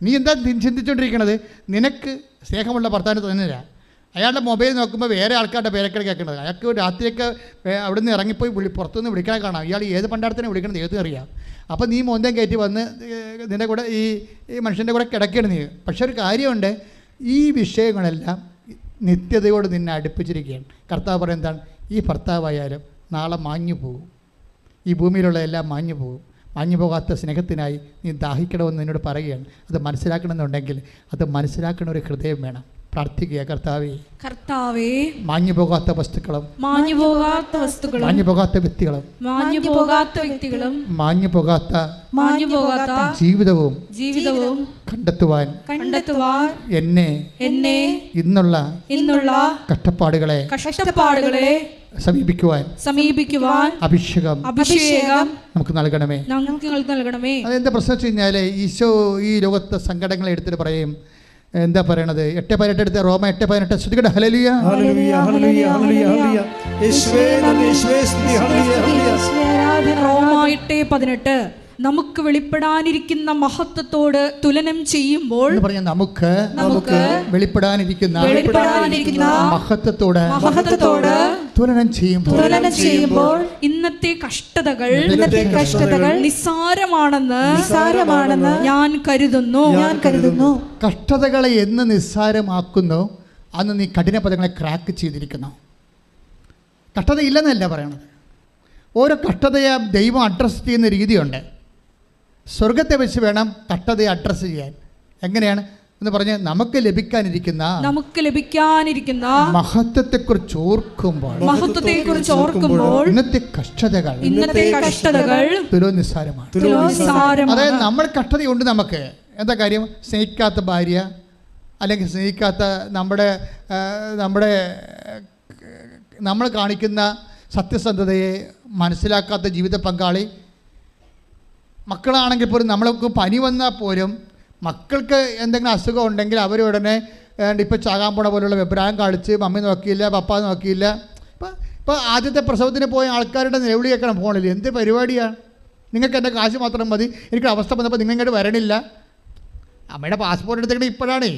നീ എന്താ ചിന്തിച്ചുകൊണ്ടിരിക്കണത്? നിനക്ക് സ്നേഹമുള്ള ഭർത്താവിന് തന്നെയാണ്. അയാളുടെ മൊബൈൽ നോക്കുമ്പോൾ വേറെ ആൾക്കാരുടെ പേരൊക്കെ കേൾക്കുന്നത്. അയാൾക്ക് രാത്രിയൊക്കെ അവിടെ നിന്ന് ഇറങ്ങിപ്പോയി പുറത്തുനിന്ന് വിളിക്കണേ കാണാം. ഇയാൾ ഏത് പണ്ടാരത്തിനെ വിളിക്കണത് ഏതും അറിയാം. അപ്പോൾ നീ മോന്തം കയറ്റി വന്ന് നിൻ്റെ കൂടെ ഈ മനുഷ്യൻ്റെ കൂടെ കിടക്കണം നീ. പക്ഷെ ഒരു കാര്യമുണ്ട്, ഈ വിഷയങ്ങളെല്ലാം നിത്യതയോട് നിന്നെ അടുപ്പിച്ചിരിക്കുകയാണ്. കർത്താവ് പറയുന്നത് എന്താണ്? ഈ ഭർത്താവായാലും നാളെ മാഞ്ഞു പോകും. ഈ ഭൂമിയിലുള്ള എല്ലാം മാഞ്ഞു പോകും. മാഞ്ഞു പോകാത്ത സ്നേഹത്തിനായി നീ ദാഹിക്കണമെന്ന് എന്നോട് പറയുകയാണ്. അത് മനസ്സിലാക്കണമെന്നുണ്ടെങ്കിൽ അത് മനസ്സിലാക്കുന്ന ഒരു ഹൃദയം വേണം. പ്രാർത്ഥിക്കുക, കർത്താവേ, കർത്താവേ, മാഞ്ഞു പോകാത്ത വസ്തുക്കളും മാഞ്ഞു പോകാത്ത വസ്തുക്കളും മാഞ്ഞു പോകാത്ത വ്യക്തികളും മാഞ്ഞു പോകാത്ത വ്യക്തികളും മാഞ്ഞു പോകാത്ത ജീവിതവും കണ്ടെത്തുവാൻ എന്നെ ഇന്നുള്ള കഷ്ടപ്പാടുകളെ സമീപിക്കുവാൻ അഭിഷേകം നമുക്ക് നൽകണമേ. അതെന്താ പ്രശ്നം വെച്ച് കഴിഞ്ഞാൽ, ഈശോ ഈ ലോകത്തെ സങ്കടങ്ങളെ എടുത്തിട്ട് പറയും. എന്താ പറയണത്? 8:18 എടുത്ത് റോമ 8:18 ശ്രദ്ധിക്കട്ടെ. ഹല്ലേലൂയ, ഹല്ലേലൂയ, ഹല്ലേലൂയ, ഹല്ലേലൂയ, ഹല്ലേലൂയ. യേശുവേ നന്ദി, യേശുവേ സ്തുതി. ഹല്ലേലൂയ, ഹല്ലേലൂയ. റോമ 8:18 നമുക്ക് വെളിപ്പെടാനിരിക്കുന്ന മഹത്വത്തോട് തുലനം ചെയ്യുമ്പോൾ നമുക്ക് വെളിപ്പെടാനിരിക്കുന്ന മഹത്വത്തോട് തുലനം ചെയ്യുമ്പോൾ ഇന്നത്തെ കഷ്ടതകൾ നിസ്സാരമാണെന്ന് ഞാൻ കരുതുന്നു. കഷ്ടതകളെ എന്ന് നിസ്സാരമാക്കുന്നു അന്ന് നീ കഠിന പദങ്ങളെ ക്രാക്ക് ചെയ്തിരിക്കുന്നു. കഷ്ടതയില്ലെന്നല്ല പറയണത്. ഓരോ കഷ്ടതയെ ദൈവം അഡ്രസ്സ് ചെയ്യുന്ന രീതിയുണ്ട്. സ്വർഗത്തെ വെച്ച് വേണം കഷ്ടതയെ അഡ്രസ്സ് ചെയ്യാൻ. എങ്ങനെയാണ് എന്ന് പറഞ്ഞ് നമുക്ക് ലഭിക്കാനിരിക്കുന്ന മഹത്വത്തെക്കുറിച്ച് ഓർക്കുമ്പോൾ ഇന്നത്തെ കഷ്ടതകൾ തുലോ നിസ്സാരമാണ്. അതായത് നമ്മൾ കഷ്ടതയുണ്ട്. നമുക്ക് എന്താ കാര്യം? സ്നേഹിക്കാത്ത ഭാര്യ, അല്ലെങ്കിൽ സ്നേഹിക്കാത്ത നമ്മൾ കാണിക്കുന്ന സത്യസന്ധതയെ മനസ്സിലാക്കാത്ത ജീവിത പങ്കാളി, മക്കളാണെങ്കിൽ പോലും നമ്മൾക്ക് പനി വന്നാൽ പോലും മക്കൾക്ക് എന്തെങ്കിലും അസുഖം ഉണ്ടെങ്കിൽ അവർ ഉടനെ ഇപ്പോൾ ചാകാൻ പോണ പോലുള്ള അഭിപ്രായം കാണിച്ച് മമ്മി നോക്കിയില്ല, പപ്പ നോക്കിയില്ല. ഇപ്പോൾ ആദ്യത്തെ പ്രസവത്തിന് പോയ ആൾക്കാരുടെ നിലവിളി കേൾക്കണം ഫോണിൽ. എന്ത് പരിപാടിയാണ്? നിങ്ങൾക്ക് എൻ്റെ കാശ് മാത്രം മതി, എനിക്ക് അവസ്ഥ വന്നപ്പോൾ നിങ്ങൾ ഇങ്ങോട്ട് വരണില്ല. അമ്മയുടെ പാസ്പോർട്ട് എടുത്തിട്ട് ഇപ്പോഴാണേ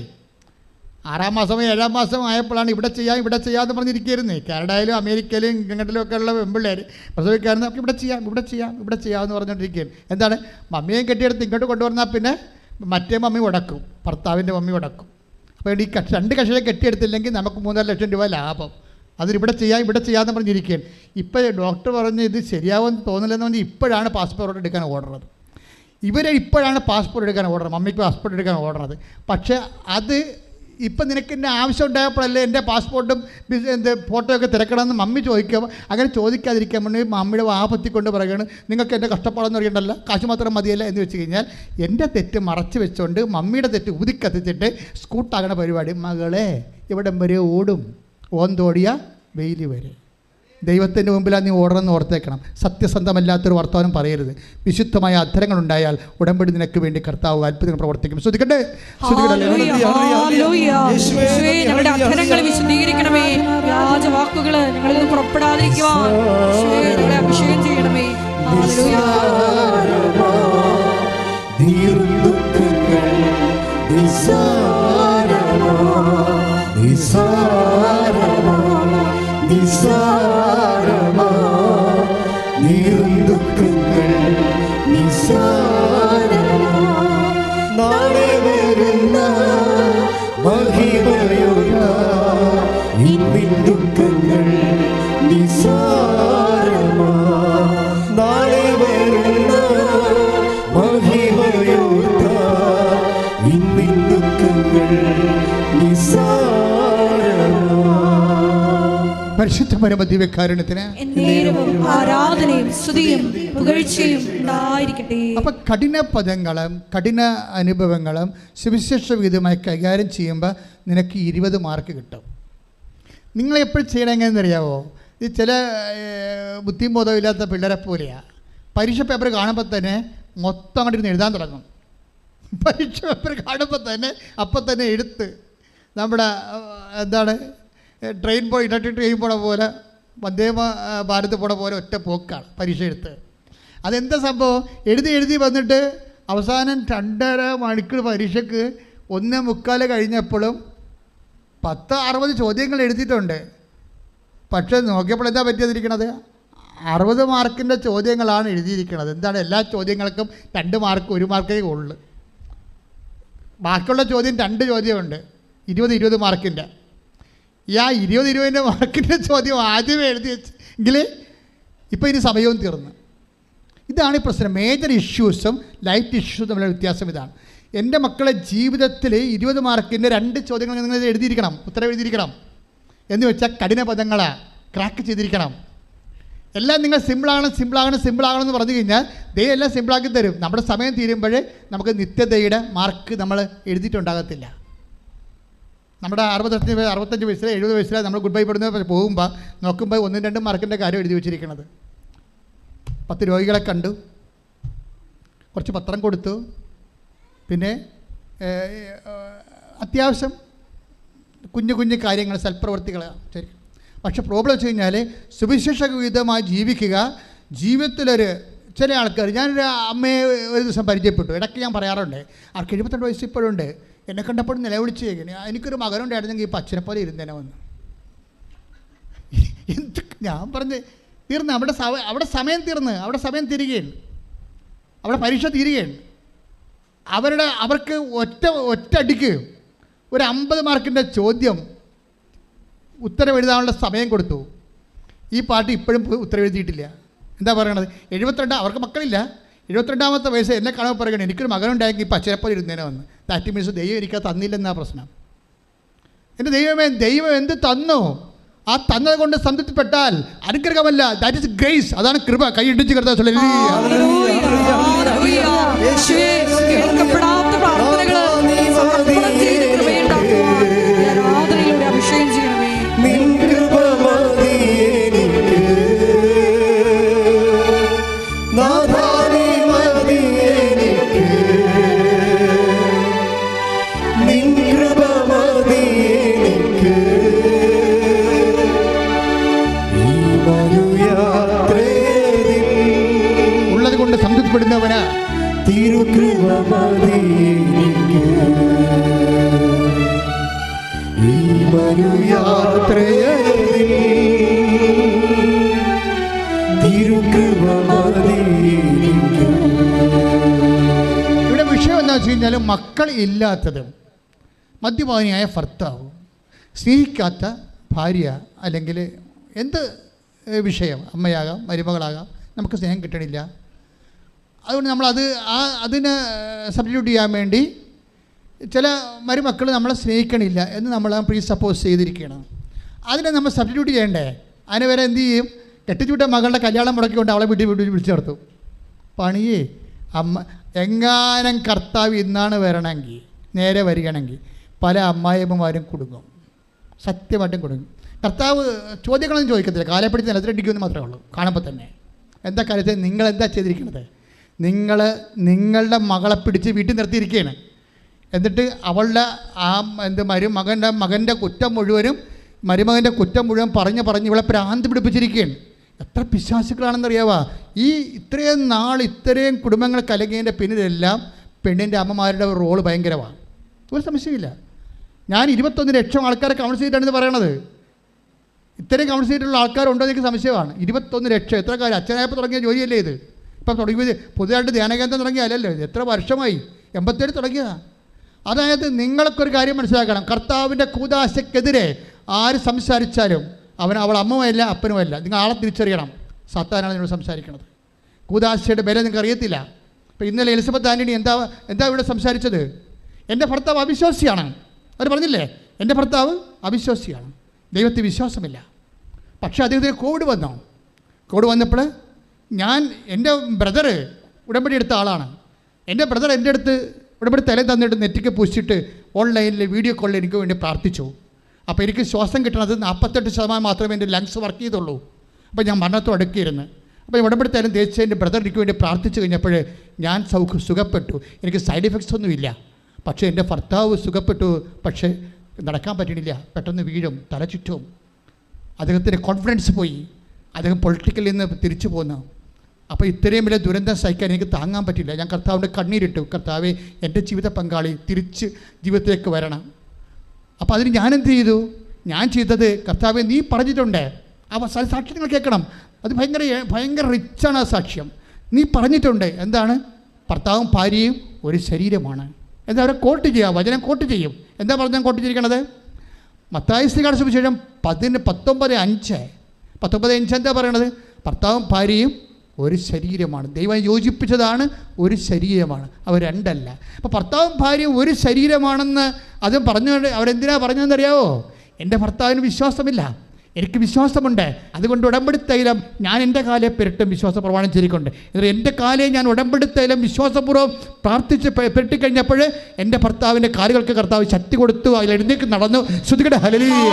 6-ാം മാസമോ 7-ാം മാസം ആയപ്പോഴാണ് ഇവിടെ ചെയ്യാമെന്ന് പറഞ്ഞിരിക്കുകയായിരുന്നേ. കാനഡയിലും അമേരിക്കയിലും ഇംഗ്ലണ്ടിലും ഒക്കെ ഉള്ള പെൺപിള്ളേർ പ്രസവിക്കാറുണ്ട്. നമുക്ക് ഇവിടെ ചെയ്യാമെന്ന് പറഞ്ഞുകൊണ്ടിരിക്കുകയാണ്. എന്താണ്? മമ്മിയെയും കെട്ടിയെടുത്ത് ഇങ്ങോട്ട് കൊണ്ടുവന്നാൽ പിന്നെ മറ്റേ മമ്മി ഉടക്കും, ഭർത്താവിൻ്റെ മമ്മി ഉടക്കും. അപ്പോൾ ഈ 2 കക്ഷിയെ കെട്ടിയെടുത്തില്ലെങ്കിൽ നമുക്ക് 3.5 ലക്ഷം രൂപ ലാഭം. അതിനിവിടെ ചെയ്യാമെന്ന് പറഞ്ഞിരിക്കുകയാണ്. ഇപ്പോൾ ഡോക്ടർ പറഞ്ഞ് ഇത് ശരിയാവുമെന്ന് തോന്നില്ലെന്ന് പറഞ്ഞ് ഇപ്പോഴാണ് പാസ്പോർട്ട് എടുക്കാൻ ഓർഡറത്. ഇപ്പോഴാണ് പാസ്പോർട്ട് എടുക്കാൻ ഓർഡർ, മമ്മിക്ക് പാസ്പോർട്ട് എടുക്കാൻ ഓർഡറത്. പക്ഷേ അത് ഇപ്പം നിനക്ക് എൻ്റെ ആവശ്യം ഉണ്ടായപ്പോഴല്ലേ എൻ്റെ പാസ്പോർട്ടും ഫോട്ടോയൊക്കെ തിരക്കണമെന്ന് മമ്മി ചോദിക്കുക. അങ്ങനെ ചോദിക്കാതിരിക്കാൻ വേണ്ടി മമ്മിയുടെ വാപത്തിക്കൊണ്ട് പറയുകയാണ്, നിങ്ങൾക്ക് എൻ്റെ കഷ്ടപ്പാടെന്ന് അറിയണ്ടല്ലോ, കാശ് മാത്രം മതിയല്ല എന്ന് വെച്ച് കഴിഞ്ഞാൽ എൻ്റെ തെറ്റ് മറച്ച് വെച്ചുകൊണ്ട് മമ്മിയുടെ തെറ്റ് ഊതിക്കത്തിച്ചിട്ട് സ്കൂട്ടാകണ പരിപാടി. മകളെ ഇവിടം വരെ ഓടും, ഓന്തോടിയ വെയിൽ വരെ. ദൈവത്തിൻ്റെ മുമ്പിലാണ് നീ ഓടണമെന്ന് ഓർത്തേക്കണം. സത്യസന്ധമല്ലാത്തൊരു വർത്തമാനം പറയരുത്. വിശുദ്ധമായ അധരങ്ങളുണ്ടായാൽ ഉടമ്പടി നിനക്ക് വേണ്ടി കർത്താവ് അത്ഭുതങ്ങൾ പ്രവർത്തിക്കും. ശ്രദ്ധിക്കട്ടെ, ഞങ്ങളുടെ അധരങ്ങൾ വിശുദ്ധീകരിക്കണമേ. വ്യാജവാക്കുകൾ ഞങ്ങളിൽ നിന്ന് പുറപ്പെടാതിരിക്കുവാൻ അഭിഷേകം ചെയ്യണമേ. നാളെ വരുന്ന മഹിമയുള്ള ഇന്നിൻ ദുഃഖങ്ങൾ നിസ്സാരമാ. നാളെ വരുന്ന മഹിമയുള്ള ഇന്നിൻ ദുഃഖങ്ങൾ നിസ്സാരമാ. പരിശുദ്ധ പരമദിവ്യകാരുണ്യത്തിന് ആരാധനയും സ്തുതിയും പുകഴ്ചയും ഉണ്ടായിരിക്കട്ടെ. അപ്പം കഠിന പദങ്ങളും കഠിന അനുഭവങ്ങളും സുവിശേഷ വിധമായി കൈകാര്യം ചെയ്യുമ്പോൾ നിനക്ക് 20 മാർക്ക് കിട്ടും. നിങ്ങളെപ്പോഴും ചെയ്യണം എങ്ങനെയെന്നറിയാവോ? ഇത് ചില ബുദ്ധിയും ബോധമില്ലാത്ത പിള്ളേരെ പോലെയാണ്. പരീക്ഷ പേപ്പർ കാണുമ്പോൾ തന്നെ മൊത്തം അങ്ങോട്ട് ഇരുന്ന് എഴുതാൻ തുടങ്ങും. പരീക്ഷ പേപ്പർ കാണുമ്പോൾ തന്നെ അപ്പം തന്നെ എടുത്ത് നമ്മുടെ എന്താണ് ഇലക്ട്രിക് ട്രെയിൻ പോണ പോലെ, വന്ദേ ഭാരത് പോണ പോലെ ഒറ്റ പോക്കാണ് പരീക്ഷ എടുത്ത്. അതെന്താ സംഭവം? എഴുതി വന്നിട്ട് അവസാനം 2.5 മണിക്കൂർ പരീക്ഷയ്ക്ക് 1:45 കഴിഞ്ഞപ്പോഴും 60 ചോദ്യങ്ങൾ എഴുതിയിട്ടുണ്ട്. പക്ഷേ നോക്കിയപ്പോൾ എന്താ പറ്റിയിരിക്കണത്? 60 മാർക്കിൻ്റെ ചോദ്യങ്ങളാണ് എഴുതിയിരിക്കുന്നത്. എന്താണ്? എല്ലാ ചോദ്യങ്ങൾക്കും 2 മാർക്ക് 1 മാർക്കേ ഉള്ളൂ. ബാക്കിയുള്ള ചോദ്യം 2 ചോദ്യമുണ്ട്, 20 മാർക്കിൻ്റെ. ഈ 20 മാർക്കിൻ്റെ ചോദ്യം ആദ്യമേ എഴുതി വെച്ചെങ്കിൽ ഇപ്പോൾ ഇനി സമയവും തീർന്നു. ഇതാണ് ഈ പ്രശ്നം. മേജർ ഇഷ്യൂസും ലൈറ്റ് ഇഷ്യൂസും തമ്മിലുള്ള വ്യത്യാസം ഇതാണ്. എൻ്റെ മക്കളെ ജീവിതത്തിൽ 20 മാർക്കിൻ്റെ 2 ചോദ്യങ്ങൾ നിങ്ങൾ എഴുതിയിരിക്കണം, ഉത്തരം എഴുതിയിരിക്കണം. എന്ന് വെച്ചാൽ കഠിന പദങ്ങളാണ്, ക്രാക്ക് ചെയ്തിരിക്കണം. എല്ലാം നിങ്ങൾ സിമ്പിളാകണമെന്ന് പറഞ്ഞു കഴിഞ്ഞാൽ ദൈവം എല്ലാം സിമ്പിളാക്കി തരും. നമ്മുടെ സമയം തീരുമ്പോഴേ നമുക്ക് നിത്യതയുടെ മാർക്ക് നമ്മൾ എഴുതിയിട്ടുണ്ടാകത്തില്ല. നമ്മുടെ 65 വയസ്സിലെ 70 വയസ്സിലെ നമ്മൾ ഗുഡ് ബൈ പെടുന്ന പോകുമ്പോൾ നോക്കുമ്പോൾ 1-2 മാർക്കിൻ്റെ കാര്യം എഴുതി വെച്ചിരിക്കുന്നത്. 10 രോഗികളെ കണ്ടു, കുറച്ച് പത്രം കൊടുത്തു, പിന്നെ അത്യാവശ്യം കുഞ്ഞു കാര്യങ്ങൾ, സൽപ്രവൃത്തികൾ. ശരി. പക്ഷെ പ്രോബ്ലം വെച്ച് കഴിഞ്ഞാൽ സുവിശേഷവിധമായി ജീവിക്കുക. ജീവിതത്തിലൊരു ചില ആൾക്കാർ, ഞാനൊരു അമ്മയെ ഒരു ദിവസം പരിചയപ്പെട്ടു. ഇടയ്ക്ക് ഞാൻ പറയാറുണ്ട്, അവർക്ക് 72 വയസ്സ് ഇപ്പോഴുണ്ട്. എന്നെ കണ്ടപ്പോഴും നിലവിളിച്ച് എനിക്കൊരു മകനുണ്ടായിരുന്നെങ്കിൽ ഇപ്പോൾ അച്ഛനെ പോലെ ഇരുന്നേനെ വന്ന്. എന്ത് ഞാൻ പറഞ്ഞ് തീർന്ന്, അവിടെ സമയം തീർന്ന്, അവിടെ സമയം തീരുകയാണ്, അവിടെ പരീക്ഷ തീരുകയാണ്. അവർക്ക് ഒറ്റയടിക്ക് ഒരു 50 മാർക്കിൻ്റെ ചോദ്യം ഉത്തരം എഴുതാനുള്ള സമയം കൊടുത്തു. ഈ പാർട്ടി ഇപ്പോഴും ഉത്തരം എഴുതിയിട്ടില്ല. എന്താ പറയണത്? 72, അവർക്ക് മക്കളില്ല, 72ാമത്തെ വയസ്സ് എന്നെ കാണുമ്പോൾ പറയുകയാണ് എനിക്കൊരു മകനുണ്ടായെങ്കിൽ ഇപ്പോൾ അച്ഛനെപ്പോലെ ഇരുന്നേനെ വന്ന്. ദാറ്റ് മീൻസ് ദൈവം എനിക്ക് തന്നില്ലെന്നാ പ്രശ്നം. എൻ്റെ ദൈവമേ, ദൈവം എന്ത് തന്നു? ആ തന്നത് കൊണ്ട് സംതൃപ്തിപ്പെട്ടാൽ അനുഗ്രഹമല്ല, ദാറ്റ് ഇസ് ഗ്രേസ്. അതാണ് കൃപ. കൈയിടിച്ച് കർത്താവ് അഭിഷേകം ചെയ്യണമേ. ഉള്ളത് കൊണ്ട് സംതൃപ്തിപ്പെടുന്നവനാ ഇവിടെ വിഷയം എന്താ വെച്ച് കഴിഞ്ഞാൽ, മക്കൾ ഇല്ലാത്തതും മദ്യപാനിയായ ഭർത്താവ്, സ്നേഹിക്കാത്ത ഭാര്യ, അല്ലെങ്കിൽ എന്ത് വിഷയം, അമ്മയാകാം, മരുമകളാകാം, നമുക്ക് സ്നേഹം കിട്ടണില്ല. അതുകൊണ്ട് നമ്മളത് അതിനെ സബ്സ്റ്റിറ്റ്യൂട്ട് ചെയ്യാൻ വേണ്ടി ചില മരുമക്കൾ നമ്മളെ സ്നേഹിക്കണില്ല എന്ന് നമ്മൾ പ്രീ സപ്പോസ് ചെയ്തിരിക്കുകയാണ്. അതിനെ നമ്മൾ സബ്സ്റ്റിറ്റ്യൂട്ട് ചെയ്യണ്ടേ? അതിന് വരെ എന്ത് ചെയ്യും? കെട്ടിച്ചുവിട്ട മകളുടെ കല്യാണം മുടക്കിക്കൊണ്ട് അവളെ വീട്ടിൽ വിളിച്ചു നടത്തും. പണിയേ അമ്മ എങ്ങാനും കർത്താവ് ഇന്നാണ് വരണമെങ്കിൽ, നേരെ വരികയാണെങ്കിൽ പല അമ്മായിയമ്മമാരും കുടുങ്ങും, സത്യമായിട്ടും കുടുങ്ങും. കർത്താവ് ചോദ്യങ്ങളൊന്നും ചോദിക്കത്തില്ല, കാലപ്പെടുത്തി നിലത്തിലടിക്കുമെന്ന് മാത്രമേ ഉള്ളൂ. കാണുമ്പോൾ തന്നെ എന്താ കാര്യത്തിൽ നിങ്ങളെന്താ ചെയ്തിരിക്കുന്നത്? നിങ്ങളുടെ മകളെ പിടിച്ച് വീട്ടിൽ നിർത്തിയിരിക്കുകയാണ്. എന്നിട്ട് അവളുടെ മകൻ്റെ കുറ്റം മുഴുവനും, മരുമകൻ്റെ കുറ്റം മുഴുവൻ പറഞ്ഞ് ഇവളെ ഭ്രാന്ത് പിടിപ്പിച്ചിരിക്കുകയാണ്. എത്ര പിശാചുക്കളാണെന്നറിയാവാ? ഇത്രയും നാൾ ഇത്രയും കുടുംബങ്ങൾ കലങ്ങിയതിൻ്റെ പിന്നിലെല്ലാം പെണ്ണിൻ്റെ അമ്മമാരുടെ റോള് ഭയങ്കരമാണ്. ഒരു സംശയമില്ല. ഞാൻ 21 ലക്ഷം ആൾക്കാരെ കൗൺസിൽ ചെയ്തിട്ടാണെന്ന് പറയണത്. ഇത്രയും കൗൺസിൽ ചെയ്തിട്ടുള്ള ആൾക്കാരുണ്ടോ എന്ന് എനിക്ക് സംശയമാണ്. 21 ലക്ഷം. എത്ര കാര്യം? അച്ഛനായപ്പോൾ തുടങ്ങിയ ജോലിയല്ലേ ഇത്? ഇപ്പം തുടങ്ങിയത് പുതിയതായിട്ട് ധ്യാനകേന്ദ്രം തുടങ്ങിയല്ലോ. ഇത് എത്ര വർഷമായി? 87 തുടങ്ങിയതാണ്. അതായത് നിങ്ങൾക്കൊരു കാര്യം മനസ്സിലാക്കണം, കർത്താവിൻ്റെ കൂദാശയ്ക്കെതിരെ ആര് സംസാരിച്ചാലും അവൾ അമ്മയുമല്ല അപ്പനുമല്ല. നിങ്ങൾ ആളെ തിരിച്ചറിയണം. സാത്താനാണ് നിങ്ങൾ സംസാരിക്കുന്നത്. കൂദാശയുടെ ബലം നിങ്ങൾക്ക് അറിയത്തില്ല. ഇപ്പോൾ ഇന്നലെ എലിസബത്ത് ആൻ്റണി എന്താ ഇവിടെ സംസാരിച്ചത്? എൻ്റെ ഭർത്താവ് അവിശ്വാസിയാണ്. അവർ പറഞ്ഞില്ലേ, എൻ്റെ ഭർത്താവ് അവിശ്വാസിയാണ്, ദൈവത്തിൽ വിശ്വാസമില്ല. പക്ഷേ അദ്ദേഹത്തിന് കോവിഡ് വന്നപ്പോൾ എൻ്റെ ബ്രദർ ഉടമ്പടി എടുത്ത ആളാണ്. എൻ്റെ ബ്രദർ എൻ്റെ അടുത്ത് ഉടമ്പടി തലയിൽ തന്നിട്ട് നെറ്റിക്ക് പൂശിയിട്ട് ഓൺലൈനിൽ വീഡിയോ കോളിൽ എനിക്ക് വേണ്ടി പ്രാർത്ഥിച്ചു. അപ്പോൾ എനിക്ക് ശ്വാസം കിട്ടണത് 48% മാത്രമേ എൻ്റെ ലങ്സ് വർക്ക് ചെയ്തുള്ളൂ. അപ്പോൾ ഞാൻ മരണത്തോട് അടുക്കിയിരുന്നു. അപ്പോൾ ഉടമ്പടി തലം തേച്ച് എൻ്റെ ബ്രദർ എനിക്ക് വേണ്ടി പ്രാർത്ഥിച്ചു കഴിഞ്ഞപ്പോൾ ഞാൻ സുഖപ്പെട്ടു. എനിക്ക് സൈഡ് എഫക്ട്സ് ഒന്നുമില്ല. പക്ഷേ എൻ്റെ ഭർത്താവ് സുഖപ്പെട്ടു, പക്ഷേ നടക്കാൻ പറ്റണില്ല, പെട്ടെന്ന് വീഴും, തല ചുറ്റും. അദ്ദേഹത്തിൻ്റെ കോൺഫിഡൻസ് പോയി. അദ്ദേഹം പൊളിറ്റിക്കലിൽ നിന്ന് തിരിച്ചു പോന്നു. അപ്പോൾ ഇത്രയും വലിയ ദുരന്തം സഹിക്കാൻ എനിക്ക് താങ്ങാൻ പറ്റില്ല. ഞാൻ കർത്താവിൻ്റെ കണ്ണീരിട്ടു, കർത്താവെ എൻ്റെ ജീവിത പങ്കാളി തിരിച്ച് ജീവിതത്തിലേക്ക് വരണം. അപ്പോൾ അതിന് ഞാനെന്ത് ചെയ്തു? ഞാൻ ചെയ്തത്, കർത്താവെ നീ പറഞ്ഞിട്ടുണ്ട്, ആ സാക്ഷ്യം നിങ്ങൾ കേൾക്കണം, അത് ഭയങ്കര റിച്ചാണ് ആ സാക്ഷ്യം. നീ പറഞ്ഞിട്ടുണ്ട് എന്താണ്? ഭർത്താവും ഭാര്യയും ഒരു ശരീരമാണ്. എന്താ അവരെ കോട്ട് ചെയ്യുക, വചനം കോട്ട് ചെയ്യും. എന്താ പറഞ്ഞാൽ കോട്ട് ചെയ്തിരിക്കണത്? മത്തായി ശ്രീകാട് സുവിശേഷം 19:5 എന്താ പറയണത്? ഭർത്താവും ഭാര്യയും ഒരു ശരീരമാണ്. ദൈവം യോജിപ്പിച്ചതാണ്, ഒരു ശരീരമാണ്, അവർ രണ്ടല്ല. അപ്പോൾ ഭർത്താവും ഭാര്യയും ഒരു ശരീരമാണെന്ന് അതും പറഞ്ഞുകൊണ്ട് അവരെന്തിനാ പറഞ്ഞതെന്നറിയാവോ? എൻ്റെ ഭർത്താവിന് വിശ്വാസമില്ല, എനിക്ക് വിശ്വാസമുണ്ട്, അതുകൊണ്ട് ഉടമ്പടി തൈലം ഞാൻ എൻ്റെ കാലെ പെരട്ടും വിശ്വാസ പ്രമാണം ചെയ്തിട്ടുണ്ട്. എന്നിട്ട് എൻ്റെ കാലെ ഞാൻ ഉടമ്പടി തൈലം വിശ്വാസപൂർവ്വം പ്രാർത്ഥിച്ച് പെരട്ടിക്കഴിഞ്ഞപ്പോൾ എൻ്റെ ഭർത്താവിൻ്റെ കാലുകൾക്ക് കർത്താവ് ശക്തി കൊടുത്തു, അതിൽ എഴുന്നേക്ക് നടന്നു. ശ്രുതികടെ ഹല്ലേലൂയ.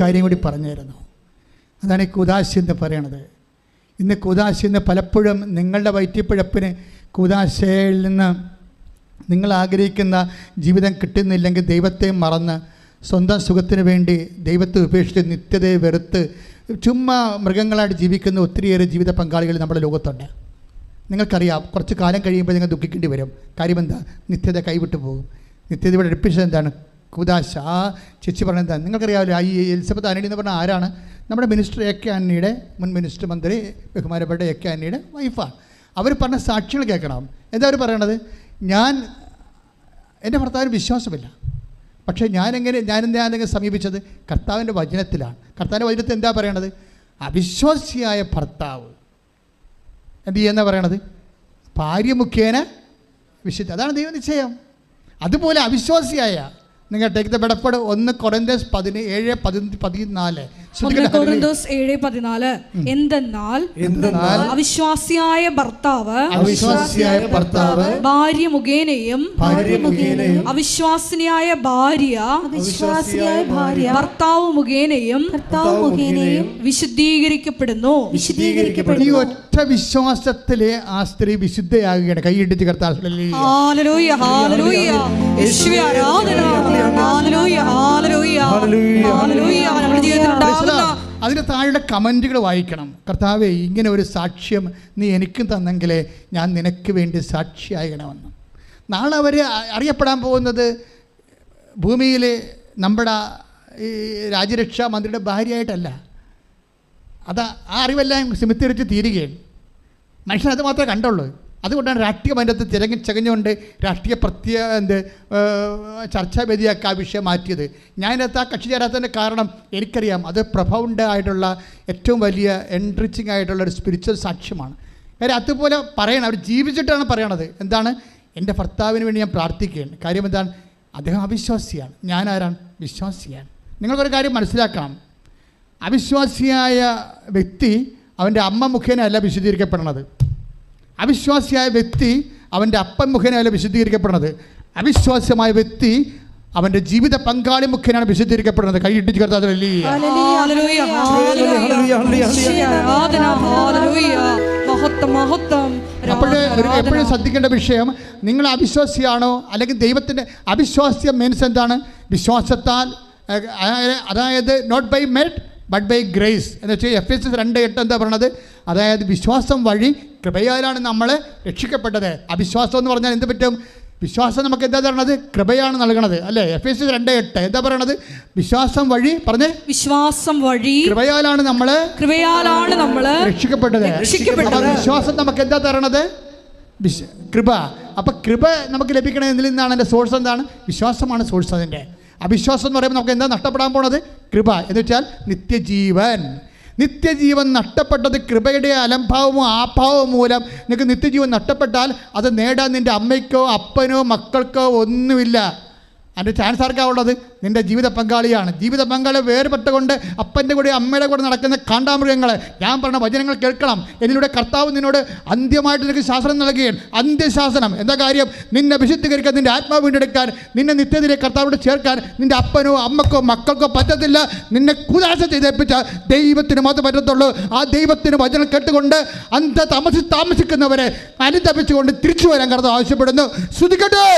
കാര്യം കൂടി പറഞ്ഞായിരുന്നു. അതാണ് ഈ കൂദാശ എന്ന് പറയണത്. ഇന്ന് കൂദാശ എന്ന് പലപ്പോഴും നിങ്ങളുടെ വയറ്റിപ്പിഴപ്പിന് കൂദാശയിൽ നിന്ന് നിങ്ങൾ ആഗ്രഹിക്കുന്ന ജീവിതം കിട്ടുന്നില്ലെങ്കിൽ ദൈവത്തെ മറന്ന് സ്വന്തം സുഖത്തിന് വേണ്ടി ദൈവത്തെ ഉപേക്ഷിച്ച് നിത്യതയെ വെറുത്ത് ചുമ്മാ മൃഗങ്ങളായിട്ട് ജീവിക്കുന്ന ഒത്തിരിയേറെ ജീവിത പങ്കാളികൾ നമ്മുടെ ലോകത്തുണ്ട്. നിങ്ങൾക്കറിയാം, കുറച്ച് കാലം കഴിയുമ്പോൾ നിങ്ങൾ ദുഃഖിക്കേണ്ടി വരും. കാര്യം എന്താ? നിത്യത കൈവിട്ടു പോകും. നിത്യതയോട് അടുപ്പിച്ചത് എന്താണ്? കൂദാശ. ആ ചേച്ചി പറഞ്ഞത് നിങ്ങൾക്കറിയാമല്ലോ, ഈ എലിസബത്ത് ആന്റണി എന്ന് പറഞ്ഞാൽ ആരാണ്? നമ്മുടെ മിനിസ്റ്റർ എ.കെ. ആന്റണിയുടെ മുൻ മിനിസ്റ്റർ മന്ത്രി ബഹുമാനപ്പെട്ട എ.കെ. ആന്റണിയുടെ വൈഫാണ്. അവർ പറഞ്ഞ സാക്ഷികൾ കേൾക്കണം. എന്താ അവർ പറയണത്? എൻ്റെ ഭർത്താവിന് വിശ്വാസമില്ല, പക്ഷേ ഞാനെന്തെങ്കിലും സമീപിച്ചത് കർത്താവിൻ്റെ വചനത്തിലാണ്. കർത്താവിൻ്റെ വചനത്തിൽ എന്താ പറയണത്? അവിശ്വാസിയായ ഭർത്താവ് എന്ത് ചെയ്യുന്ന പറയണത്? ഭാര്യ മുഖേന വിശുദ്ധ. അതാണ് ദൈവനിശ്ചയം. അതുപോലെ അവിശ്വാസിയായ നിങ്ങൾ ടേക്ക് ദ ബെഡഫോർഡ് 1 കൊറിന്തോസ് 17:14. എന്തെന്നാൽ അവിശ്വാസിയായ ഭർത്താവ് ഭാര്യ മുഖേനയും അവിശ്വാസിനിയായ ഭാര്യ ഭർത്താവ് മുഖേനയും വിശുദ്ധീകരിക്കപ്പെടുന്നു. ഈ ഒറ്റ വിശ്വാസത്തിലെ ആ സ്ത്രീ വിശുദ്ധയാകുകയാണ്. കൈയിടിച്ച് കർത്താവ് അതിന് താഴെ കമൻറ്റുകൾ വായിക്കണം. കർത്താവേ, ഇങ്ങനെ ഒരു സാക്ഷ്യം നീ എനിക്കും തന്നെങ്കിലേ ഞാൻ നിനക്ക് വേണ്ടി സാക്ഷിയാകണമെന്ന്. നാളെ അവർ അറിയപ്പെടാൻ പോകുന്നത് ഭൂമിയിൽ നമ്മുടെ ഈ രാജ്യരക്ഷാ മന്ത്രിയുടെ ഭാര്യയായിട്ടല്ല. ആ അറിവെല്ലാം സിമിത്തിരിച്ച് തീരുകയാണ്. മനുഷ്യൻ അത് മാത്രമേ കണ്ടുള്ളൂ. അതുകൊണ്ടാണ് രാഷ്ട്രീയ ബന്ധത്തെ ചകഞ്ഞുകൊണ്ട് രാഷ്ട്രീയ ചർച്ചാവേദിയാക്കി ആ വിഷയം മാറ്റിയത്. ഞാനതിനകത്ത് ആ കക്ഷി ചേരാത്തതിൻ്റെ കാരണം എനിക്കറിയാം, അത് പ്രൊഫൗണ്ട് ആയിട്ടുള്ള ഏറ്റവും വലിയ എൻറിച്ചിങ് ആയിട്ടുള്ള ഒരു സ്പിരിച്വൽ സാക്ഷ്യമാണ്. കാര്യം അതുപോലെ പറയണം, അവർ ജീവിച്ചിട്ടാണ് പറയണത്. എന്താണ്? എൻ്റെ ഭർത്താവിന് വേണ്ടി ഞാൻ പ്രാർത്ഥിക്കുകയാണ്. കാര്യം എന്താണ്? അദ്ദേഹം അവിശ്വാസിയാണ്, ഞാൻ ആരാണ്? വിശ്വാസിയാണ്. നിങ്ങൾക്കൊരു കാര്യം മനസ്സിലാക്കണം, അവിശ്വാസിയായ വ്യക്തി അവൻ്റെ അമ്മ മുഖേനയല്ല വിശുദ്ധീകരിക്കപ്പെടുന്നത്. അവിശ്വാസിയായ വ്യക്തി അവൻ്റെ അപ്പൻ മുഖേനയല്ല വിശുദ്ധീകരിക്കപ്പെടുന്നത്. അവിശ്വാസ്യമായ വ്യക്തി അവൻ്റെ ജീവിത പങ്കാളി മുഖേനയാണ് വിശുദ്ധീകരിക്കപ്പെടുന്നത്. കൈയിട്ടിച്ച് കർത്താവ് എപ്പോഴും ശ്രദ്ധിക്കേണ്ട വിഷയം, നിങ്ങൾ അവിശ്വാസിയാണോ അല്ലെങ്കിൽ ദൈവത്തിൻ്റെ അവിശ്വാസ്യം മീൻസ് എന്താണ്? വിശ്വാസത്താൽ, അതായത് not by merit but by grace എന്ന് വെച്ചാൽ Ephesians 2:8 എന്താ പറയണത്? അതായത് വിശ്വാസം വഴി കൃപയാലാണ് നമ്മൾ രക്ഷിക്കപ്പെട്ടത്. അവിശ്വാസം എന്ന് പറഞ്ഞാൽ എന്ത് പറ്റും? വിശ്വാസം നമുക്ക് എന്താ തരണത്? കൃപയാണ് നൽകണത്, അല്ലേ? Ephesians 2:8 എന്താ പറയണത്? വിശ്വാസം വഴി പറഞ്ഞേ, വിശ്വാസം വഴി കൃപയാലാണ് നമ്മൾ രക്ഷിക്കപ്പെട്ടത്. വിശ്വാസം നമുക്ക് എന്താ തരണത്? കൃപ. അപ്പം കൃപ നമുക്ക് ലഭിക്കണത് എന്തിൽ നിന്നാണ്? എൻ്റെ സോഴ്സ് എന്താണ്? വിശ്വാസമാണ് സോഴ്സ് അതിൻ്റെ. അവിശ്വാസം എന്ന് പറയുമ്പോൾ നമുക്ക് എന്താ നഷ്ടപ്പെടാൻ പോണത്? കൃപ എന്ന് വെച്ചാൽ നിത്യജീവൻ. നിത്യജീവൻ നഷ്ടപ്പെട്ടത് കൃപയുടെ അലംഭാവമോ ആഭാവമോ മൂലം നിനക്ക് നിത്യജീവൻ നഷ്ടപ്പെട്ടാൽ അത് നേടാൻ നിൻ്റെ അമ്മയ്ക്കോ അപ്പനോ മക്കൾക്കോ ഒന്നുമില്ല. അതിൻ്റെ ചാൻസ് ആർക്കാ ഉള്ളത്? നിൻ്റെ ജീവിത പങ്കാളിയാണ്. ജീവിത പങ്കാളി വേർപെട്ടുകൊണ്ട് അപ്പൻ്റെ കൂടെ അമ്മയുടെ കൂടെ നടക്കുന്ന കാണ്ടാമൃഗങ്ങളെ, ഞാൻ പറഞ്ഞ വചനങ്ങൾ കേൾക്കണം. എന്നിലൂടെ കർത്താവ് നിന്നോട് അന്ത്യമായിട്ട് നിനക്ക് ശാസനം നൽകുകയാണ്. അന്ത്യശാസനം എന്താ കാര്യം? നിന്നെ വിശുദ്ധീകരിക്കാൻ, നിൻ്റെ ആത്മാവ് വീണ്ടെടുക്കാൻ, നിന്നെ നിത്യത്തിലെ കർത്താവോട് ചേർക്കാൻ നിൻ്റെ അപ്പനോ അമ്മക്കോ മക്കൾക്കോ പറ്റത്തില്ല. നിന്നെ കുദാശ ചെയ്തേൽപ്പിച്ച ദൈവത്തിന് മാത്രം പറ്റത്തുള്ളൂ. ആ ദൈവത്തിന് വചനം കേട്ടുകൊണ്ട് താമസിക്കുന്നവരെ അനുതപിച്ചുകൊണ്ട് തിരിച്ചു വരാൻ കർത്താവ് ആവശ്യപ്പെടുന്നു. ശ്രുതിക്കട്ടെ.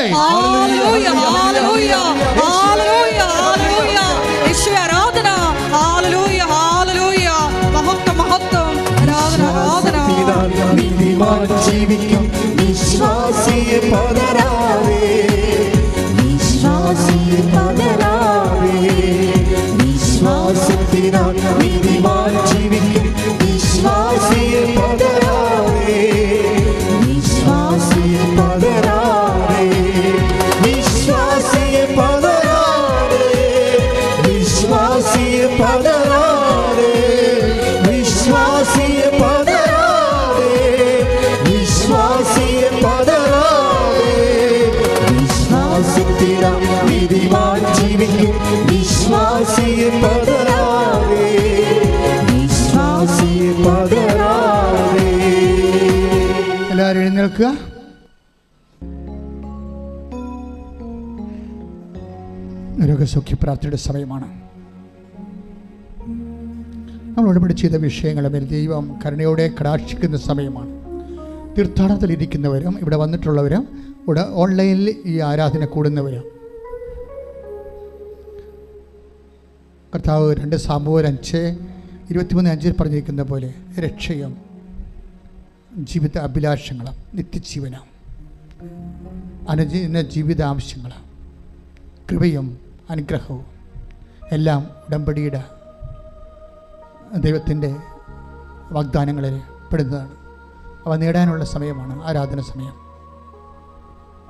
ജീവിക്കും വിശ്വാസിയെ പതരാവേ, വിശ്വാസിയെ പതരാവേ, വിശ്വാസത്തിനാൽ നീതിമാൻ ജീവിക്കും വിശ്വാസിയെ പതരാവേ, വിശ്വാസിയെ പതരാവേ, വിശ്വാസിയെ പതരാവേ, വിശ്വാസിയെ പതരാവേ, വിശ്വാസിയെ പതരാവേ, വിശ്വാസിയെ പതരാവേ, വിശ്വാസത്തിനാൽ നീതിമാൻ ജീവിക്കും വിശ്വാസിയെ പതരാവേ, വിശ്വാസിയെ പതരാവേ. എല്ലാവരും എഴുന്നേൽക്കുക. രോഗസൗഖ്യ പ്രാർത്ഥനയുടെ സമയമാണ്. നമ്മൾ ഉടമ്പടി ചെയ്ത വിഷയങ്ങളെ ദൈവം കരുണയോടെ കടാക്ഷിക്കുന്ന സമയമാണ്. തീർത്ഥാടനത്തിലിരിക്കുന്നവരും ഇവിടെ വന്നിട്ടുള്ളവരും ഇവിടെ ഓൺലൈനിൽ ഈ ആരാധന കൂടുന്നവരും കർത്താവ് 2 സാമുവേൽ 5:23-5 പറഞ്ഞിരിക്കുന്ന പോലെ രക്ഷയും ജീവിത അഭിലാഷങ്ങളും നിത്യജീവനും അനുദിന ജീവിത ആവശ്യങ്ങളും കൃപയും അനുഗ്രഹവും എല്ലാം ഉടമ്പടിയുടെ ദൈവത്തിൻ്റെ വാഗ്ദാനങ്ങളിൽ പെടുന്നതാണ്. അവ നേടാനുള്ള സമയമാണ് ആരാധന സമയം.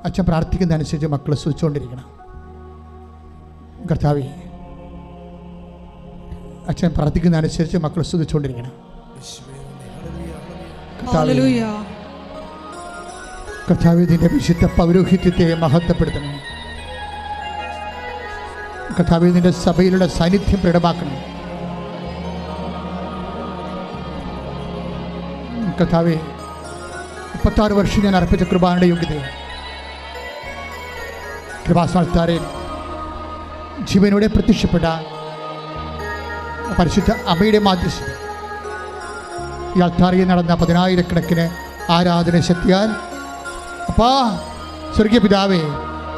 അച്ഛൻ പ്രാർത്ഥിക്കുന്നതനുസരിച്ച് മക്കൾ സൂചിച്ചുകൊണ്ടിരിക്കണം. കർത്താവേ, അച്ഛൻ പ്രാർത്ഥിക്കുന്നതനുസരിച്ച് മക്കൾ സ്തുതിച്ചുകൊണ്ടിരിക്കണം. കർത്താവേ, ഇതിൻ്റെ വിശുദ്ധ പൗരോഹിത്യത്തെ മഹത്വപ്പെടുത്തണം. കർത്താവേ, ഇതിൻ്റെ സഭയിലുള്ള സാന്നിധ്യം പ്രകടമാക്കണം. കർത്താവേ, 36 വർഷം ഞാൻ അർപ്പിച്ച കൃപായുടെ യോഗ്യതയാണ്. കൃപാസ്ഥാനത്താരൻ ജീവനോടെ പ്രത്യക്ഷപ്പെട്ട പരിശുദ്ധ അമ്മയുടെ മാധ്യസ്ഥം ഈ അൾത്താരയിൽ നടന്ന 10,000-കണക്കിന് ആരാധന ശക്തിയാൽ അപ്പാ, സ്വർഗീയ പിതാവേ,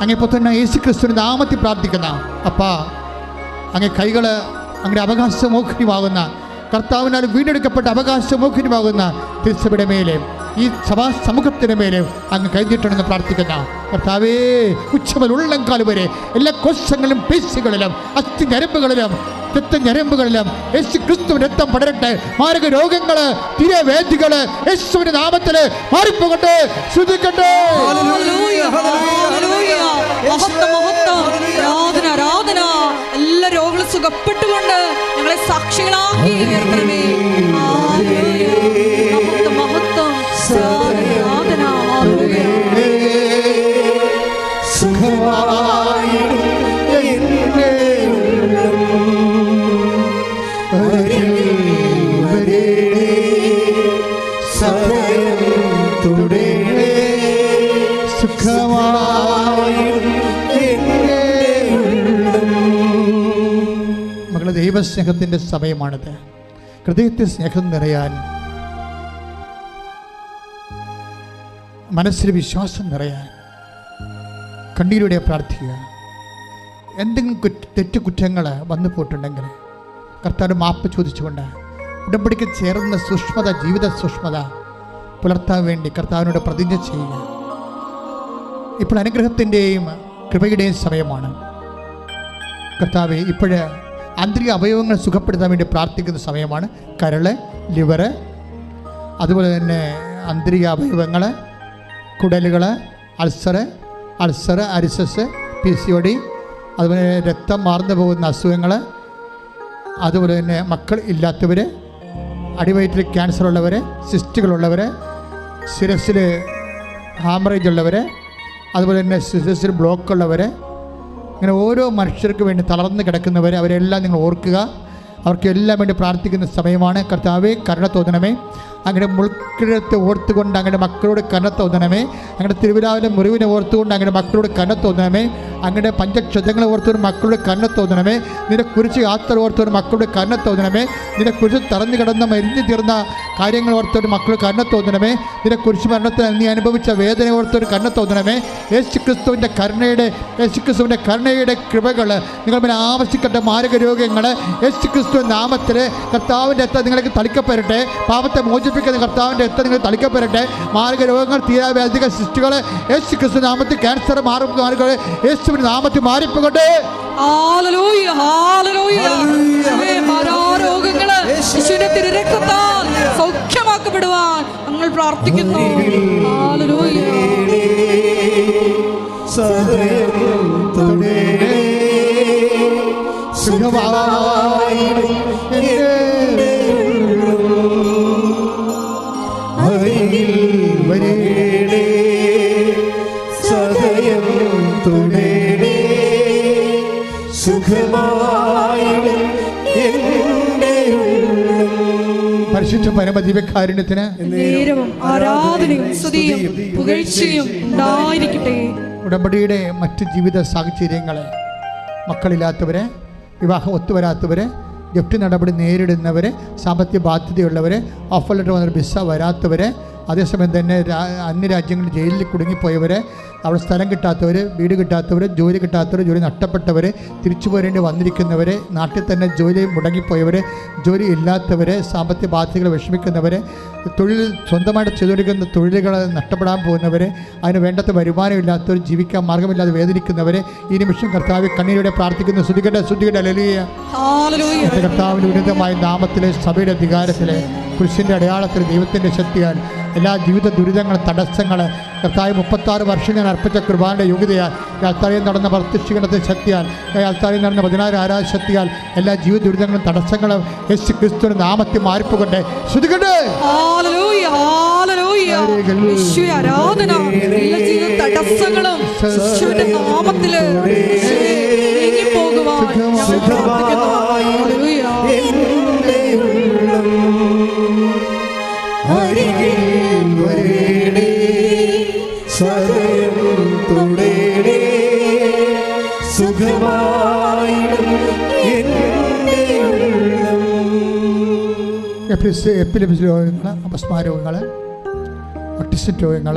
അങ്ങേ പുത്രനായ യേശുക്രിസ്തുവിന്റെ നാമത്തിൽ പ്രാർത്ഥിക്കുന്ന അപ്പാ, അങ്ങേ കൈകൾ അങ്ങയുടെ അവകാശമോഹിനിയാകുന്ന കർത്താവിനാൽ വീണ്ടെടുക്കപ്പെട്ട അവകാശമോഹിനിയാകുന്ന തിരുസഭയുടെ മേലെ ഈ സഭാ സമൂഹത്തിന് മേലെ അങ്ങ് കഴിഞ്ഞിട്ടുണ്ടെന്ന് പ്രാർത്ഥിക്കുന്ന കർത്താവേ, ഉച്ചമുതൽ ഉള്ളംകാൽ വരെ എല്ലാ കോശങ്ങളിലും പേശികളിലും അസ്ഥി ഞരമ്പുകളിലും രക്തഞരമ്പുകളിലും യേശു ക്രിസ്തുവിന്റെ രക്തം പടരട്ടെ. മാരക രോഗങ്ങള് തിരവേദികള് യേശുവിന്റെ നാമത്തില് മാറിപ്പോകട്ടെ. ശ്രുതിക്കട്ടെ. ആരാധന. എല്ലാ രോഗങ്ങളും സുഖപ്പെട്ടുകൊണ്ട് ഞങ്ങളെ സാക്ഷികളാക്കി ഉയർത്തണമേ. മഹത്വം ആരാധന. മക്കളെ, ദൈവസ്നേഹത്തിൻ്റെ സമയമാണിത്. ഹൃദയത്തിൽ സ്നേഹം നിറയാൻ, മനസ്സിൽ വിശ്വാസം നിറയാൻ കണ്ണീരോടെ പ്രാർത്ഥിക്കുക. എന്തെങ്കിലും തെറ്റുകുറ്റങ്ങൾ വന്നു പോയിട്ടുണ്ടെങ്കിൽ കർത്താവ് മാപ്പ് ചോദിച്ചുകൊണ്ട് ഉടമ്പടിക്ക് ചേർന്ന സൂക്ഷ്മത, ജീവിത സൂക്ഷ്മത പുലർത്താൻ വേണ്ടി കർത്താവിനോട് പ്രതിജ്ഞ ചെയ്യുക. ഇപ്പോൾ അനുഗ്രഹത്തിൻ്റെയും കൃപയുടെയും സമയമാണ്. കർത്താവെ, ഇപ്പോഴ് ആന്തരിക അവയവങ്ങൾ സുഖപ്പെടുത്താൻ വേണ്ടി പ്രാർത്ഥിക്കുന്ന സമയമാണ്. കരള്, ലിവറ്, അതുപോലെ തന്നെ ആന്തരിക അവയവങ്ങൾ, കുടലുകൾ, അൾസർ, അരിസസ്, PCOD, അതുപോലെ രക്തം മാർന്നു പോകുന്ന അസുഖങ്ങൾ, അതുപോലെ തന്നെ മക്കൾ ഇല്ലാത്തവർ, അടിവയറ്റിൽ ക്യാൻസർ ഉള്ളവർ, സിസ്റ്റുകളുള്ളവർ, ശിരസിൽ ഹാമറേജ് ഉള്ളവർ, അതുപോലെ തന്നെ ശിരസിൽ ബ്ലോക്ക് ഉള്ളവർ, ഇങ്ങനെ ഓരോ മനുഷ്യർക്ക് വേണ്ടി തളർന്ന് കിടക്കുന്നവർ, അവരെല്ലാം നിങ്ങൾ ഓർക്കുക. അവർക്കെല്ലാം വേണ്ടി പ്രാർത്ഥിക്കുന്ന സമയമാണ്. കർത്താവേ, കരുണ തോന്നണമേ. അങ്ങനെ മുൾക്കിഴത്തെ ഓർത്തുകൊണ്ട് അങ്ങനെ മക്കളോട് കരുണ തോന്നണമേ. അങ്ങനെ തിരുവിതാവിലെ മുറിവിനെ ഓർത്തുകൊണ്ട് അങ്ങനെ മക്കളോട് കരുണ തോന്നണമേ. അങ്ങനെ പഞ്ചക്ഷതങ്ങളെ ഓർത്തുകൊണ്ട് മക്കളോട് കരുണ തോന്നണമേ. നിന്നെ കുറിച്ച് യാത്ര ഓർത്തുകൊണ്ട് മക്കളോട് കരുണ തോന്നണമേ. നിന്നെ കുറിച്ച് തറഞ്ഞു കിടന്ന മരിഞ്ഞു തീർന്ന കാര്യങ്ങൾ ഓർത്തുകൊണ്ട് മക്കളോട് കരുണ തോന്നണമേ. നിന്നെ കുറിച്ച് മരണത്തിൽ നീ അനുഭവിച്ച വേദന ഓർത്തുകൊണ്ട് കരുണ തോന്നണമേ. യേശുക്രിസ്തുവിൻ്റെ കരുണയുടെ കൃപകൾ നിങ്ങൾ മേലെ ആവശ്യപ്പെട്ട മാരക രോഗങ്ങൾ യേശുക്രിസ്തു നാമത്തിൽ കർത്താവിൻ്റെ രക്തം നിങ്ങൾക്ക് തളിക്കപ്പെടട്ടെ. പാപത്തെ മോചിപ്പിക്കുന്ന കർത്താവിൻ്റെ രക്തം നിങ്ങൾ തളിക്കപ്പെടട്ടെ. മാരക രോഗങ്ങൾ, തീരാവ്യാധിക സൃഷ്ടികൾ യേശുക്രിസ്തു നാമത്തിൽ, ക്യാൻസർ മാറുക യേശുവിൻ്റെ നാമത്തിൽ മാറിപ്പോകട്ടെ. സൗഖ്യമാക്കപ്പെടുവാൻ ഞങ്ങൾ പ്രാർത്ഥിക്കുന്നു. പരിശുദ്ധ പരമദിവ്യകാരുണ്യത്തിന് ആരാധനയും സ്തുതിയും പുകഴ്ചയും ഉണ്ടായിരിക്കട്ടെ. ഉടമ്പടിയുടെ മറ്റ് ജീവിത സാഹചര്യങ്ങളെ, മക്കളില്ലാത്തവരെ, വിവാഹം ഒത്തുവരാത്തവരെ, ജപ്തി നടപടി നേരിടുന്നവരെ, സാമ്പത്തിക ബാധ്യതയുള്ളവരെ, ഓഫർ ലെറ്റർ വന്നൊരു വിസ വരാത്തവരെ, അതേസമയം തന്നെ അന്യരാജ്യങ്ങളിൽ ജയിലിൽ കുടുങ്ങിപ്പോയവരെ, അവിടെ സ്ഥലം കിട്ടാത്തവർ, വീട് കിട്ടാത്തവർ, ജോലി കിട്ടാത്തവർ, ജോലി നഷ്ടപ്പെട്ടവർ, തിരിച്ചു പോരേണ്ടി വന്നിരിക്കുന്നവർ, നാട്ടിൽ തന്നെ ജോലി മുടങ്ങിപ്പോയവർ, ജോലി ഇല്ലാത്തവർ, സാമ്പത്തിക ബാധ്യതകൾ വിഷമിക്കുന്നവർ, തൊഴിൽ സ്വന്തമായിട്ട് ചെയ്തുകൊണ്ടിരിക്കുന്ന തൊഴിലുകൾ നഷ്ടപ്പെടാൻ പോകുന്നവർ, അതിന് വേണ്ടത്ര വരുമാനമില്ലാത്തവർ, ജീവിക്കാൻ മാർഗമില്ലാതെ വേദനിക്കുന്നവർ, ഈ നിമിഷം കർത്താവ് കണ്ണീരോടെ പ്രാർത്ഥിക്കുന്ന ശ്രുതികട ഹല്ലേലൂയ. കർത്താവിൻ്റെ ഉന്നതമായ നാമത്തിലെ, സഭയുടെ അധികാരത്തിലെ, കുരിശിൻ്റെ അടയാളത്തിൽ, ദൈവത്തിൻ്റെ ശക്തിയാൽ എല്ലാ ജീവിത ദുരിതങ്ങൾ, തടസ്സങ്ങൾ കർത്താവ് 36 വർഷം ഞാൻ അർപ്പിച്ച കൃപാന്റെ യോഗ്യതയാൽ, യാത്രയിൽ നടന്ന പ്രത്യക്ഷീകരണത്തിൻ്റെ ശക്തിയാൽ, യാത്രയിൽ നടന്ന 16 ആരാധന ശക്തിയാൽ എല്ലാ ജീവിത ദുരിതങ്ങളും തടസ്സങ്ങളും യേശു ക്രിസ്തുവിന്റെ നാമത്തിൽ മാറിപ്പോകട്ടെ. ശ്രുതികട്ടെ. ആരാധന. എല്ലാ ജീവിത തടസ്സങ്ങളും യേശുവിന്റെ നാമത്തിൽ നീങ്ങിപ്പോകുവാൻ ഞങ്ങൾ പ്രാർത്ഥിക്കുന്നു. എപ്പിലെപ്സി രോഗങ്ങൾ, അപസ്മാര രോഗങ്ങൾ, ഓട്ടിസം രോഗങ്ങൾ,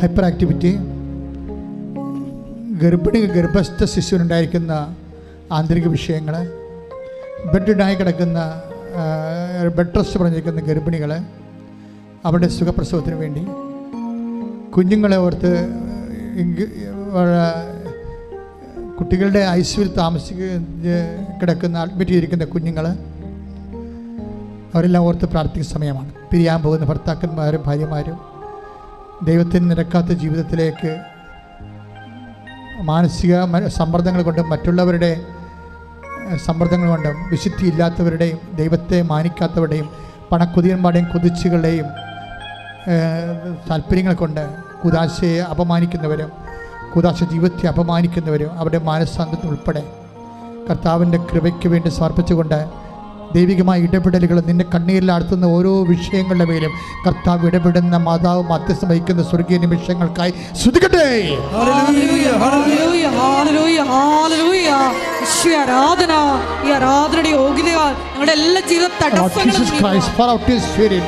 ഹൈപ്പർ ആക്ടിവിറ്റി, ഗർഭസ്ഥ ശിശുവിനുണ്ടായിരിക്കുന്ന ആന്തരിക വിഷയങ്ങൾ, ബെഡിനായി കിടക്കുന്ന ബെഡ് റെസ്റ്റ് പറഞ്ഞിരിക്കുന്ന ഗർഭിണികൾ, അവരുടെ സുഖപ്രസവത്തിന് വേണ്ടി, കുഞ്ഞുങ്ങളെ ഓർത്ത്, കുട്ടികളുടെ ഐസിയുവിൽ കിടക്കുന്ന അഡ്മിറ്റ് ചെയ്തിരിക്കുന്ന കുഞ്ഞുങ്ങൾ, അവരെല്ലാം ഓർത്ത് പ്രാർത്ഥിക്കുന്ന സമയമാണ്. പിരിയാൻ പോകുന്ന ഭർത്താക്കന്മാരും ഭാര്യമാരും, ദൈവത്തിന് നിരക്കാത്ത ജീവിതത്തിലേക്ക് മാനസിക സമ്മർദ്ദങ്ങൾ കൊണ്ടും മറ്റുള്ളവരുടെ സമ്മർദ്ദങ്ങൾ കൊണ്ടും, വിശുദ്ധിയില്ലാത്തവരുടെയും ദൈവത്തെ മാനിക്കാത്തവരുടെയും പണക്കുതിയന്മാരുടെയും കുതിച്ചുകളുടെയും താല്പര്യങ്ങൾ കൊണ്ട് കുദാശയെ അപമാനിക്കുന്നവരും, കുദാശ ജീവിതത്തെ അപമാനിക്കുന്നവരും, അവരുടെ മാനസാന്തരം ഉൾപ്പെടെ കർത്താവിൻ്റെ കൃപയ്ക്ക് വേണ്ടി സമർപ്പിച്ചുകൊണ്ട് ദൈവികമായ ഇടപെടലുകൾ, നിന്നെ കണ്ണീരിലാഴ്ത്തുന്ന ഓരോ വിഷയങ്ങളുടെ മേലും കർത്താവ് ഇടപെടുന്ന മാതാവ് മധ്യസ്ഥം വഹിക്കുന്ന സ്വർഗീയ നിമിഷങ്ങൾക്കായി സ്തുതിക്കട്ടെ. ആരാധന. ഈ ആരാധനയുടെ യോഗ്യതയാൽ ഞങ്ങളുടെ എല്ലാ ജീവിത തടസ്സങ്ങളും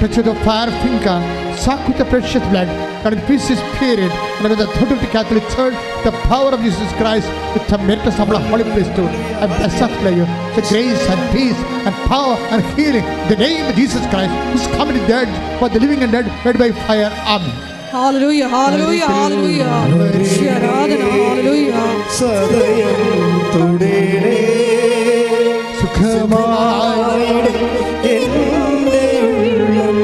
touch with the fire finger, suck with the precious blood, and peace is spirit, and with the authority of the Catholic Church, the power of Jesus Christ, with the merits of the Holy Priesthood, I bless us for you, the grace and peace and power and healing, in the name of Jesus Christ, who is coming to dead, for the living and dead, led by fire. Amen. Hallelujah, hallelujah, hallelujah. Aradhana, hallelujah. Sadayam tudere sukhamai ende ullam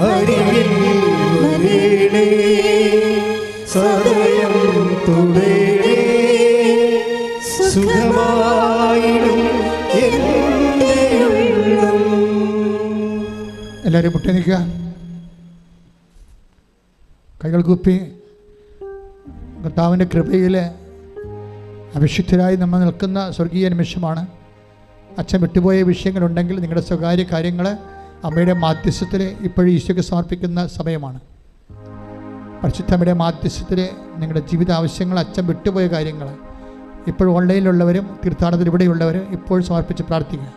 ariyil varene sadayam എല്ലാവരും മുട്ടി നിൽക്കുക, കൈകൾ കൂപ്പി. കർത്താവിൻ്റെ കൃപയിൽ അഭിഷിക്തരായി നമ്മൾ നിൽക്കുന്ന സ്വർഗീയ നിമിഷമാണ്. അച്ഛൻ വിട്ടുപോയ വിഷയങ്ങളുണ്ടെങ്കിൽ നിങ്ങളുടെ സ്വകാര്യ കാര്യങ്ങൾ അമ്മയുടെ മാധ്യസ്ഥത്തിൽ ഇപ്പോഴും ഈശോയ്ക്ക് സമർപ്പിക്കുന്ന സമയമാണ്. പരിശുദ്ധമ്മയുടെ മാധ്യസ്ഥത്തിൽ നിങ്ങളുടെ ജീവിത ആവശ്യങ്ങൾ, അച്ഛൻ വിട്ടുപോയ കാര്യങ്ങൾ ഇപ്പോഴും ഓൺലൈനിലുള്ളവരും തീർത്ഥാടനത്തിൽ ഇവിടെയുള്ളവരും ഇപ്പോൾ സമർപ്പിച്ച് പ്രാർത്ഥിക്കുക.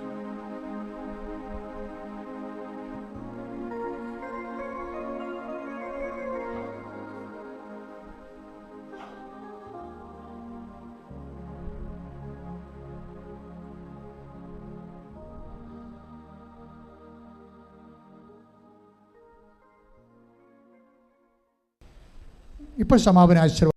ഇപ്പോൾ സമാപന ആശീർവാദം.